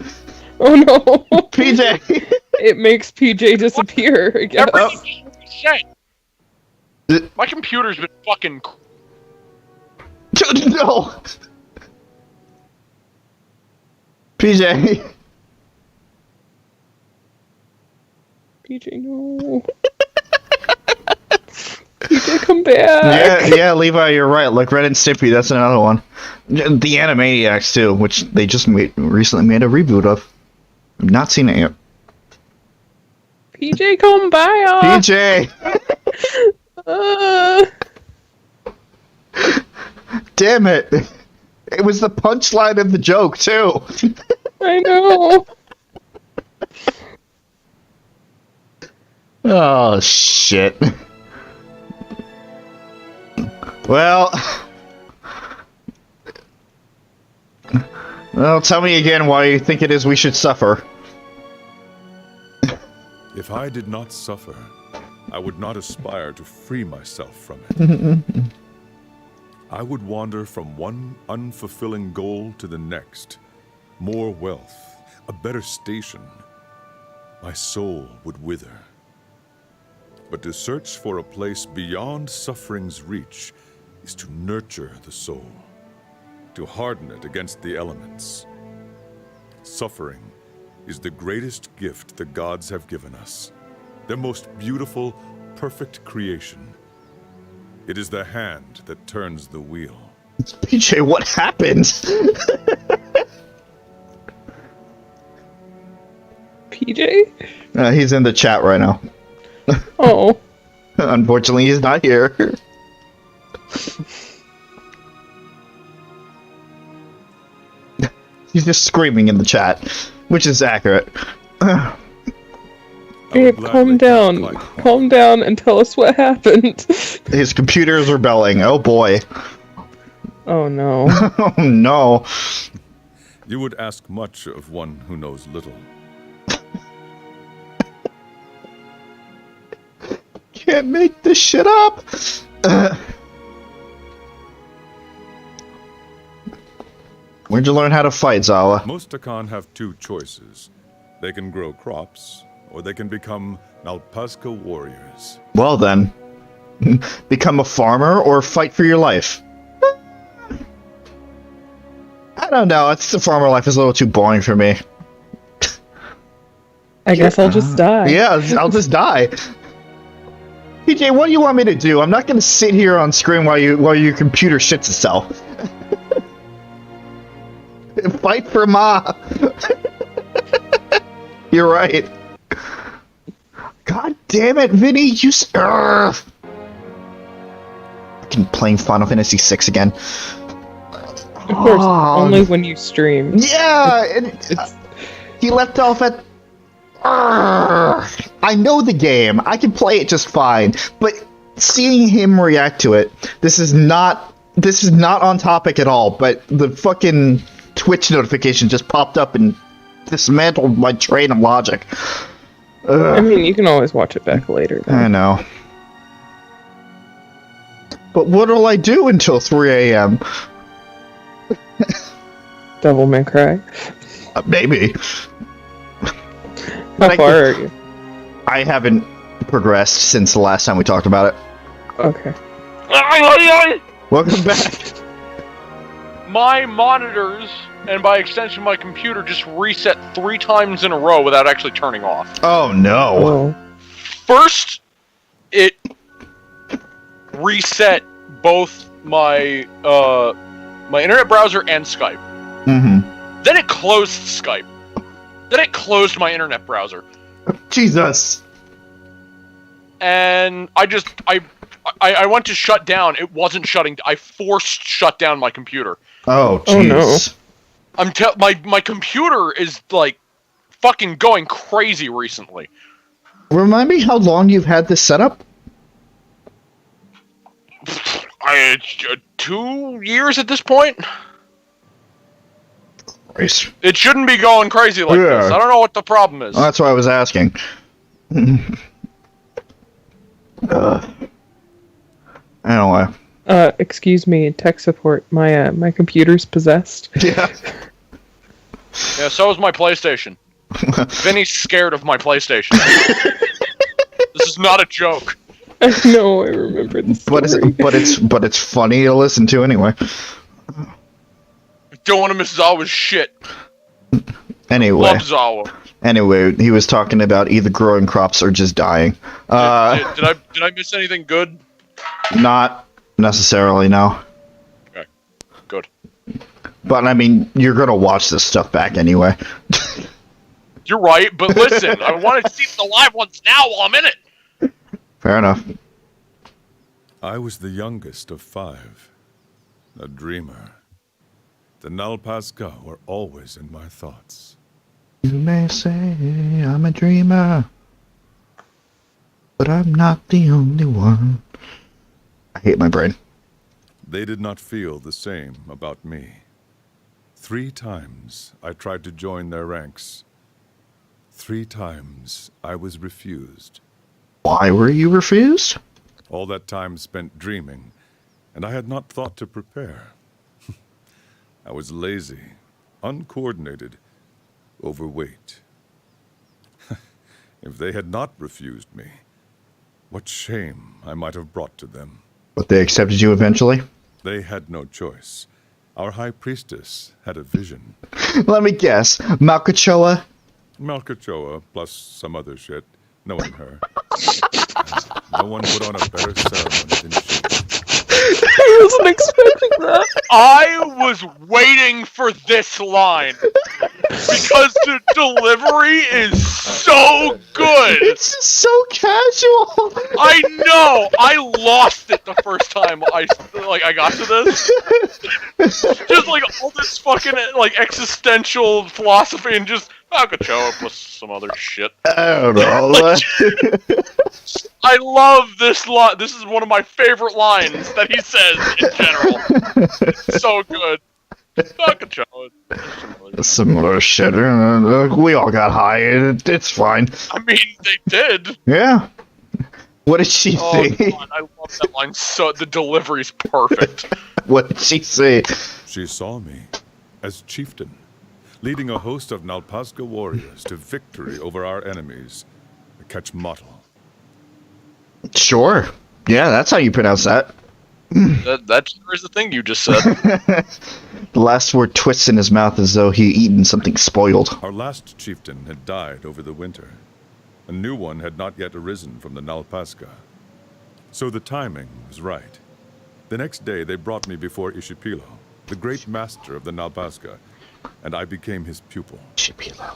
Speaker 3: Oh no.
Speaker 2: PJ.
Speaker 3: It makes PJ disappear again.
Speaker 1: My computer's been fucking.
Speaker 2: No. PJ.
Speaker 3: PJ, no. PJ, come back.
Speaker 2: Yeah, Levi, you're right. Like Ren and Stimpy, that's another one. The Animaniacs too, which they just recently made a reboot of. I've not seen it yet.
Speaker 3: PJ, come by.
Speaker 2: PJ. Damn it! It was the punchline of the joke too.
Speaker 3: I know.
Speaker 2: Oh shit. Well, tell me again why you think it is we should suffer.
Speaker 16: If I did not suffer, I would not aspire to free myself from it. I would wander from one unfulfilling goal to the next. More wealth, a better station. My soul would wither. But to search for a place beyond suffering's reach is to nurture the soul, to harden it against the elements. Suffering is the greatest gift the gods have given us, their most beautiful, perfect creation. It is the hand that turns the wheel.
Speaker 2: PJ, what happened?
Speaker 3: PJ?
Speaker 2: He's in the chat right now.
Speaker 3: Oh.
Speaker 2: Unfortunately, he's not here. He's just screaming in the chat, which is accurate.
Speaker 3: Babe, calm down. Calm down and tell us what happened.
Speaker 2: His computer is rebelling. Oh boy.
Speaker 3: Oh no.
Speaker 2: Oh no.
Speaker 16: You would ask much of one who knows little.
Speaker 2: Can't make this shit up. Where'd you learn how to fight, Zawa?
Speaker 16: Most Takan have two choices. They can grow crops, or they can become Nalpazka warriors.
Speaker 2: Well then, become a farmer or fight for your life. I don't know. I think the farmer life is a little too boring for me.
Speaker 3: I guess I'll just die.
Speaker 2: Yeah, I'll just die. PJ, what do you want me to do? I'm not going to sit here on screen while your computer shits itself. Fight for Ma. You're right. God damn it, Vinny! You. Fucking playing Final Fantasy VI again.
Speaker 3: Of course, only when you stream.
Speaker 2: Yeah, he left off at. I know the game. I can play it just fine, but seeing him react to it, this is not on topic at all. But the fucking Twitch notification just popped up and dismantled my train of logic.
Speaker 3: I mean, you can always watch it back later. Though.
Speaker 2: I know. But what'll I do until 3 a.m.?
Speaker 3: Devil May Cry?
Speaker 2: Maybe.
Speaker 3: How far are you?
Speaker 2: I haven't progressed since the last time we talked about it.
Speaker 3: Okay.
Speaker 2: Welcome back.
Speaker 1: My monitors, and by extension my computer, just reset 3 times in a row without actually turning off.
Speaker 2: Oh no.
Speaker 1: First, it reset both my my internet browser and Skype.
Speaker 2: Mm-hmm.
Speaker 1: Then it closed Skype. Then it closed my internet browser.
Speaker 2: Jesus.
Speaker 1: And I went to shut down. It wasn't shutting. I forced shut down my computer.
Speaker 2: Oh, jeez.
Speaker 1: Oh, no. My computer is like fucking going crazy recently.
Speaker 2: Remind me how long you've had this setup?
Speaker 1: 2 years at this point.
Speaker 2: Christ.
Speaker 1: It shouldn't be going crazy like this. I don't know what the problem is.
Speaker 2: Well, that's why I was asking. Anyway.
Speaker 3: Excuse me, tech support. My computer's possessed.
Speaker 2: Yeah.
Speaker 1: Yeah, so is my PlayStation. Vinny's scared of my PlayStation. This is not a joke.
Speaker 3: I know, I remember the story.
Speaker 2: But it's funny to listen to anyway.
Speaker 1: Don't want to miss Zawa's shit.
Speaker 2: Anyway.
Speaker 1: Love Zawa.
Speaker 2: Anyway, he was talking about either growing crops or just dying.
Speaker 1: Did I miss anything good?
Speaker 2: Not necessarily, no.
Speaker 1: Okay, good.
Speaker 2: But I mean, you're gonna watch this stuff back anyway.
Speaker 1: You're right, but listen, I want to see the live ones now while I'm in it.
Speaker 2: Fair enough.
Speaker 16: I was the youngest of 5, a dreamer. The Nalpazka were always in my thoughts.
Speaker 2: You may say I'm a dreamer, but I'm not the only one. I hate my brain.
Speaker 16: They did not feel the same about me. 3 times I tried to join their ranks. 3 times I was refused.
Speaker 2: Why were you refused?
Speaker 16: All that time spent dreaming, and I had not thought to prepare. I was lazy, uncoordinated, overweight. If they had not refused me, what shame I might have brought to them.
Speaker 2: But they accepted you eventually?
Speaker 16: They had no choice. Our high priestess had a vision.
Speaker 2: Let me guess. Malkachoa?
Speaker 16: Malkachoa, plus some other shit. Knowing her. No one put on a better ceremony than she.
Speaker 3: I wasn't expecting that.
Speaker 1: I was waiting for this line. Because the delivery is so good.
Speaker 2: It's just so casual.
Speaker 1: I know. I lost it the first time I got to this. Just like all this fucking like existential philosophy and just Malkachoa plus some other shit.
Speaker 2: I don't know.
Speaker 1: I love this line. This is one of my favorite lines that he says in general. It's so good. Malkachoa.
Speaker 2: Similar shit. We all got high. It's fine.
Speaker 1: I mean, they did.
Speaker 2: Yeah. What did she say?
Speaker 1: God, I love that line. So the delivery's perfect.
Speaker 2: What did she say?
Speaker 16: She saw me as chieftain, leading a host of Nalpazga warriors to victory over our enemies, the Quetzalcoatl.
Speaker 2: Sure. Yeah, that's how you pronounce that.
Speaker 1: That sure is the thing you just said.
Speaker 2: The last word twists in his mouth as though he'd eaten something spoiled.
Speaker 16: Our last chieftain had died over the winter. A new one had not yet arisen from the Nalpazga. So the timing was right. The next day they brought me before Ishipilo, the great master of the Nalpazga, and I became his pupil.
Speaker 2: Ishipilo.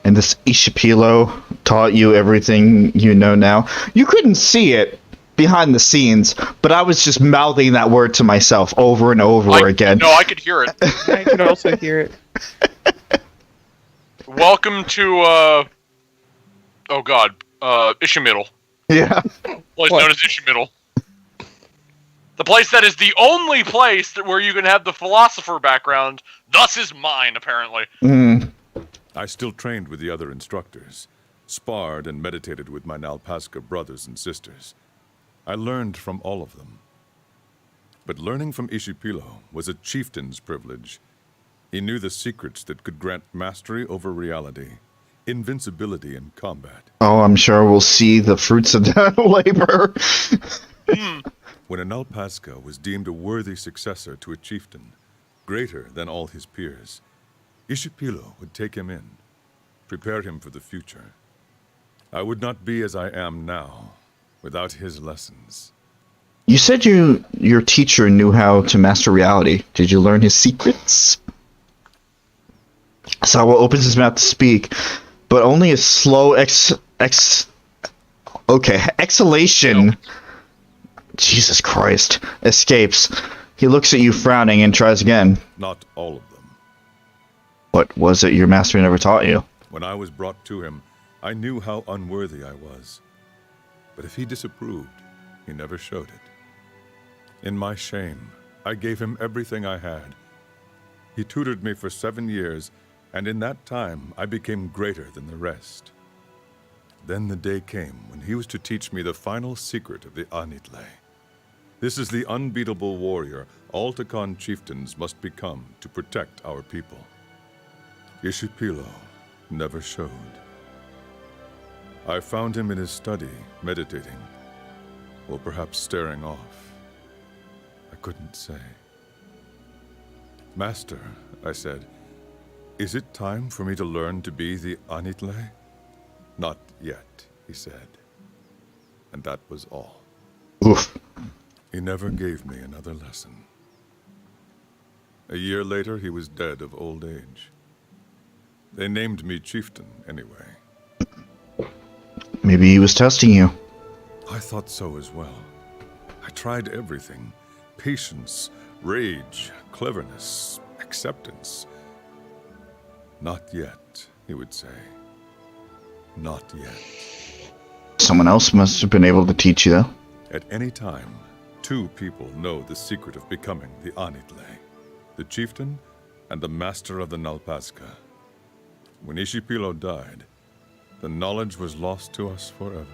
Speaker 2: And this Ishipilo taught you everything you know now. You couldn't see it behind the scenes, but I was just mouthing that word to myself over and over again.
Speaker 1: No, I could hear it.
Speaker 3: I could also hear it.
Speaker 1: Welcome to, Ishimiddle.
Speaker 2: Yeah.
Speaker 1: Place known as Ishimiddle. The place that is the only place where you can have the philosopher background, thus is mine, apparently.
Speaker 16: I still trained with the other instructors, sparred and meditated with my Nalpazga brothers and sisters. I learned from all of them. But learning from Ishipilo was a chieftain's privilege. He knew the secrets that could grant mastery over reality, invincibility in combat.
Speaker 2: Oh, I'm sure we'll see the fruits of that labor.
Speaker 16: When a Nalpazga was deemed a worthy successor to a chieftain, greater than all his peers, Ishipilo would take him in, prepare him for the future. I would not be as I am now without his lessons.
Speaker 2: You said your teacher knew how to master reality. Did you learn his secrets? Sawa opens his mouth to speak, but only a slow exhalation. Jesus Christ. Escapes. He looks at you frowning and tries again.
Speaker 16: Not all of them.
Speaker 2: What was it your master never taught you?
Speaker 16: When I was brought to him, I knew how unworthy I was. But if he disapproved, he never showed it. In my shame, I gave him everything I had. He tutored me for 7 years, and in that time, I became greater than the rest. Then the day came when he was to teach me the final secret of the Anitle. This is the unbeatable warrior all Takan chieftains must become to protect our people. Ishipilo never showed. I found him in his study, meditating, or perhaps staring off. I couldn't say. Master, I said, is it time for me to learn to be the Anitle? Not yet, he said. And that was all.
Speaker 2: Oof.
Speaker 16: He never gave me another lesson. A year later, he was dead of old age. They named me chieftain, anyway.
Speaker 2: Maybe he was testing you.
Speaker 16: I thought so as well. I tried everything. Patience, rage, cleverness, acceptance. Not yet, he would say. Not yet.
Speaker 2: Someone else must have been able to teach you, though.
Speaker 16: At any time, 2 people know the secret of becoming the Anitle. The chieftain and the master of the Nalpazga. When Ishipilo died, the knowledge was lost to us forever.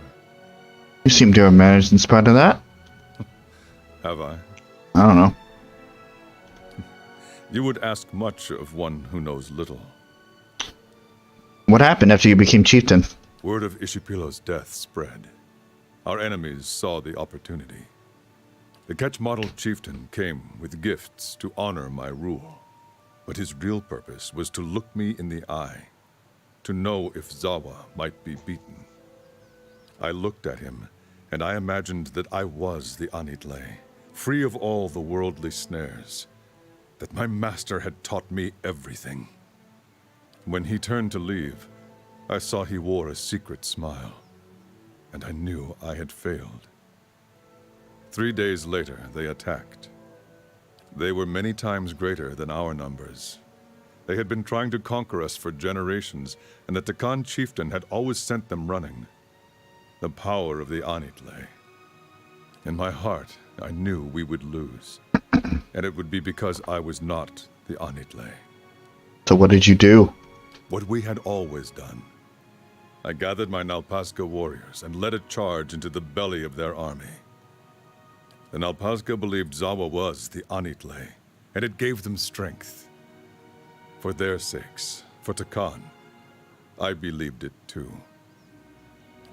Speaker 2: You seem to have managed in spite of that.
Speaker 16: Have I?
Speaker 2: I don't know.
Speaker 16: You would ask much of one who knows little.
Speaker 2: What happened after you became chieftain?
Speaker 16: Word of Ishipilo's death spread. Our enemies saw the opportunity. The Ketchmodel chieftain came with gifts to honor my rule, but his real purpose was to look me in the eye, to know if Zawa might be beaten. I looked at him, and I imagined that I was the Anitle, free of all the worldly snares, that my master had taught me everything. When he turned to leave, I saw he wore a secret smile, and I knew I had failed. 3 days later, they attacked. They were many times greater than our numbers. They had been trying to conquer us for generations, and the Takan chieftain had always sent them running. The power of the Anitle. In my heart, I knew we would lose, and it would be because I was not the Anitle.
Speaker 2: So what did you do?
Speaker 16: What we had always done. I gathered my Nalpazga warriors and led a charge into the belly of their army. The Nalpazga believed Zawa was the Anitle, and it gave them strength. For their sakes, for Takan, I believed it too.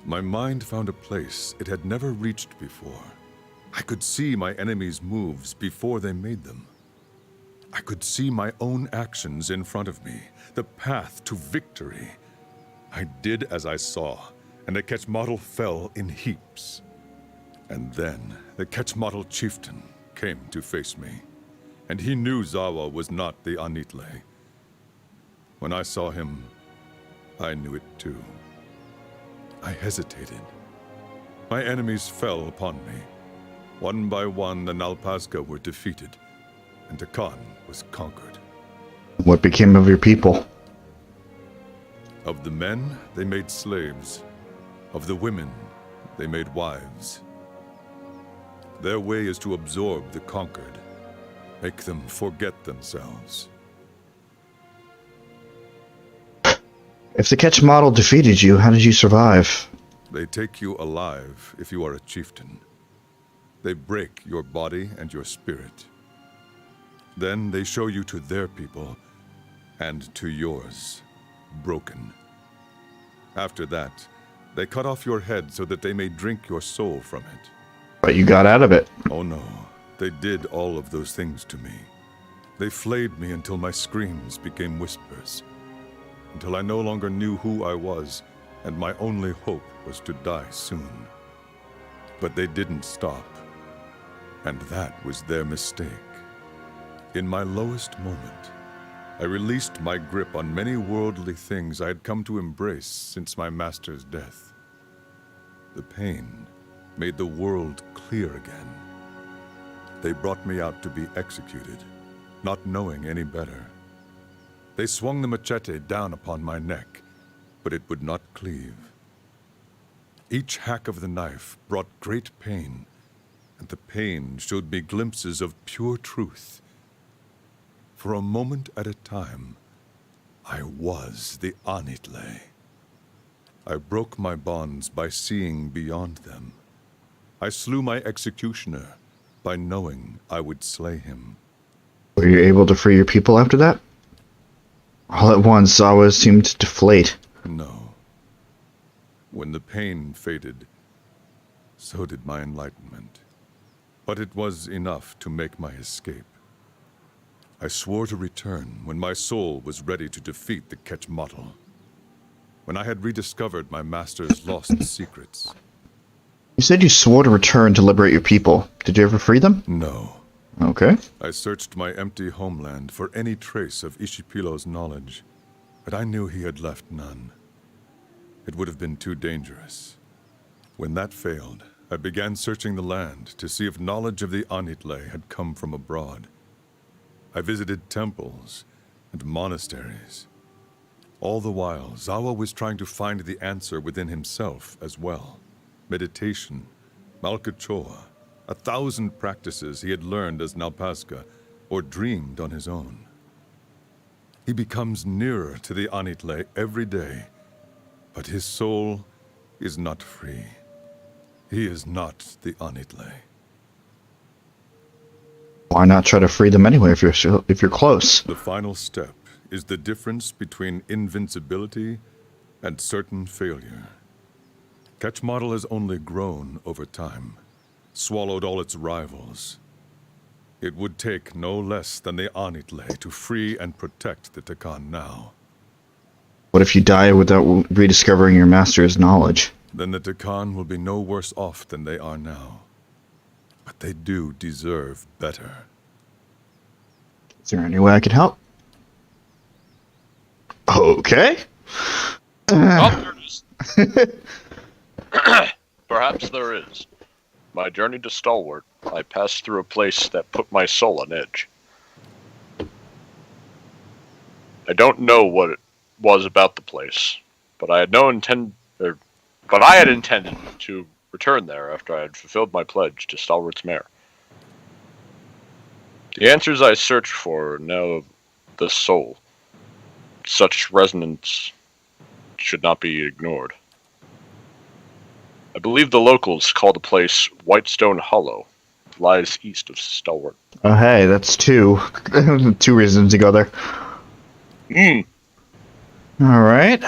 Speaker 16: My mind found a place it had never reached before. I could see my enemies' moves before they made them. I could see my own actions in front of me, the path to victory. I did as I saw, and the Ketchmodel fell in heaps. And then the Ketchmodel chieftain came to face me, and he knew Zawa was not the Anitle. When I saw him, I knew it too. I hesitated. My enemies fell upon me. One by one, the Nalpazga were defeated, and Takan was conquered.
Speaker 2: What became of your people?
Speaker 16: Of the men, they made slaves. Of the women, they made wives. Their way is to absorb the conquered, make them forget themselves.
Speaker 2: If the Ketchmodel defeated you, how did you survive?
Speaker 16: They take you alive if you are a chieftain. They break your body and your spirit. Then they show you to their people, and to yours, broken. After that, they cut off your head so that they may drink your soul from it.
Speaker 2: But you got out of it.
Speaker 16: Oh no, they did all of those things to me. They flayed me until my screams became whispers, until I no longer knew who I was, and my only hope was to die soon. But they didn't stop, and that was their mistake. In my lowest moment, I released my grip on many worldly things I had come to embrace since my master's death. The pain made the world clear again. They brought me out to be executed, not knowing any better. They swung the machete down upon my neck, but it would not cleave. Each hack of the knife brought great pain, and the pain showed me glimpses of pure truth. For a moment at a time, I was the Anitle. I broke my bonds by seeing beyond them. I slew my executioner by knowing I would slay him.
Speaker 2: Were you able to free your people after that? All at once, Zawa seemed to deflate.
Speaker 16: No. When the pain faded, so did my enlightenment. But it was enough to make my escape. I swore to return when my soul was ready to defeat the Ketchmodel. When I had rediscovered my master's lost secrets.
Speaker 2: You said you swore to return to liberate your people. Did you ever free them?
Speaker 16: No.
Speaker 2: Okay.
Speaker 16: I searched my empty homeland for any trace of Ishipilo's knowledge, but I knew he had left none. It would have been too dangerous. When that failed, I began searching the land to see if knowledge of the Anitle had come from abroad. I visited temples and monasteries. All the while, Zawa was trying to find the answer within himself as well. Meditation, Malkachoa, 1,000 practices he had learned as Nalpazga or dreamed on his own. He becomes nearer to the Anitle every day, but his soul is not free. He is not the Anitle.
Speaker 2: Why not try to free them anyway if you're close?
Speaker 16: The final step is the difference between invincibility and certain failure. Ketchmodel has only grown over time. swallowed all its rivals. It would take no less than the Anitle to free and protect the Takan now.
Speaker 2: What if you die without rediscovering your master's knowledge?
Speaker 16: Then the Takan will be no worse off than they are now. But they do deserve better.
Speaker 2: Is there any way I could help? Okay.
Speaker 1: Oh, there it is. Perhaps there is. My journey to Stalwart, I passed through a place that put my soul on edge. I don't know what it was about the place, but I had intended to return there after I had fulfilled my pledge to Stalwart's mare. The answers I searched for are now the soul. Such resonance should not be ignored. I believe the locals call the place Whitestone Hollow. It lies east of Stalwart.
Speaker 2: Oh, hey, that's two. 2 reasons to go there. Alright.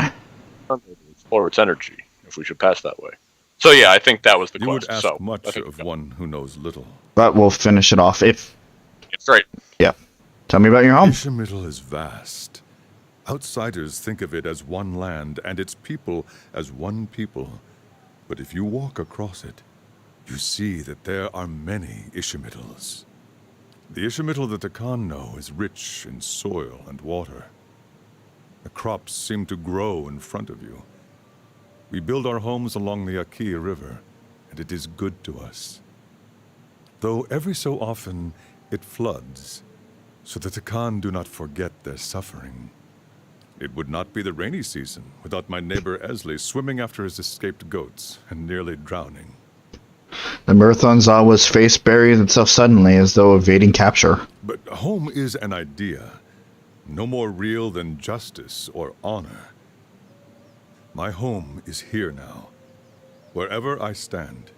Speaker 1: Explore its energy, if we should pass that way. So yeah, I think that was the
Speaker 16: quest.
Speaker 1: You would
Speaker 16: ask much of one who knows little.
Speaker 2: But we'll finish it off if...
Speaker 1: It's right.
Speaker 2: Yeah. Tell me about your home.
Speaker 16: Ishamiddle is vast. Outsiders think of it as one land, and its people as one people. But if you walk across it, you see that there are many Ishamiddles. The Ishamiddle that the Takan know is rich in soil and water. The crops seem to grow in front of you. We build our homes along the Aki River, and it is good to us. Though every so often it floods, so that the Takan do not forget their suffering. It would not be the rainy season without my neighbor Esley swimming after his escaped goats and nearly drowning.
Speaker 2: The Marathon Zawa's face buries itself suddenly as though evading capture.
Speaker 16: But home is an idea, no more real than justice or honor. My home is here now, wherever I stand.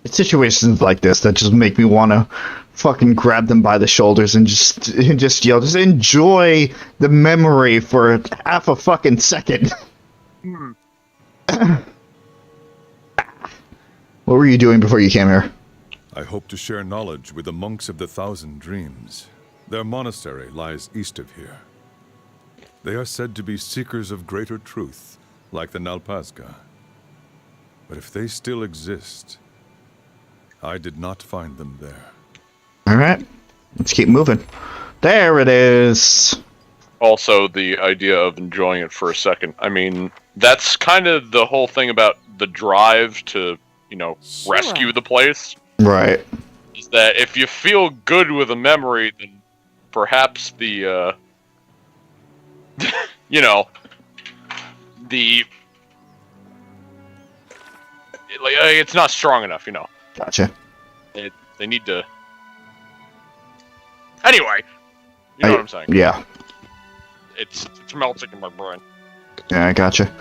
Speaker 2: It's situations like this that just make me want to fucking grab them by the shoulders and just yell, just enjoy the memory for half a fucking second. What were you doing before you came here?
Speaker 16: I hope to share knowledge with the monks of the Thousand Dreams. Their monastery lies east of here. They are said to be seekers of greater truth, like the Nalpazga. But if they still exist, I did not find them there.
Speaker 2: Alright, let's keep moving. There it is!
Speaker 1: Also, the idea of enjoying it for a second. I mean, that's kind of the whole thing about the drive to, rescue the place.
Speaker 2: Right.
Speaker 1: Is that if you feel good with a memory, then perhaps the, it's not strong enough,
Speaker 2: Gotcha.
Speaker 1: They need to... Anyway, you know what I'm saying.
Speaker 2: Yeah.
Speaker 1: It's melting in my brain.
Speaker 2: Yeah, I gotcha.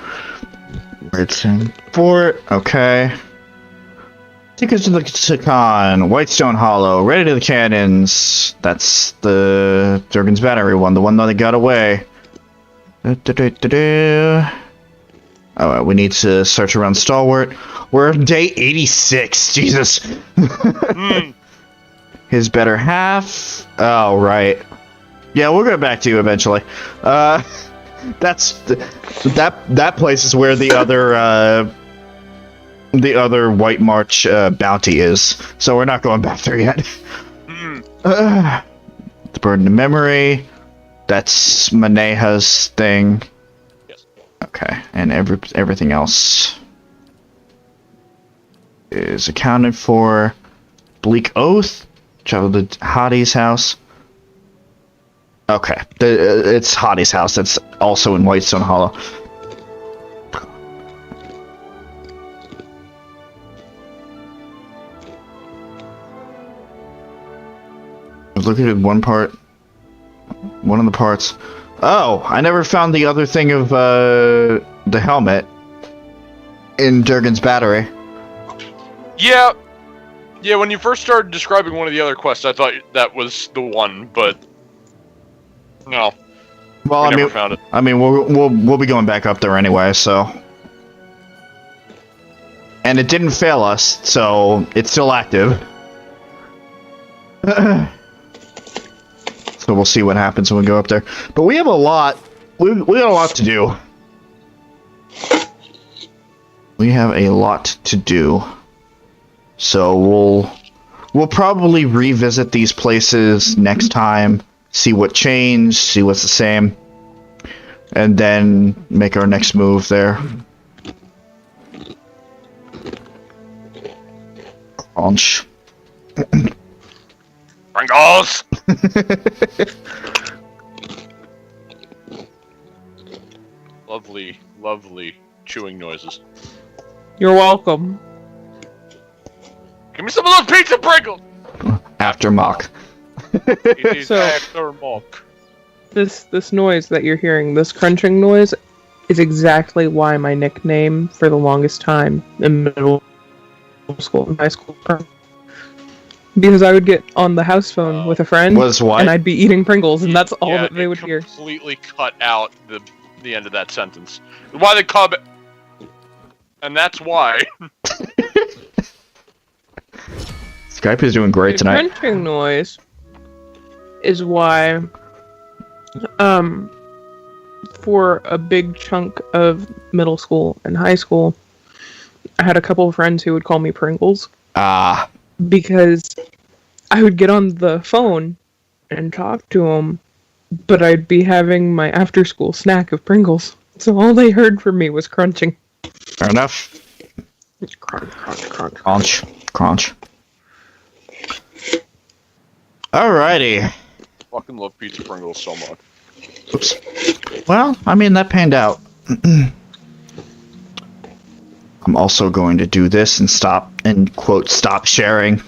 Speaker 2: It's in Fort, okay. Take us to the Takan, Whitestone Hollow, ready to the cannons. That's the Durgan's Battery one, the one that got away. Alright, we need to search around Stalwart. We're on day 86, Jesus. His better half. Oh, right. Yeah, we'll go back to you eventually. That place is where the other White March bounty is. So we're not going back there yet. The Burden of Memory. That's Maneha's thing.
Speaker 1: Yes.
Speaker 2: Okay, and everything else is accounted for. Bleak Oath. Travel to Hadi's house. Okay, it's Hadi's house. That's also in Whitestone Hollow. I was looking at one of the parts. Oh, I never found the other thing of the helmet in Durgan's Battery.
Speaker 1: Yeah. Yeah, when you first started describing one of the other quests, I thought that was the one, but no.
Speaker 2: Well,
Speaker 1: never found it.
Speaker 2: I mean, we'll be going back up there anyway, so. And it didn't fail us, so it's still active. So we'll see what happens when we go up there. But we have a lot. We got a lot to do. We have a lot to do. So we'll probably revisit these places next time, see what changed, see what's the same, and then make our next move there. Crunch.
Speaker 1: Pringles! Lovely, lovely chewing noises.
Speaker 3: You're welcome.
Speaker 1: Give me some of those pizza Pringles!
Speaker 2: After mock.
Speaker 1: It is
Speaker 3: So-
Speaker 1: after mock.
Speaker 3: This noise that you're hearing, this crunching noise, is exactly why my nickname for the longest time in middle school and high school. Because I would get on the house phone with a friend,
Speaker 2: Was what?
Speaker 3: and I'd be eating Pringles, and that's all
Speaker 1: Yeah,
Speaker 3: that they
Speaker 1: it
Speaker 3: would hear.
Speaker 1: completely cut out the end of that sentence. Why they call it... And that's why.
Speaker 2: Skype is doing great
Speaker 3: The
Speaker 2: tonight.
Speaker 3: crunching noise is why, for a big chunk of middle school and high school, I had a couple of friends who would call me Pringles.
Speaker 2: Ah.
Speaker 3: Because I would get on the phone and talk to them, but I'd be having my after-school snack of Pringles. So all they heard from me was crunching.
Speaker 2: Fair enough.
Speaker 3: Crunch, crunch, crunch.
Speaker 2: Crunch. Crunch. Alrighty.
Speaker 1: Fucking love pizza Pringles so much.
Speaker 2: Oops. Well, I mean, that panned out. I'm also going to do this and stop sharing.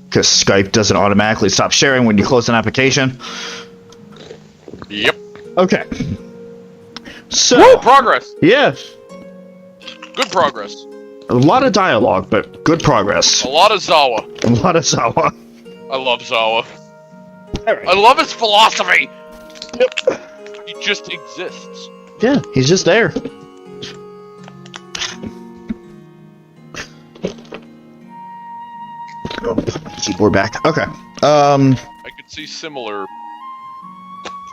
Speaker 2: Because Skype doesn't automatically stop sharing when you close an application.
Speaker 1: Yep.
Speaker 2: Okay. So.
Speaker 1: Woo, progress!
Speaker 2: Yeah.
Speaker 1: Good progress.
Speaker 2: A lot of dialogue, but good progress.
Speaker 1: A lot of Zawa.
Speaker 2: A lot of Zawa.
Speaker 1: I love Zawa.
Speaker 2: Right.
Speaker 1: I love his philosophy! Yep. He just exists.
Speaker 2: Yeah, he's just there. Keyboard back. Okay.
Speaker 1: I could see similar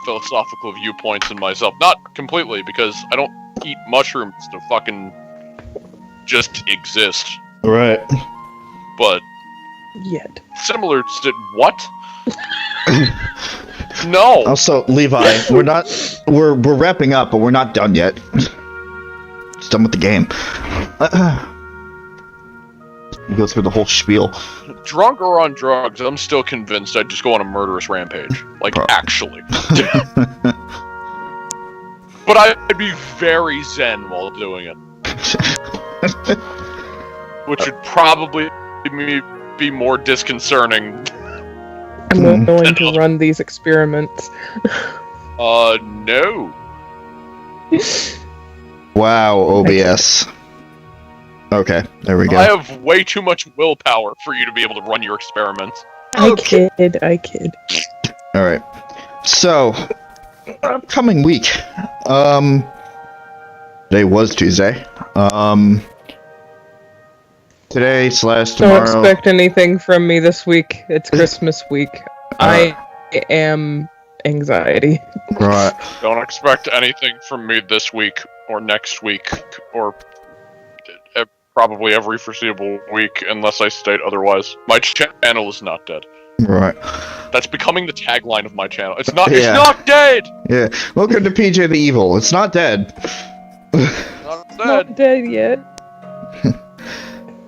Speaker 1: philosophical viewpoints in myself. Not completely, because I don't eat mushrooms to fucking just exist.
Speaker 2: Right.
Speaker 1: But
Speaker 3: Yet.
Speaker 1: similar to what? No.
Speaker 2: Also, Levi, we're wrapping up, but we're not done yet. It's done with the game. We go through the whole spiel.
Speaker 1: Drunk or on drugs, I'm still convinced I'd just go on a murderous rampage. Like, actually. But I'd be very zen while doing it. Which would probably be more disconcerting.
Speaker 3: I'm going to run these experiments.
Speaker 1: No.
Speaker 2: Wow, OBS. Okay, there we go.
Speaker 1: I have way too much willpower for you to be able to run your experiments.
Speaker 3: I kid.
Speaker 2: Alright. So, upcoming week. Today was Tuesday. Today / tomorrow.
Speaker 3: Don't expect anything from me this week. It's Christmas week. I am anxiety.
Speaker 2: Right.
Speaker 1: Don't expect anything from me this week, or next week, or probably every foreseeable week, unless I state otherwise. My channel is not dead.
Speaker 2: Right.
Speaker 1: That's becoming the tagline of my channel. It's not. It's not dead.
Speaker 2: Yeah. Welcome to PJ the Evil. It's not dead.
Speaker 3: Not dead yet.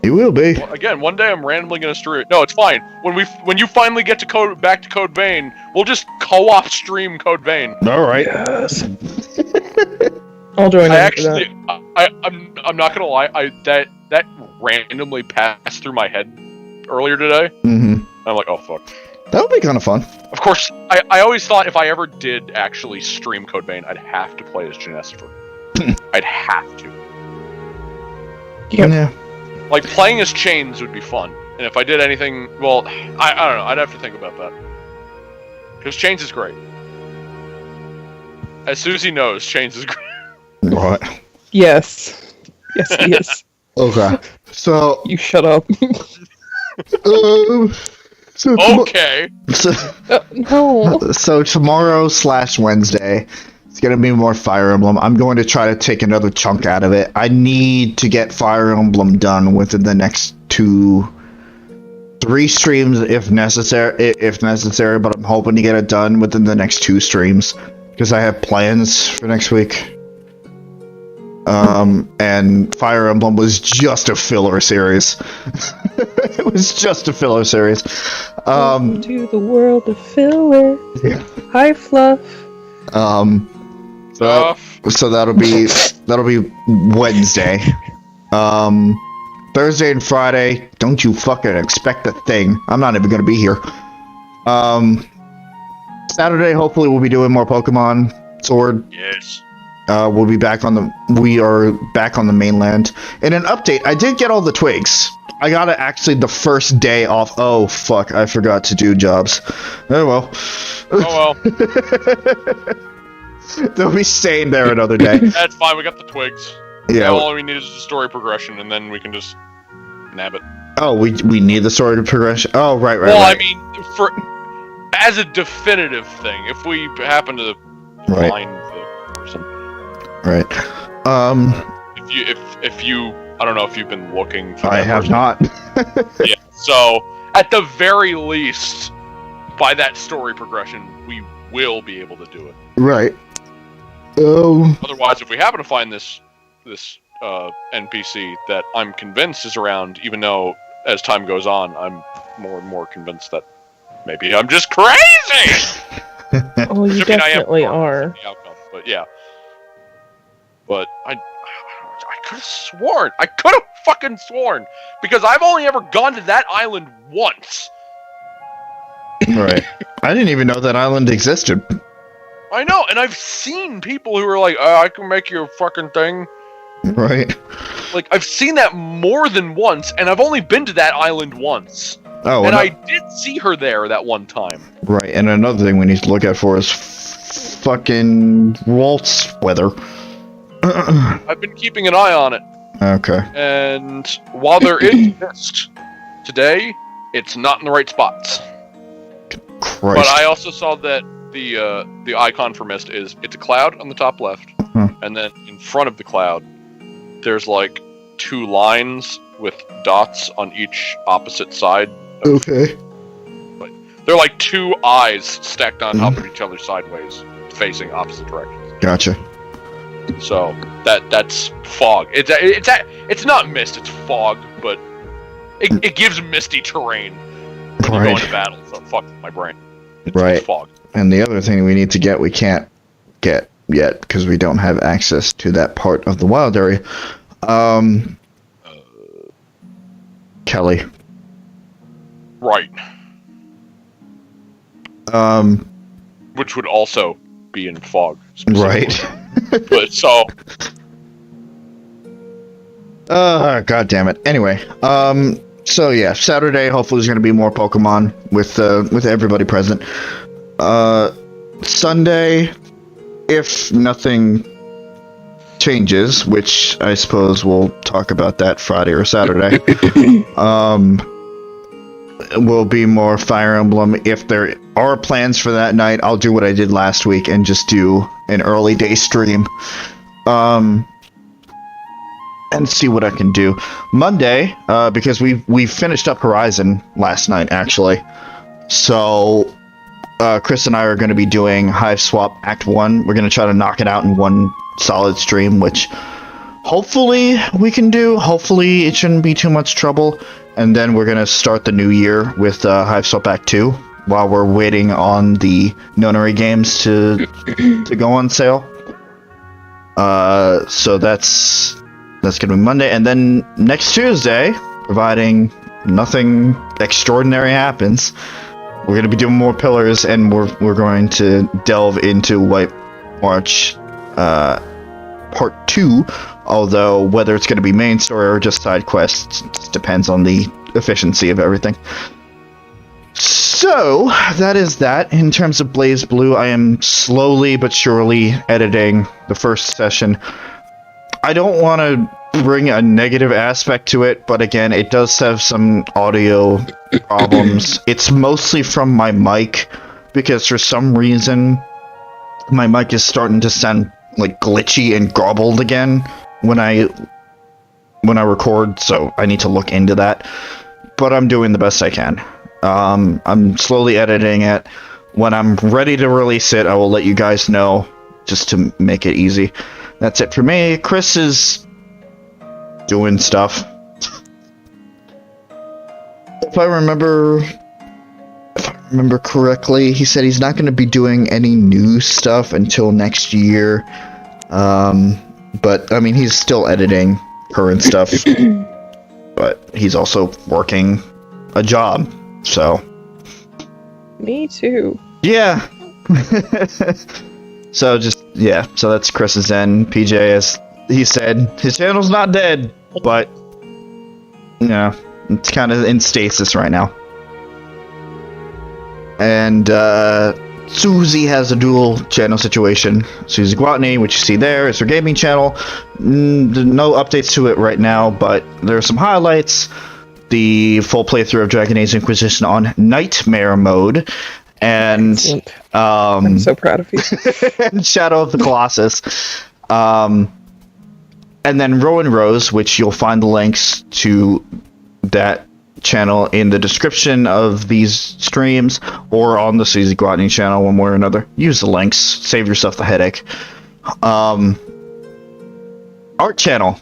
Speaker 2: He will be.
Speaker 1: Well, again, one day I'm randomly gonna stream. No, it's fine. When you finally get to back to Code Vein, we'll just co-op stream Code Vein.
Speaker 2: All right.
Speaker 3: Yes. I'll join.
Speaker 1: I'm not gonna lie. That randomly passed through my head earlier today.
Speaker 2: Mm-hmm.
Speaker 1: I'm like, oh fuck.
Speaker 2: That would be kind of fun.
Speaker 1: Of course, I always thought if I ever did actually stream Code Vein, I'd have to play as Genesifer. I'd have to.
Speaker 3: Yep.
Speaker 2: Yeah.
Speaker 1: Like, playing as Chains would be fun. And if I did anything, well, I don't know, I'd have to think about that. Because Chains is great. As Suzie knows, Chains is great.
Speaker 2: Right.
Speaker 3: Yes. Yes, he is.
Speaker 2: Okay. So
Speaker 3: you shut up.
Speaker 1: Okay.
Speaker 3: No.
Speaker 2: So tomorrow/Wednesday, it's gonna be more Fire Emblem. I'm going to try to take another chunk out of it. I need to get Fire Emblem done within the next 3 streams if necessary, but I'm hoping to get it done within the next 2 streams because I have plans for next week. And Fire Emblem was just a filler series. It was just a filler series.
Speaker 3: Welcome to the world of filler.
Speaker 2: Yeah.
Speaker 3: Hi, Fluff.
Speaker 2: So that'll be Wednesday. Thursday and Friday, don't you fucking expect a thing. I'm not even gonna be here. Saturday, hopefully we'll be doing more Pokemon Sword.
Speaker 1: Yes.
Speaker 2: We are back on the mainland. In an update, I did get all the twigs. I got it actually the first day off. Oh, fuck, I forgot to do jobs. Oh, well.
Speaker 1: Oh,
Speaker 2: well. They'll be staying there another day.
Speaker 1: That's fine, we got the twigs.
Speaker 2: Yeah.
Speaker 1: All we need is the story progression, and then we can just nab it.
Speaker 2: Oh, we need the story progression? Oh, right.
Speaker 1: Well, I mean, as a definitive thing, if we happen to find the person.
Speaker 2: Right.
Speaker 1: If you I don't know if you've been looking for
Speaker 2: I have not.
Speaker 1: Yeah. So at the very least, by that story progression, we will be able to do it.
Speaker 2: Right.
Speaker 1: Otherwise, if we happen to find this NPC that I'm convinced is around, even though as time goes on, I'm more and more convinced that maybe I'm just crazy.
Speaker 3: Oh, you definitely are.
Speaker 1: The outcome, but yeah. But I could have sworn. I could have fucking sworn because I've only ever gone to that island once.
Speaker 2: Right. I didn't even know that island existed.
Speaker 1: I know, and I've seen people who are like, I can make you a fucking thing.
Speaker 2: Right.
Speaker 1: Like, I've seen that more than once, and I've only been to that island once.
Speaker 2: Oh,
Speaker 1: and I did see her there that one time.
Speaker 2: Right, and another thing we need to look at for is fucking Walt's weather.
Speaker 1: I've been keeping an eye on it.
Speaker 2: Okay.
Speaker 1: And while there is mist today, it's not in the right spots.
Speaker 2: Christ.
Speaker 1: But I also saw that the icon for mist it's a cloud on the top left, and then in front of the cloud, there's like 2 lines with dots on each opposite side.
Speaker 2: Okay.
Speaker 1: But they're like 2 eyes stacked on top of each other sideways, facing opposite directions.
Speaker 2: Gotcha.
Speaker 1: So that's fog. It's not mist. It's fog, but it gives misty terrain when you go into battle. So fuck my brain. It's fog.
Speaker 2: And the other thing we need to get, we can't get yet because we don't have access to that part of the wild area. Kelly.
Speaker 1: Right. Which would also be in fog.
Speaker 2: Right.
Speaker 1: But so.
Speaker 2: God damn it. Anyway, so yeah, Saturday hopefully is going to be more Pokemon with everybody present. Sunday, if nothing changes, which I suppose we'll talk about that Friday or Saturday, will be more Fire Emblem. If there are plans for that night, I'll do what I did last week and just do an early day stream. And see what I can do. Monday, because we finished up Horizon last night, actually. So, Chris and I are going to be doing Hive Swap Act 1. We're going to try to knock it out in one solid stream, which hopefully we can do. Hopefully it shouldn't be too much trouble. And then we're going to start the new year with Hive Swap Act 2 while we're waiting on the Nonary games to go on sale. So that's going to be Monday. And then next Tuesday, providing nothing extraordinary happens, we're going to be doing more Pillars, and we're going to delve into White March Part 2, although whether it's going to be main story or just side quests depends on the efficiency of everything. So, that is that. In terms of Blaze Blue, I am slowly but surely editing the first session. I don't want to bring a negative aspect to it, but again, it does have some audio problems. It's mostly from my mic, because for some reason, my mic is starting to sound like glitchy and garbled again when I record, so I need to look into that. But I'm doing the best I can. I'm slowly editing it. When I'm ready to release it, I will let you guys know, just to make it easy. That's it for me. Chris is doing stuff. If I remember correctly, he said he's not going to be doing any new stuff until next year. But I mean, he's still editing current stuff. But he's also working a job, so.
Speaker 3: Me too.
Speaker 2: Yeah. So so that's Chris's end. PJ, as he said, his channel's not dead, but it's kind of in stasis right now. And Suzie has a dual channel situation. Suzie Gwatney, which you see there, is her gaming channel. No updates to it right now, but there are some highlights. The full playthrough of Dragon Age Inquisition on Nightmare mode, and
Speaker 3: I'm so proud of you.
Speaker 2: and Shadow of the Colossus, and then Rowan Rose, which you'll find the links to that channel in the description of these streams or on the Suzie Gwatney channel, one way or another. Use the links, save yourself the headache. Art channel,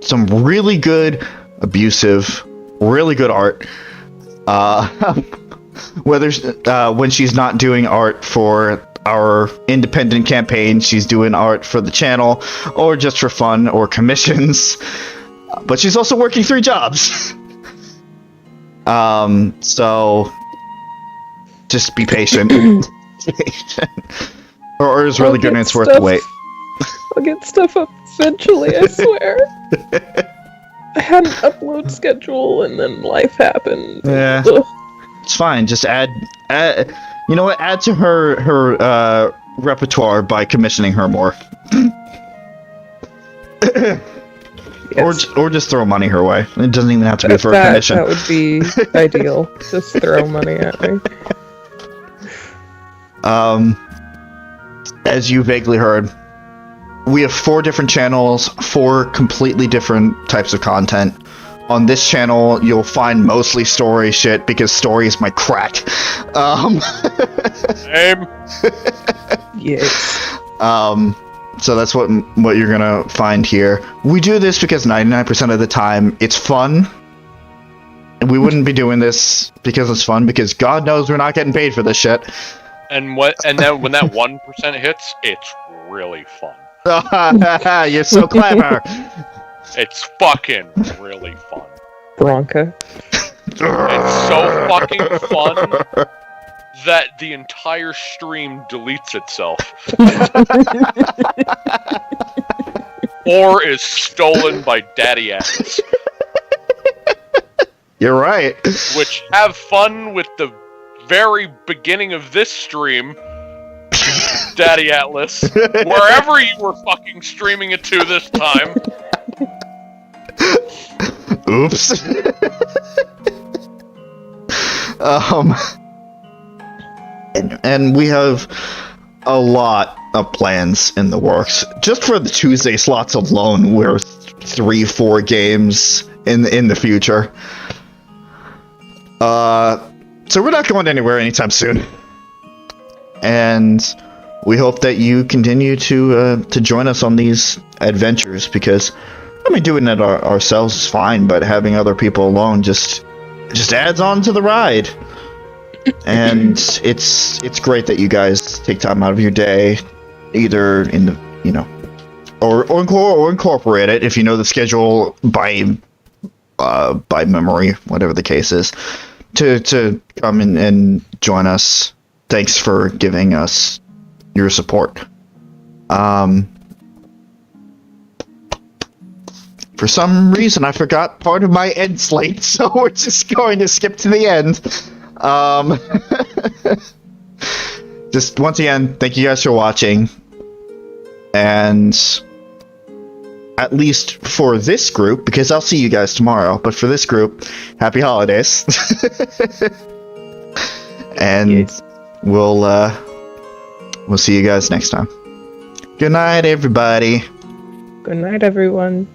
Speaker 2: some really good abusive, really good art. Whether when she's not doing art for our independent campaign, she's doing art for the channel or just for fun or commissions. But she's also working 3 jobs. So just be patient. Or is really good and it's worth the wait.
Speaker 3: I'll get stuff up eventually, I swear. I had an upload schedule and then life happened.
Speaker 2: Yeah. It's fine. Just add you know what? Add to her repertoire by commissioning her more. Yes. Or just throw money her way. It doesn't even have to be for a commission.
Speaker 3: That would be ideal. Just throw money at me.
Speaker 2: As you vaguely heard, we have 4 different channels, 4 completely different types of content. On this channel, you'll find mostly story shit, because story is my crack.
Speaker 1: Same.
Speaker 3: Yes.
Speaker 2: So that's what you're gonna find here. We do this because 99% of the time it's fun. And we wouldn't be doing this because it's fun, because God knows we're not getting paid for this shit.
Speaker 1: And then when that 1% hits, it's really fun.
Speaker 2: You're so clever.
Speaker 1: It's fucking really fun.
Speaker 3: Bronca.
Speaker 1: It's so fucking fun that the entire stream deletes itself. Or is stolen by Daddy Atlas.
Speaker 2: You're right.
Speaker 1: Which, have fun with the very beginning of this stream, Daddy Atlas, wherever you were fucking streaming it to this time.
Speaker 2: Oops. And we have a lot of plans in the works. Just for the Tuesday slots alone, we're 3-4 games in the future. So we're not going anywhere anytime soon. And we hope that you continue to join us on these adventures, because I mean, doing it ourselves is fine, but having other people along just adds on to the ride. And it's great that you guys take time out of your day, either in the or incorporate it if you know the schedule by memory, whatever the case is, to come in and join us. Thanks for giving us your support. For some reason, I forgot part of my end slate, so we're just going to skip to the end. Just once again, thank you guys for watching, and at least for this group, because I'll see you guys tomorrow, but for this group, happy holidays. And we'll see you guys next time. Good night, everybody.
Speaker 3: Good night, everyone.